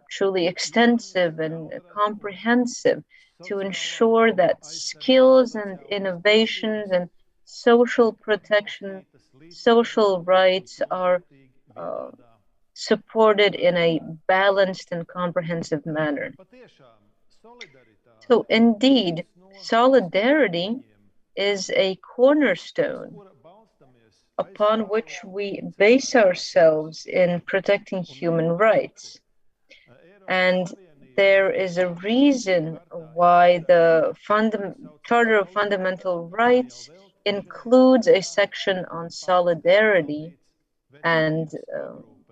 truly extensive and comprehensive, to ensure that skills and innovations and social protection, social rights are supported in a balanced and comprehensive manner. So indeed, solidarity is a cornerstone upon which we base ourselves in protecting human rights. And there is a reason why the Charter of Fundamental Rights includes a section on solidarity, and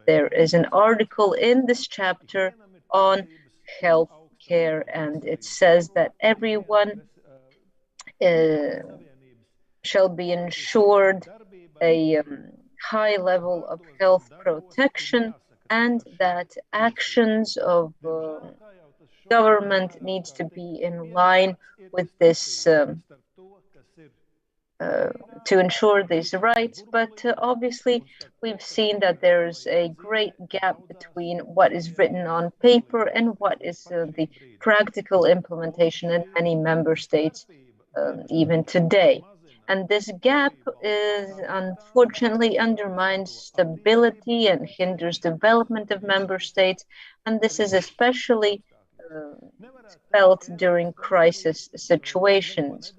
there is an article in this chapter on health care, and it says that everyone shall be ensured a high level of health protection, and that actions of government needs to be in line with this to ensure these rights. But obviously, we've seen that there's a great gap between what is written on paper and what is the practical implementation in many member states, even today. And this gap unfortunately undermines stability and hinders development of member states. And this is especially felt during crisis situations.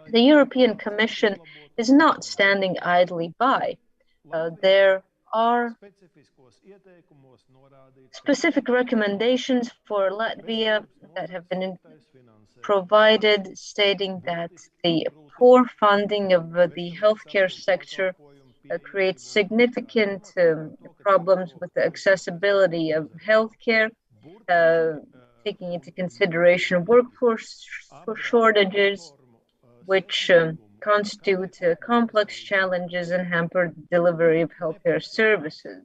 The European Commission is not standing idly by. There are specific recommendations for Latvia that have been provided, stating that the poor funding of the healthcare sector creates significant problems with the accessibility of healthcare, taking into consideration workforce shortages, which constitute complex challenges and hamper the delivery of healthcare services.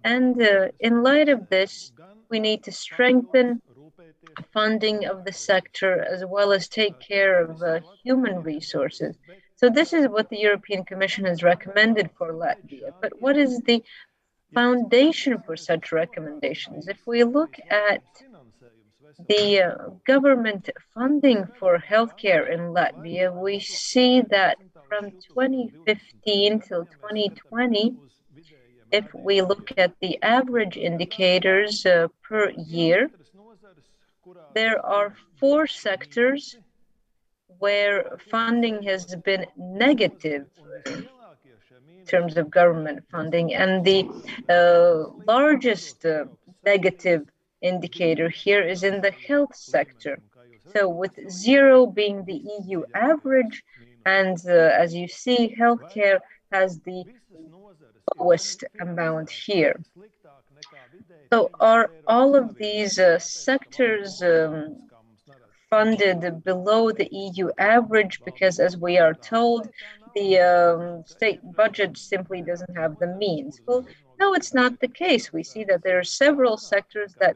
And in light of this, we need to strengthen funding of the sector as well as take care of human resources. So this is what the European Commission has recommended for Latvia. But what is the foundation for such recommendations? If we look at the government funding for healthcare in Latvia, we see that from 2015 till 2020, if we look at the average indicators per year, there are 4 sectors where funding has been negative in terms of government funding, and the largest negative indicator here is in the health sector. So with 0 being the EU average, and as you see, healthcare has the lowest amount here. So are all of these sectors funded below the EU average because, as we are told, the state budget simply doesn't have the means? Well, no, it's not the case. We see that there are several sectors that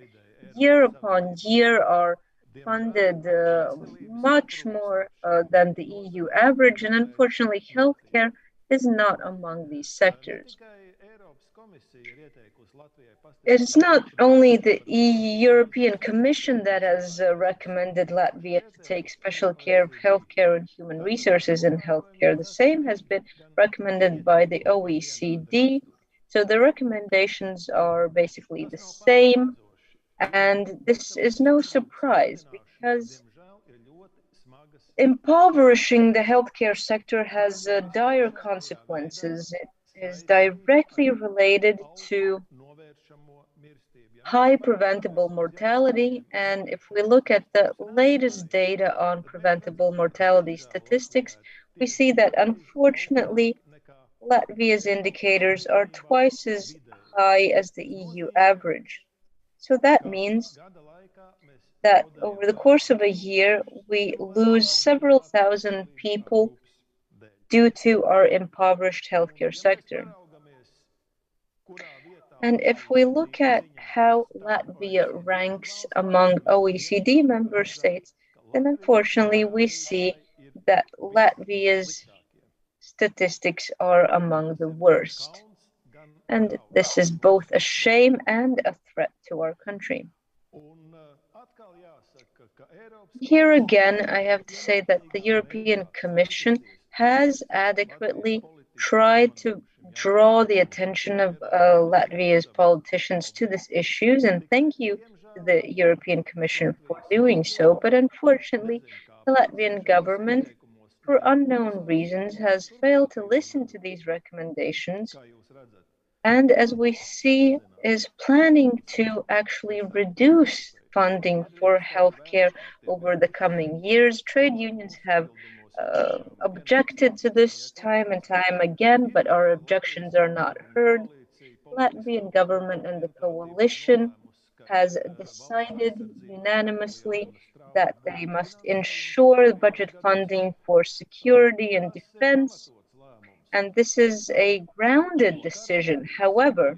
year upon year are funded much more than the EU average, and unfortunately, healthcare is not among these sectors. It's not only the European Commission that has recommended Latvia to take special care of healthcare and human resources in healthcare. The same has been recommended by the OECD. So the recommendations are basically the same. And this is no surprise because impoverishing the healthcare sector has dire consequences. It is directly related to high preventable mortality. And if we look at the latest data on preventable mortality statistics, we see that unfortunately, Latvia's indicators are twice as high as the EU average. So that means that over the course of a year, we lose several thousand people due to our impoverished healthcare sector. And if we look at how Latvia ranks among OECD member states, then unfortunately we see that Latvia's statistics are among the worst. And this is both a shame and a threat to our country. Here again, I have to say that the European Commission has adequately tried to draw the attention of Latvia's politicians to these issues, and thank you to the European Commission for doing so. But unfortunately, the Latvian government, for unknown reasons, has failed to listen to these recommendations, and as we see, is planning to actually reduce funding for healthcare over the coming years. Trade unions have objected to this time and time again, but our objections are not heard. Latvian government and the coalition has decided unanimously that they must ensure budget funding for security and defense, and this is a grounded decision. However,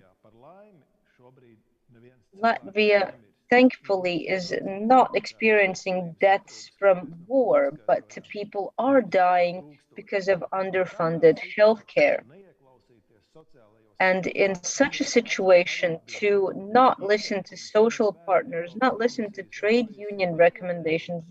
Latvia thankfully is not experiencing deaths from war, but people are dying because of underfunded healthcare. And in such a situation, to not listen to social partners, not listen to trade union recommendations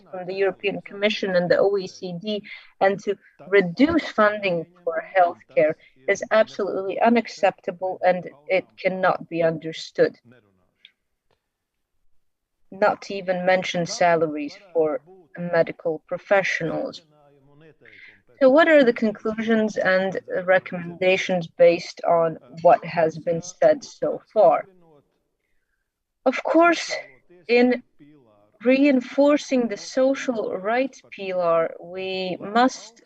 from the European Commission and the OECD, and to reduce funding for healthcare is absolutely unacceptable, and it cannot be understood. Not to even mention salaries for medical professionals. So what are the conclusions and recommendations based on what has been said so far? Of course, in reinforcing the social rights pillar, we must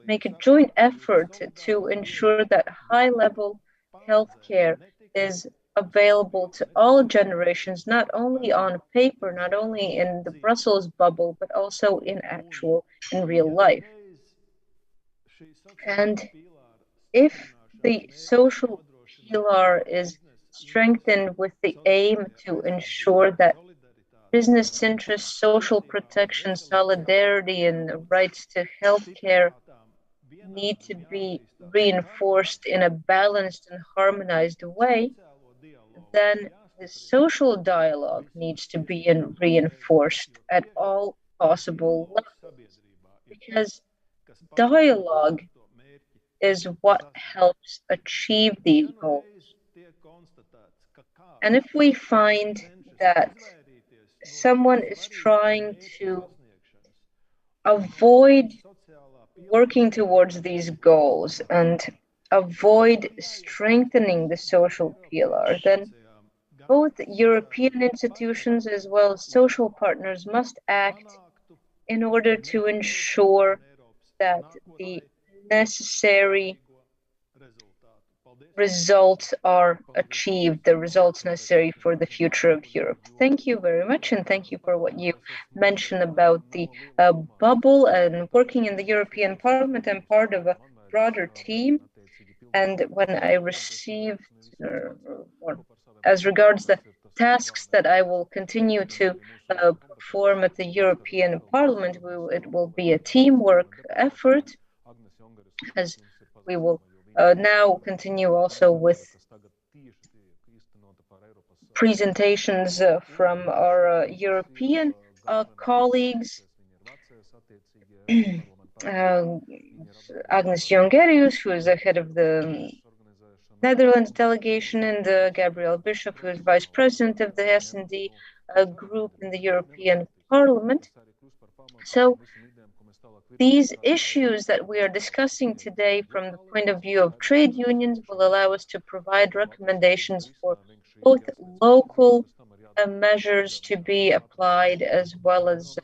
make a joint effort to ensure that high-level healthcare is available to all generations, not only on paper, not only in the Brussels bubble, but also in real life. And if the social pillar is strengthened with the aim to ensure that business interests, social protection, solidarity, and rights to healthcare need to be reinforced in a balanced and harmonized way, then the social dialogue needs to be reinforced at all possible levels, because dialogue is what helps achieve these goals. And if we find that someone is trying to avoid working towards these goals and avoid strengthening the social pillar, then both European institutions as well as social partners must act in order to ensure that the necessary results are achieved, the results necessary for the future of Europe. Thank you very much, and thank you for what you mentioned about the bubble and working in the European Parliament. I'm part of a broader team, and when I received, as regards the tasks that I will continue to perform at the European Parliament, it will be a teamwork effort, as we will now continue also with presentations from our European colleagues. Agnes Jongerius, who is the head of the Netherlands delegation, and Gabriel Bishop, who is vice president of the S&D group in the European Parliament. So these issues that we are discussing today from the point of view of trade unions will allow us to provide recommendations for both local measures to be applied as well as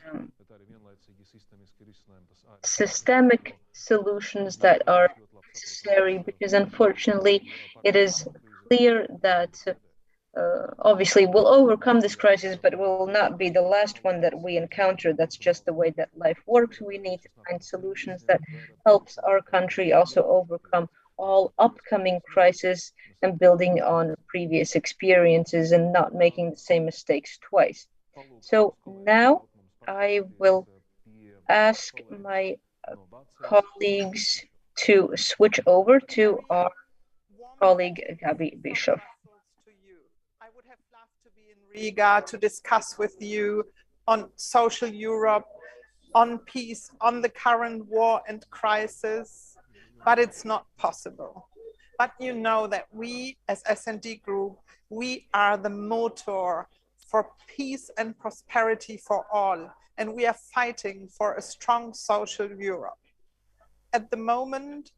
systemic solutions that are necessary, because unfortunately it is clear that obviously we'll overcome this crisis, but it will not be the last one that we encounter. That's just the way that life works. We need to find solutions that helps our country also overcome all upcoming crises and building on previous experiences and not making the same mistakes twice. So now I will ask my colleagues to switch over to our colleague Gabi Bishop. I would have loved to be in Riga to discuss with you on social Europe, on peace, on the current war and crisis, but it's not possible. But you know that we as S&D Group, we are the motor for peace and prosperity for all, and we are fighting for a strong social Europe. At the moment,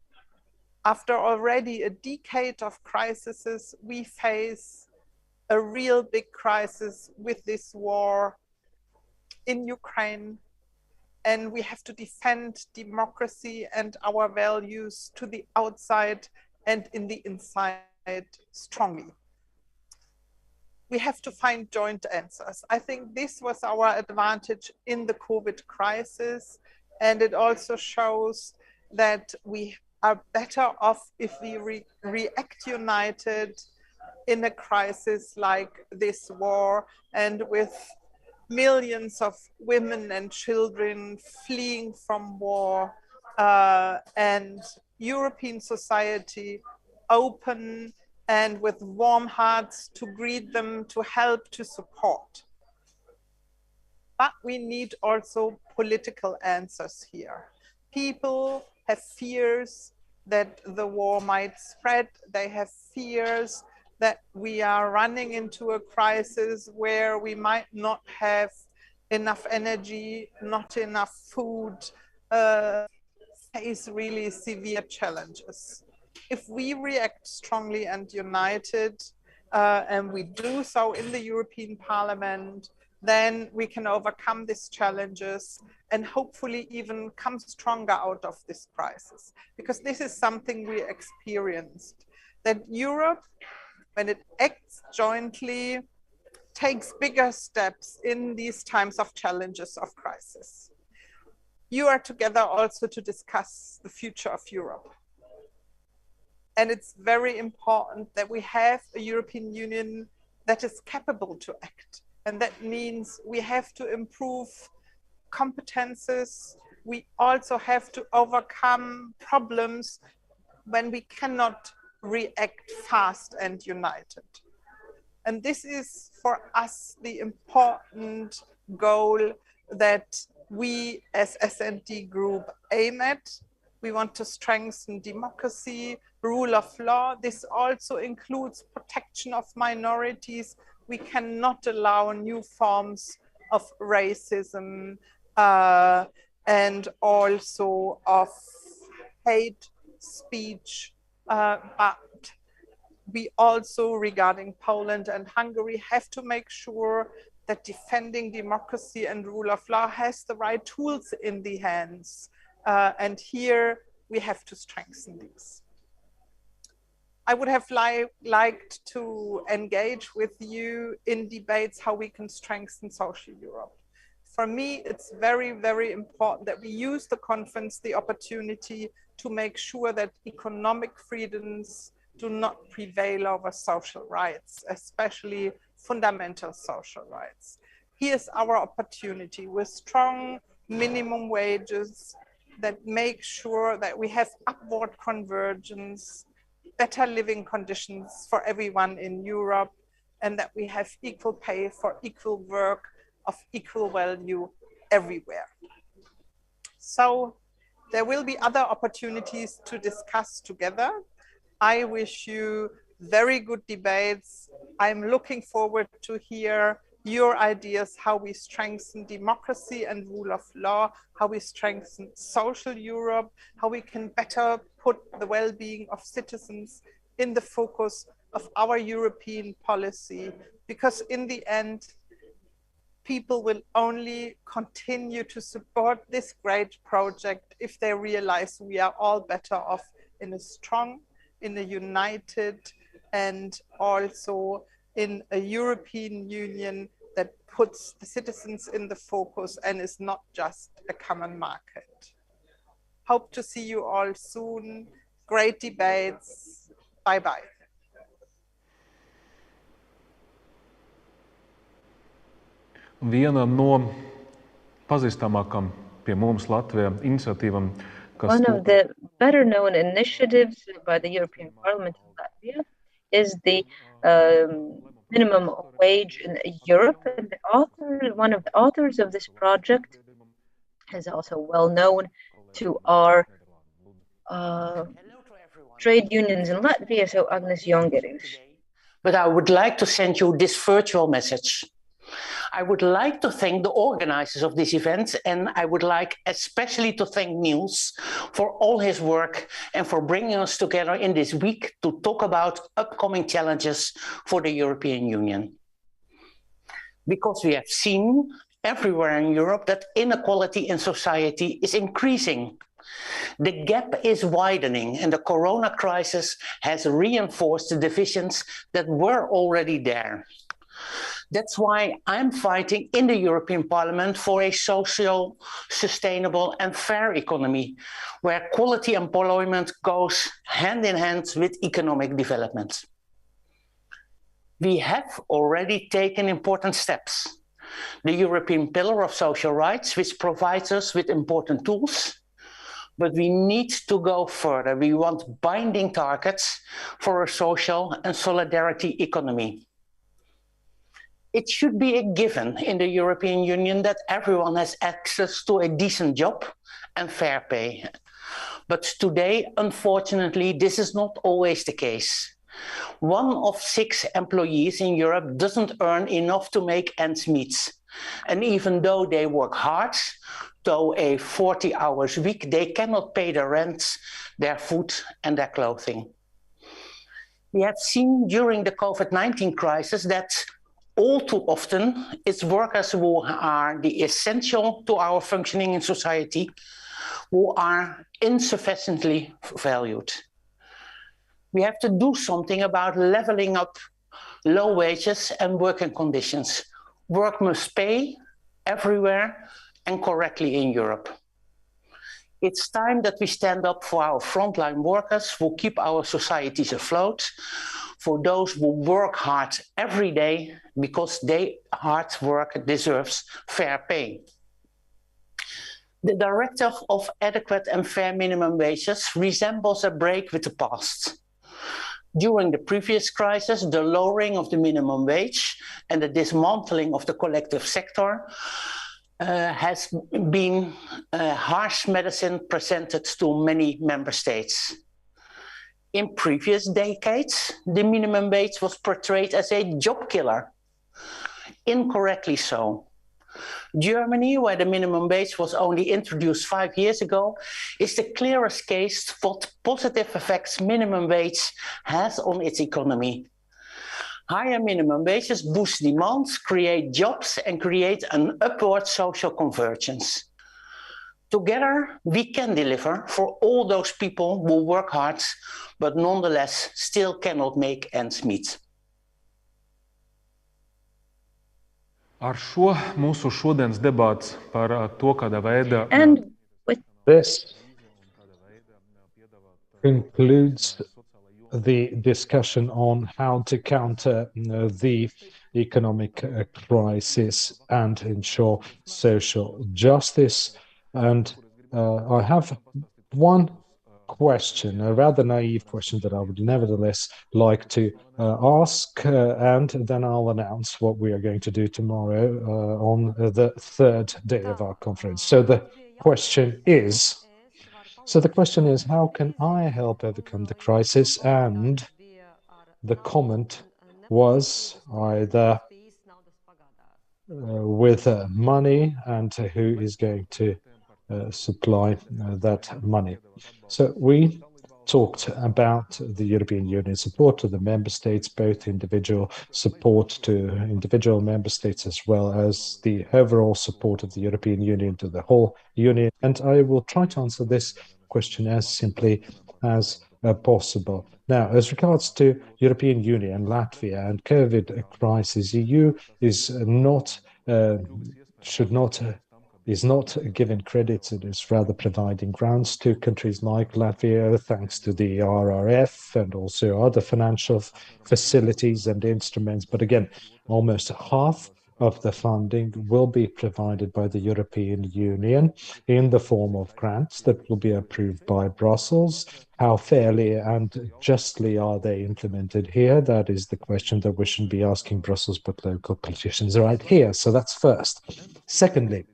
after already a decade of crises, we face a real big crisis with this war in Ukraine, and we have to defend democracy and our values to the outside and in the inside strongly. We have to find joint answers. I think this was our advantage in the COVID crisis, and it also shows that we are better off if we react united in a crisis like this war, and with millions of women and children fleeing from war, and European society open and with warm hearts to greet them, to help, to support. But we need also political answers here. People have fears that the war might spread. They have fears that we are running into a crisis where we might not have enough energy, not enough food, face really severe challenges. If we react strongly and united, and we do so in the European Parliament, then we can overcome these challenges and hopefully even come stronger out of this crisis. Because this is something we experienced, that Europe, when it acts jointly, takes bigger steps in these times of challenges of crisis. You are together also to discuss the future of Europe. And it's very important that we have a European Union that is capable to act. And that means we have to improve competences. We also have to overcome problems when we cannot react fast and united. And this is for us the important goal that we as S&D Group aim at. We want to strengthen democracy, rule of law. This also includes protection of minorities. We cannot allow new forms of racism and also of hate speech. But we also, regarding Poland and Hungary, have to make sure that defending democracy and rule of law has the right tools in the hands. And here we have to strengthen these. I would have liked to engage with you in debates how we can strengthen social Europe. For me, it's very, very important that we use the conference, the opportunity to make sure that economic freedoms do not prevail over social rights, especially fundamental social rights. Here's our opportunity with strong minimum wages that make sure that we have upward convergence, better living conditions for everyone in Europe, and that we have equal pay for equal work of equal value everywhere. So there will be other opportunities to discuss together. I wish you very good debates. I'm looking forward to hear your ideas, how we strengthen democracy and rule of law, how we strengthen social Europe, how we can better put the well-being of citizens in the focus of our European policy, because in the end, people will only continue to support this great project if they realize we are all better off in a strong, in a united, and also in a European Union that puts the citizens in the focus and is not just a common market. Hope to see you all soon. Great debates. Bye-bye. Viena no pazīstamākām pie mums Latvijā iniciatīvām, kas One of the better known initiatives by the European Parliament in Latvia is the minimum wage in Europe. And the author, one of the authors of this project is also well known to our trade unions in Latvia, so Agnes Jongeris. But I would like to send you this virtual message. I would like to thank the organizers of this event, and I would like especially to thank Niels for all his work and for bringing us together in this week to talk about upcoming challenges for the European Union. Because we have seen everywhere in Europe that inequality in society is increasing. The gap is widening, and the corona crisis has reinforced the divisions that were already there. That's why I'm fighting in the European Parliament for a social, sustainable and fair economy, where quality employment goes hand in hand with economic development. We have already taken important steps. The European Pillar of Social Rights, which provides us with important tools, but we need to go further. We want binding targets for a social and solidarity economy. It should be a given in the European Union that everyone has access to a decent job and fair pay. But today, unfortunately, this is not always the case. 1 of 6 employees in Europe doesn't earn enough to make ends meet. And even though they work hard, to a 40 hours week, they cannot pay their rent, their food and their clothing. We have seen during the COVID-19 crisis that all too often it's workers who are the essential to our functioning in society who are insufficiently valued. We have to do something about leveling up low wages and working conditions. Work must pay everywhere and correctly in Europe. It's time that we stand up for our frontline workers who keep our societies afloat, for those who work hard every day because their hard work deserves fair pay. The directive of adequate and fair minimum wages resembles a break with the past. During the previous crisis, the lowering of the minimum wage and the dismantling of the collective sector has been harsh medicine presented to many member states. In previous decades, the minimum wage was portrayed as a job killer, incorrectly so. Germany, where the minimum wage was only introduced 5 years ago, is the clearest case what positive effects minimum wage has on its economy. Higher minimum wages boost demand, create jobs, and create an upward social convergence. Together, we can deliver for all those people who work hard, but nonetheless still cannot make ends meet. Ar šo mūsu šodienas debats par to, kādā veidā this concludes the discussion on how to counter the economic crisis and ensure social justice. And I have one question, a rather naive question that I would nevertheless like to ask, and then I'll announce what we are going to do tomorrow on the third day of our conference. So the question is, how can I help overcome the crisis? And the comment was either with money and who is going to supply that money. So we talked about the European Union support to the member states, both individual support to individual member states as well as the overall support of the European Union to the whole Union. And I will try to answer this question as simply as possible. Now, as regards to European Union, Latvia and COVID crisis, EU is not given credit. It is rather providing grants to countries like Latvia, thanks to the RRF and also other financial facilities and instruments. But again, almost half of the funding will be provided by the European Union in the form of grants that will be approved by Brussels. How fairly and justly are they implemented here? That is the question that we shouldn't be asking Brussels, but local politicians right here. So that's first. Secondly,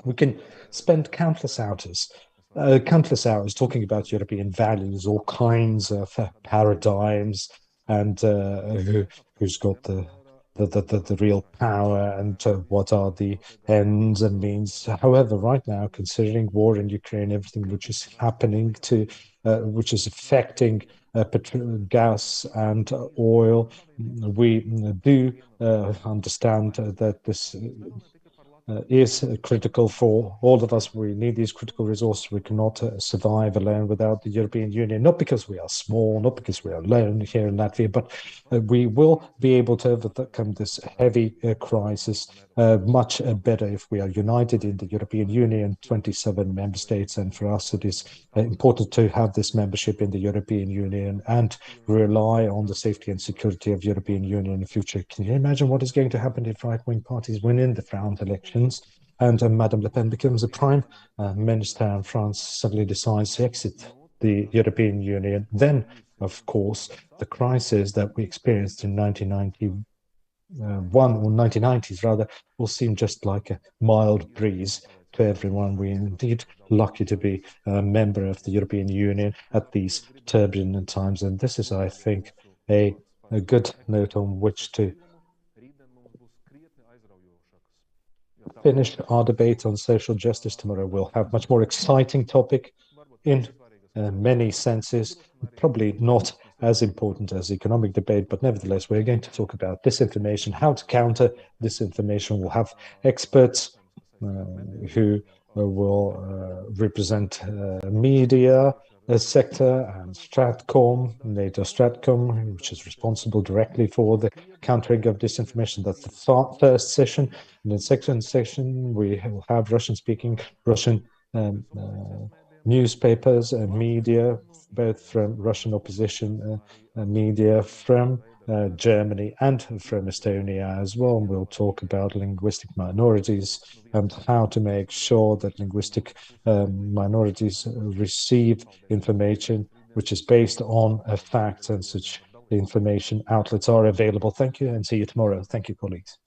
we can spend countless hours talking about European values, all kinds of paradigms, and who's got the real power and what are the ends and means. However, right now, considering war in Ukraine, everything which is happening which is affecting petrol, gas and oil, we do understand that this is critical for all of us. We need these critical resources. We cannot survive alone without the European Union, not because we are small, not because we are alone here in Latvia, but we will be able to overcome this heavy crisis much better if we are united in the European Union, 27 member states. And for us, it is important to have this membership in the European Union and rely on the safety and security of European Union in the future. Can you imagine what is going to happen if right-wing parties win in the France election? And Madame Le Pen becomes a prime minister and France suddenly decides to exit the European Union? Then, of course, the crisis that we experienced in 1991 or 1990s rather will seem just like a mild breeze to everyone. We're indeed lucky to be a member of the European Union at these turbulent times, and this is, I think, a good note on which to finish our debate on social justice tomorrow. We'll have much more exciting topic in many senses, probably not as important as the economic debate, but nevertheless, we're going to talk about disinformation, how to counter disinformation. We'll have experts who will represent media sector and Stratcom, NATO Stratcom, which is responsible directly for the countering of disinformation. That's the first session. And in second session, we will have Russian-speaking Russian newspapers and media, both from Russian opposition media from Germany and from Estonia as well. And we'll talk about linguistic minorities and how to make sure that linguistic minorities receive information which is based on facts, and such information outlets are available. Thank you, and see you tomorrow. Thank you, colleagues.